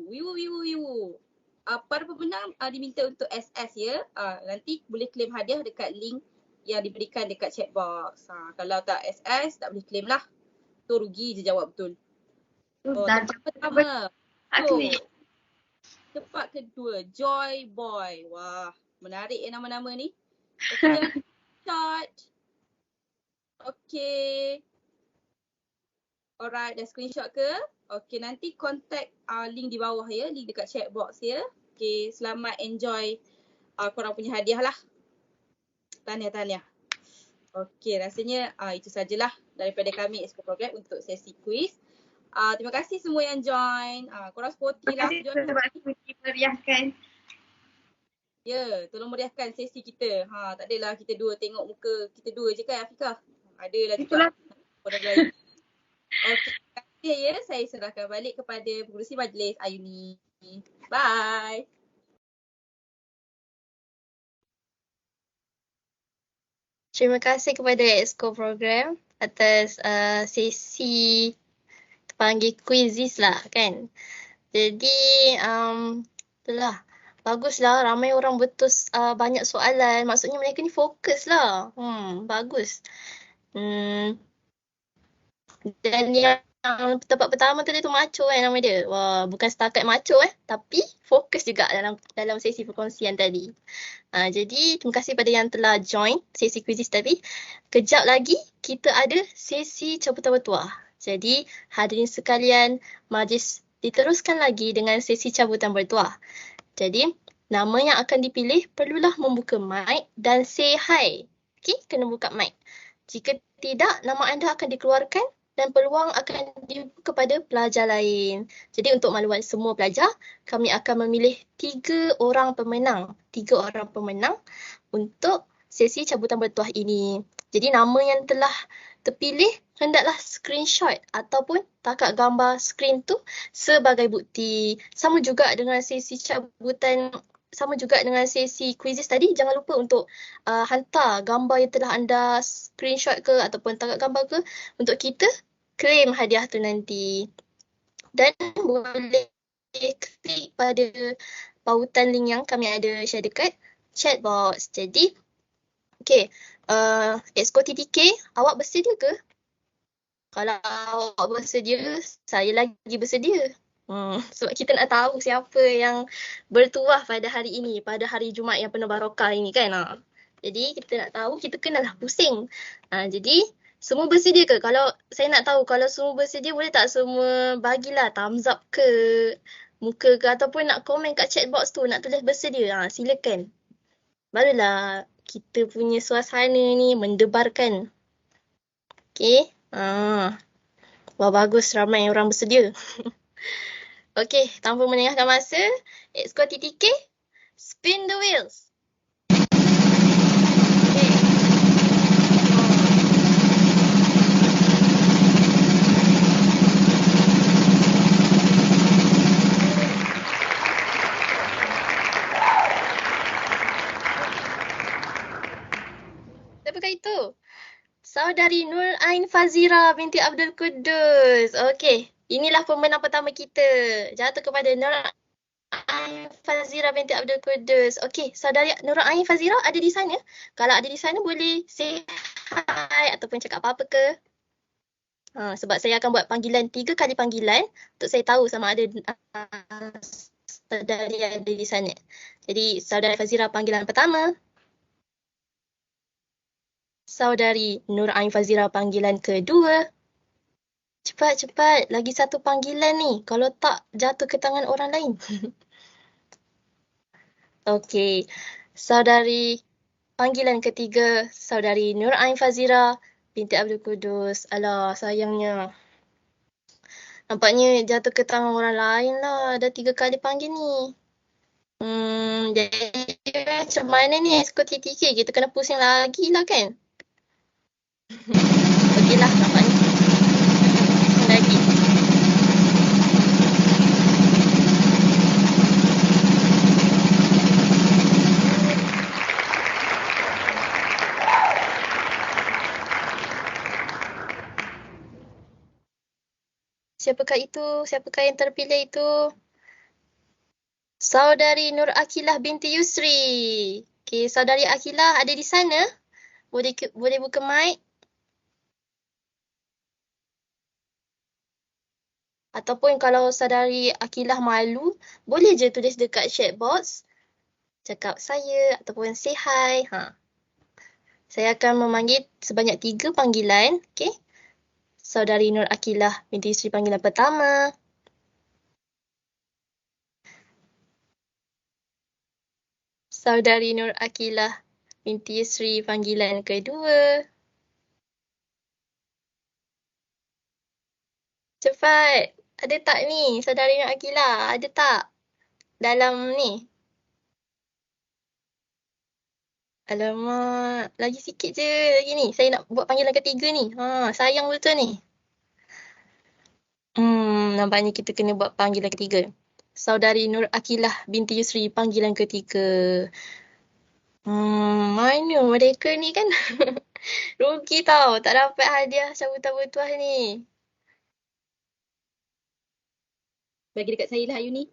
Wiwu. Para pemenang diminta untuk SS ya. Nanti boleh claim hadiah dekat link yang diberikan dekat chat box. Kalau tak SS, tak boleh claim lah. Tu rugi je jawab betul. Tempat pertama. Tempat kedua, Joy Boy. Wah, menarik ya nama-nama ni. Okay, shot. Okay. Alright, dah screenshot ke? Okay, nanti contact link di bawah ya. Link dekat chat box ya. Okay, selamat enjoy korang punya hadiah lah. Tahniah. Okay, rasanya itu sajalah daripada kami Exco Program untuk sesi quiz. Terima kasih semua yang join. Korang sporty lah. Terima kasih sebab meriahkan. Ya, tolong meriahkan sesi kita. Tak adalah kita dua tengok muka kita dua je kan Afiqah. Adalah juga. Okay, terima kasih ya. Saya serahkan balik kepada pengurusi majlis Ayuni. Bye. Terima kasih kepada Exco Program atas sesi terpanggil quizzes lah kan. Jadi itulah. Baguslah, ramai orang betul banyak soalan. Maksudnya mereka ni fokus lah. Bagus. Dan yang tempat pertama tadi tu macho nama dia. Wah, bukan setakat macho tapi fokus juga dalam sesi perkongsian tadi. Jadi terima kasih pada yang telah join sesi quizzes tadi. Kejap lagi kita ada sesi cabutan bertuah. Jadi hadirin sekalian, majlis diteruskan lagi dengan sesi cabutan bertuah. Jadi nama yang akan dipilih perlulah membuka mic dan say hi. Okey, kena buka mic. Jika tidak, nama anda akan dikeluarkan dan peluang akan dibuka kepada pelajar lain. Jadi untuk maklumat semua pelajar, kami akan memilih 3 orang pemenang. 3 orang pemenang untuk sesi cabutan bertuah ini. Jadi nama yang telah terpilih hendaklah screenshot ataupun takat gambar skrin tu sebagai bukti. Sama juga dengan sesi cabutan, sama juga dengan sesi quizzes tadi, jangan lupa untuk hantar gambar yang telah anda screenshot ke ataupun takat gambar ke untuk kita claim hadiah tu nanti. Dan boleh klik pada pautan link yang kami ada share dekat chat box. Jadi, okey, 𝐂𝐚𝐫𝐶𝐃, awak bersedia ke? Kalau awak bersedia, saya lagi bersedia. Sebab kita nak tahu siapa yang bertuah pada hari ini, pada hari Jumaat yang penuh barakah ini kan. Jadi kita nak tahu, kita kenalah pusing. Jadi semua bersedia ke? Kalau saya nak tahu, kalau semua bersedia, boleh tak semua bagilah thumbs up ke muka ke ataupun nak komen kat chat box tu, nak tulis bersedia. Silakan. Barulah kita punya suasana ni mendebarkan. Okey. Wah, bagus, ramai orang bersedia. Okey, tanpa melengahkan masa, 𝐂𝐴𝐶, spin the wheels. Okay. Siapakah itu? Saudari Nur Ain Fazira binti Abdul Kudus. Okey, inilah pemenang pertama kita. Jatuh kepada Nur Ain Fazira binti Abdul Kudus. Okey, saudari Nur Ain Fazira ada di sana? Kalau ada di sana boleh say hi ataupun cakap apa-apa ke? Sebab saya akan buat panggilan 3 kali panggilan untuk saya tahu sama ada saudari ada di sana. Jadi, saudari Fazira panggilan pertama. Saudari Nur Ain Fazira panggilan kedua. Cepat, lagi satu panggilan ni. Kalau tak, jatuh ke tangan orang lain. Okey, saudari panggilan ketiga, saudari Nur Ain Fazira binti Abdul Kudus. Alah, sayangnya. Nampaknya jatuh ke tangan orang lain lah. Dah 3 kali panggil ni. Jadi macam mana ni 𝐂𝐴𝐶? Kita kena pusing lagi lah kan? Okeylah, nampaknya. Lagi. Siapakah itu? Siapakah yang terpilih itu? Saudari Nur Akilah binti Yusri. Okey, saudari Akilah ada di sana? Boleh buka mic? Ataupun kalau saudari Akilah malu, boleh je tulis dekat chat box. Cakap saya ataupun say hi. Saya akan memanggil sebanyak 3 panggilan. Okey. Saudari Nur Akilah binti Yusri panggilan pertama. Saudari Nur Akilah binti Yusri panggilan kedua. Cepat. Ada tak ni saudari Nur Akilah? Ada tak? Dalam ni. Alamak. Lagi sikit je lagi ni. Saya nak buat panggilan ketiga ni. Sayang betul ni. Nampaknya kita kena buat panggilan ketiga. Saudari Nur Akilah binti Yusri panggilan ketiga. Mana mereka ni kan? Rugi tau, tak dapat hadiah cabutan bertuah ni. Bagi dekat saya lah Ayu ni.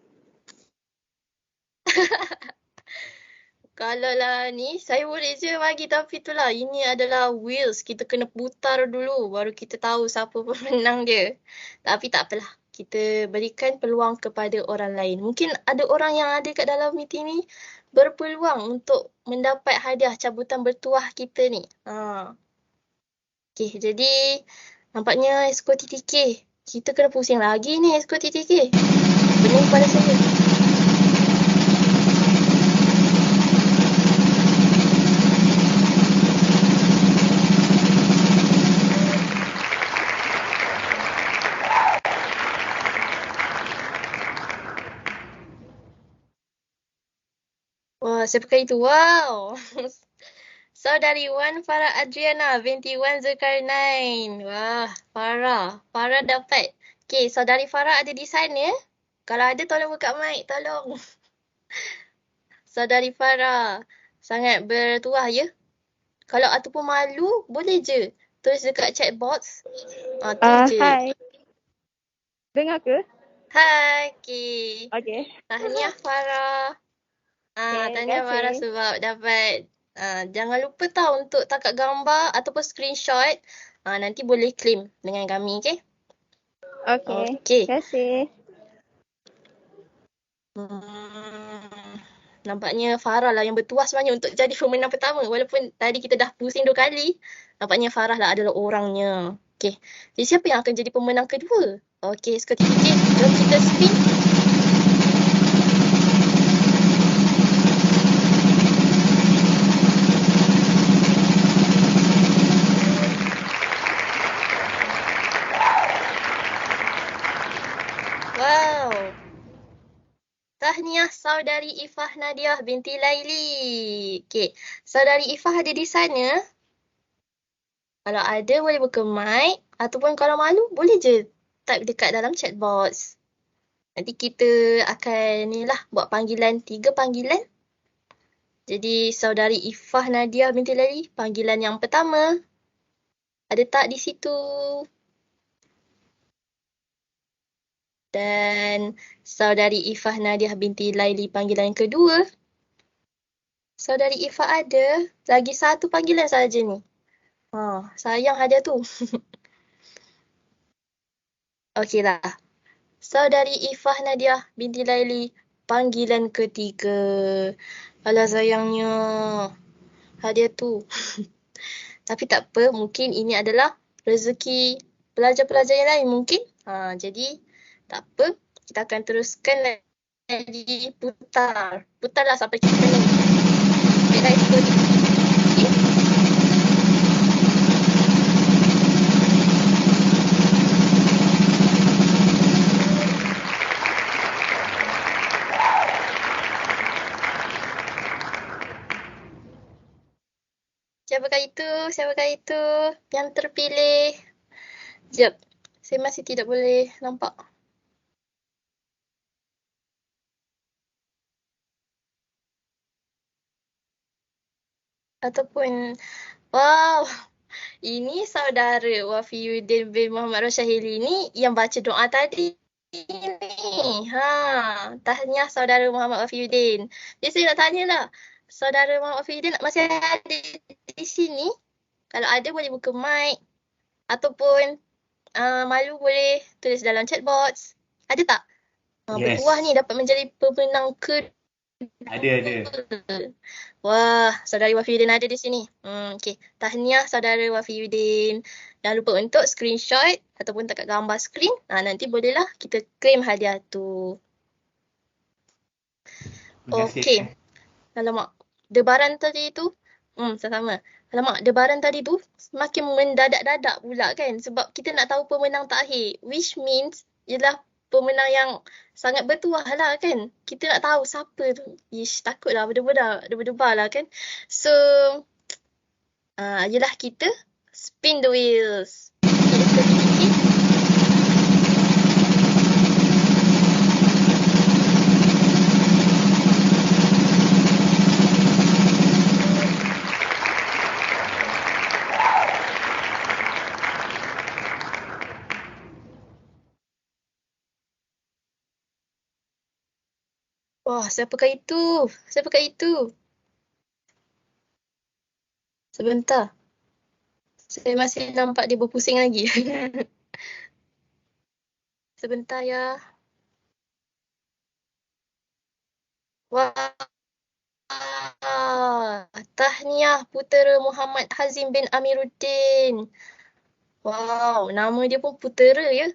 Kalau lah ni, saya boleh je bagi, tapi itulah, ini adalah wheels. Kita kena putar dulu, baru kita tahu siapa pemenang dia. Tapi tak apalah, kita berikan peluang kepada orang lain. Mungkin ada orang yang ada kat dalam meeting ni berpeluang untuk mendapat hadiah cabutan bertuah kita ni. Okay, jadi nampaknya esko TTK. Kita kena pusing lagi ni esko TTK. Pening pada saya. Wah, siapa itu? Wow. Saudari Wan Farah Adriana binti Wan Zulkarnain. Wah, Farah. Farah dapat. Okay, Saudari Farah ada di sana? Kalau ada, tolong buka mic. Tolong. Saudari Farah. Sangat bertuah ya? Kalau ataupun malu, boleh je tulis dekat chat box. Tulis je. Hai. Dengar ke? Hai, okay. Okay. Tahniah Farah. Tahniah Farah sebab dapat. Jangan lupa tau untuk tangkap gambar ataupun screenshot. Nanti boleh claim dengan kami, okay? Okay. Terima kasih. Nampaknya Farah lah yang bertuah sebenarnya untuk jadi pemenang pertama. Walaupun tadi kita dah pusing 2 kali. Nampaknya Farah lah adalah orangnya. Okay. Jadi siapa yang akan jadi pemenang kedua? Okay, seperti itu. Jom kita spin. Wow. Tahniah Saudari Ifah Nadiah binti Laili. Okay. Saudari Ifah ada di sana? Kalau ada boleh buka mic. Ataupun kalau malu boleh je type dekat dalam chat box. Nanti kita akan ni lah buat panggilan, 3 panggilan. Jadi Saudari Ifah Nadiah binti Laili, panggilan yang pertama. Ada tak di situ? Dan Saudari Ifah Nadiah binti Laili panggilan yang kedua. Saudari Ifah ada. Lagi 1 panggilan saja ni. Sayang hadiah tu. Okeylah. Saudari Ifah Nadiah binti Laili panggilan ketiga. Alah sayangnya hadiah tu. Tapi tak apa, mungkin ini adalah rezeki pelajar-pelajar yang lain mungkin. Jadi tak apa, kita akan teruskan lagi putar. Putarlah sampai kita ni. Baiklah, itu. Siapakah itu yang terpilih? Sekejap, saya masih tidak boleh nampak. Ataupun, wow, ini saudara Wafiyuddin bin Muhammad Rosyahili ni yang baca doa tadi ni. Tahniah saudara Muhammad Wafiyuddin. Jadi saya nak tanya lah, saudara Muhammad Wafiyuddin masih ada di sini? Kalau ada boleh buka mic. Ataupun malu boleh tulis dalam chat box. Ada tak? Yes. Bertuah ni dapat menjadi pemenang kedua. Ada. Wah, saudari Wafiyuddin ada di sini. Okay. Tahniah saudara Wafiyuddin. Jangan lupa untuk screenshot ataupun tangkap gambar skrin. Nanti bolehlah kita claim hadiah tu. Okay. Alamak, debaran tadi tu. Sama-sama. Alamak, debaran tadi tu semakin mendadak-dadak pula kan. Sebab kita nak tahu pemenang takhir. Which means ialah pemenang yang sangat bertuah lah kan. Kita nak tahu siapa tu. Takutlah berdebar lah kan. So, yelah kita spin the wheels. Wah, siapakah itu? Siapakah itu? Sebentar. Saya masih nampak dia berpusing lagi. Sebentar ya. Wah, tahniah putera Muhammad Hazim bin Amiruddin. Wow, nama dia pun putera ya.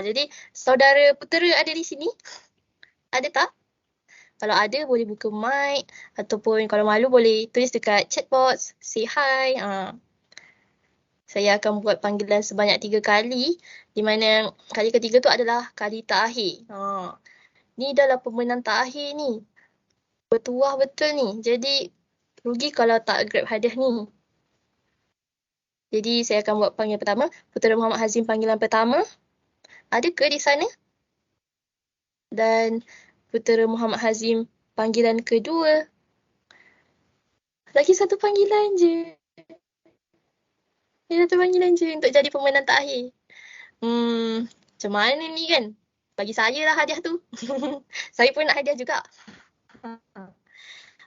Jadi saudara putera ada di sini? Ada tak? Kalau ada boleh buka mic ataupun kalau malu boleh tulis dekat chat box, say hi. Saya akan buat panggilan sebanyak 3 kali di mana kali ketiga tu adalah kali terakhir. Ni adalah pemenang terakhir ni. Bertuah betul ni. Jadi rugi kalau tak grab hadiah ni. Jadi saya akan buat panggilan pertama. Putera Muhammad Hazim panggilan pertama. Ada ke di sana? Dan Putera Muhammad Hazim panggilan kedua. Lagi satu panggilan je. Lagi satu panggilan je untuk jadi pemenang terakhir. Macam mana ni kan? Bagi saya lah hadiah tu. Saya pun nak hadiah juga.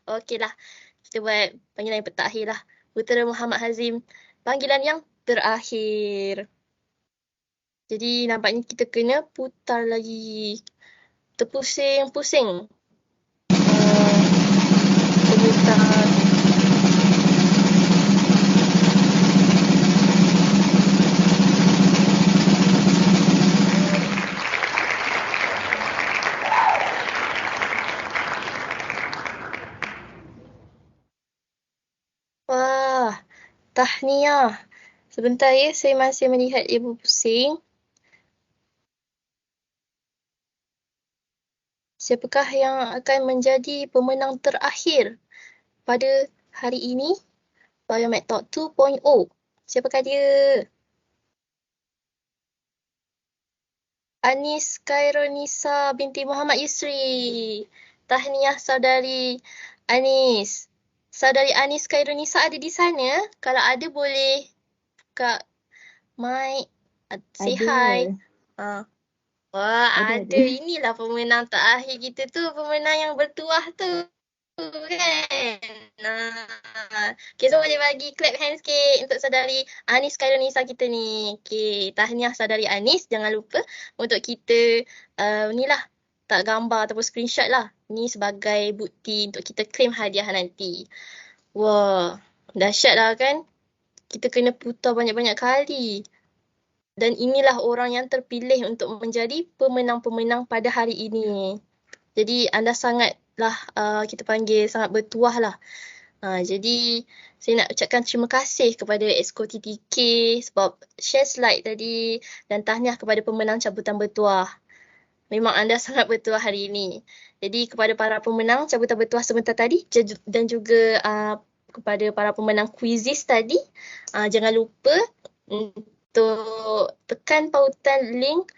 Okeylah. Kita buat panggilan yang terakhir lah. Putera Muhammad Hazim. Panggilan yang terakhir. Jadi nampaknya kita kena putar lagi. Terpusing-pusing. Putar. Wah, tahniah. Sebentar ya, saya masih melihat dia berpusing. Siapakah yang akan menjadi pemenang terakhir pada hari ini? Biomedical 2.0. Siapakah dia? Anis Khairunisa binti Muhammad Yusri. Tahniah saudari Anis. Saudari Anis Khairunisa ada di sana? Kalau ada boleh buka mic, say hi. Wah, ada. Inilah pemenang terakhir kita tu. Pemenang yang bertuah tu. Kan? Okay, so boleh bagi clap hands sikit untuk saudari Anis Khairunisa kita ni. Okay, tahniah saudari Anis. Jangan lupa untuk kita ni lah, tak gambar ataupun screenshot lah. Ni sebagai bukti untuk kita claim hadiah nanti. Wah, dahsyat lah kan? Kita kena putar banyak-banyak kali. Dan inilah orang yang terpilih untuk menjadi pemenang-pemenang pada hari ini. Jadi anda sangatlah kita panggil sangat bertuah lah. Jadi saya nak ucapkan terima kasih kepada 𝐂𝐚𝐫𝐞 sebab share slide tadi dan tahniah kepada pemenang cabutan bertuah. Memang anda sangat bertuah hari ini. Jadi kepada para pemenang cabutan bertuah sebentar tadi dan juga kepada para pemenang quizzes tadi, jangan lupa untuk tekan pautan link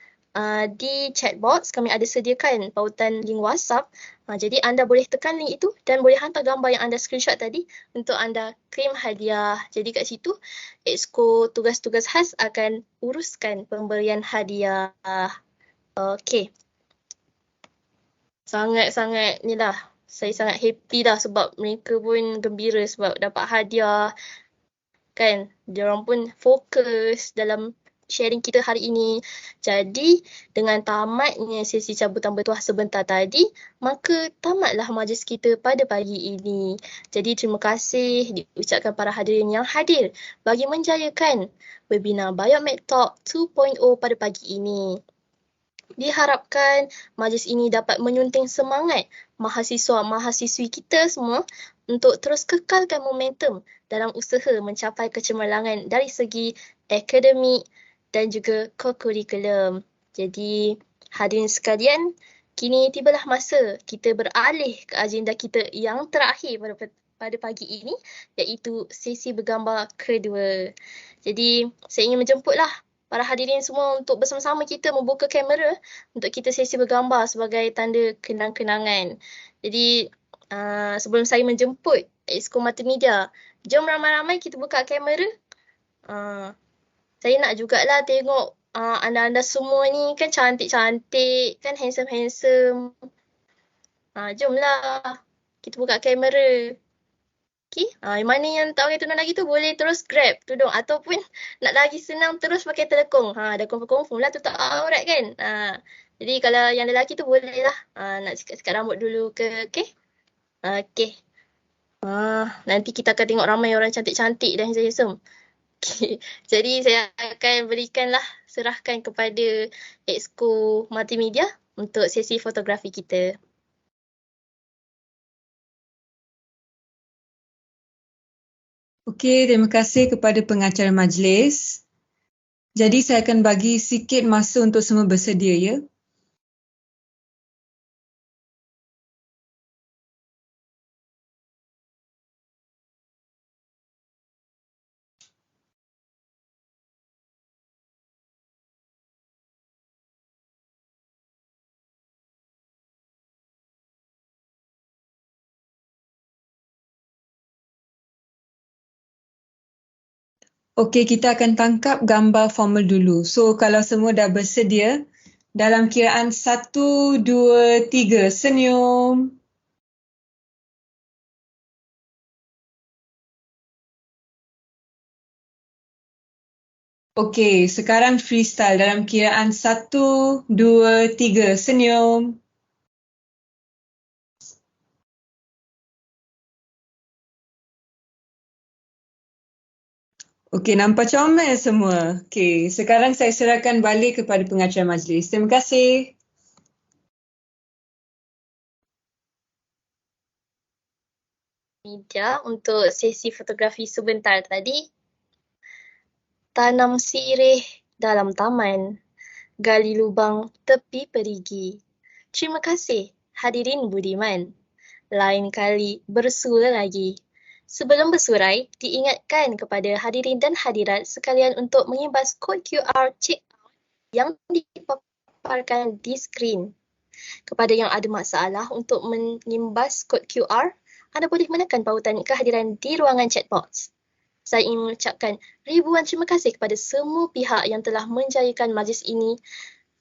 di chat box. Kami ada sediakan pautan link WhatsApp. Jadi anda boleh tekan link itu dan boleh hantar gambar yang anda screenshot tadi untuk anda claim hadiah. Jadi kat situ 𝐂𝐴 tugas-tugas khas akan uruskan pemberian hadiah. Okey. Sangat-sangat ni lah. Saya sangat happy dah sebab mereka pun gembira sebab dapat hadiah. Kan, diorang pun fokus dalam sharing kita hari ini. Jadi, dengan tamatnya sesi cabutan bertuah sebentar tadi, maka tamatlah majlis kita pada pagi ini. Jadi, terima kasih diucapkan para hadirin yang hadir bagi menjayakan webinar Biomedical 2.0 pada pagi ini. Diharapkan majlis ini dapat menyunting semangat mahasiswa-mahasiswi kita semua untuk terus kekalkan momentum dalam usaha mencapai kecemerlangan dari segi akademik dan juga co-curriculum. Jadi, hadirin sekalian, kini tibalah masa kita beralih ke agenda kita yang terakhir pada pagi ini, iaitu sesi bergambar kedua. Jadi, saya ingin menjemputlah para hadirin semua untuk bersama-sama kita membuka kamera untuk kita sesi bergambar sebagai tanda kenang-kenangan. Jadi, sebelum saya menjemput 𝐂𝐴 Multimedia, jom ramai-ramai kita buka kamera. Saya nak jugalah tengok anda-anda semua ni kan cantik-cantik, kan handsome-handsome. Jomlah. Kita buka kamera. Okay. Yang mana yang tak pakai tudung lagi tu boleh terus grab tudung. Ataupun nak lagi senang terus pakai telekung. Dah confirm lah tutup aurat kan. Jadi kalau yang lelaki tu boleh lah. Nak sikat-sikat rambut dulu ke. Okay. Okay. Nanti kita akan tengok ramai orang cantik-cantik dan handsome. Okay. Jadi saya akan serahkan kepada Exco Multimedia untuk sesi fotografi kita. Okey, terima kasih kepada pengacara majlis. Jadi saya akan bagi sikit masa untuk semua bersedia ya. Okey, kita akan tangkap gambar formal dulu. So, kalau semua dah bersedia, dalam kiraan 1, 2, 3, senyum. Okey, sekarang freestyle dalam kiraan 1, 2, 3, senyum. Okey, nampak comel semua. Okey, sekarang saya serahkan balik kepada pengacara majlis. Terima kasih. Media untuk sesi fotografi sebentar tadi. Tanam sirih dalam taman, gali lubang tepi perigi. Terima kasih hadirin budiman. Lain kali bersua lagi. Sebelum bersurai, diingatkan kepada hadirin dan hadirat sekalian untuk mengimbas kod QR check out yang dipaparkan di skrin. Kepada yang ada masalah untuk mengimbas kod QR, anda boleh menekan pautan kehadiran di ruangan chat box. Saya ingin mengucapkan ribuan terima kasih kepada semua pihak yang telah menjayakan majlis ini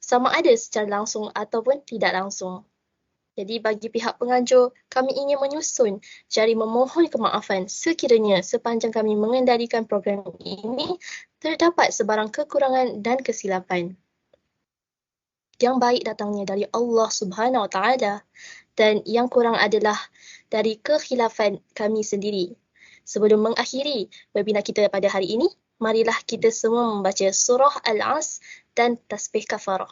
sama ada secara langsung ataupun tidak langsung. Jadi bagi pihak penganjur, kami ingin menyusun jari memohon kemaafan sekiranya sepanjang kami mengendalikan program ini terdapat sebarang kekurangan dan kesilapan. Yang baik datangnya dari Allah Subhanahu Wa Taala dan yang kurang adalah dari kekhilafan kami sendiri. Sebelum mengakhiri webinar kita pada hari ini, marilah kita semua membaca surah Al-As dan tasbih kafarah.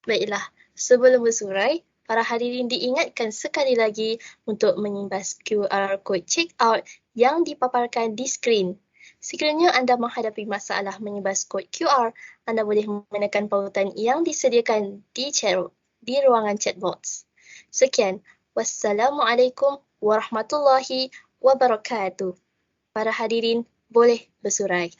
Baiklah, sebelum bersurai, para hadirin diingatkan sekali lagi untuk mengimbas QR code check out yang dipaparkan di skrin. Sekiranya anda menghadapi masalah mengimbas kod QR, anda boleh menekan pautan yang disediakan di ruangan chat box. Sekian, wassalamualaikum warahmatullahi wabarakatuh. Para hadirin boleh bersurai.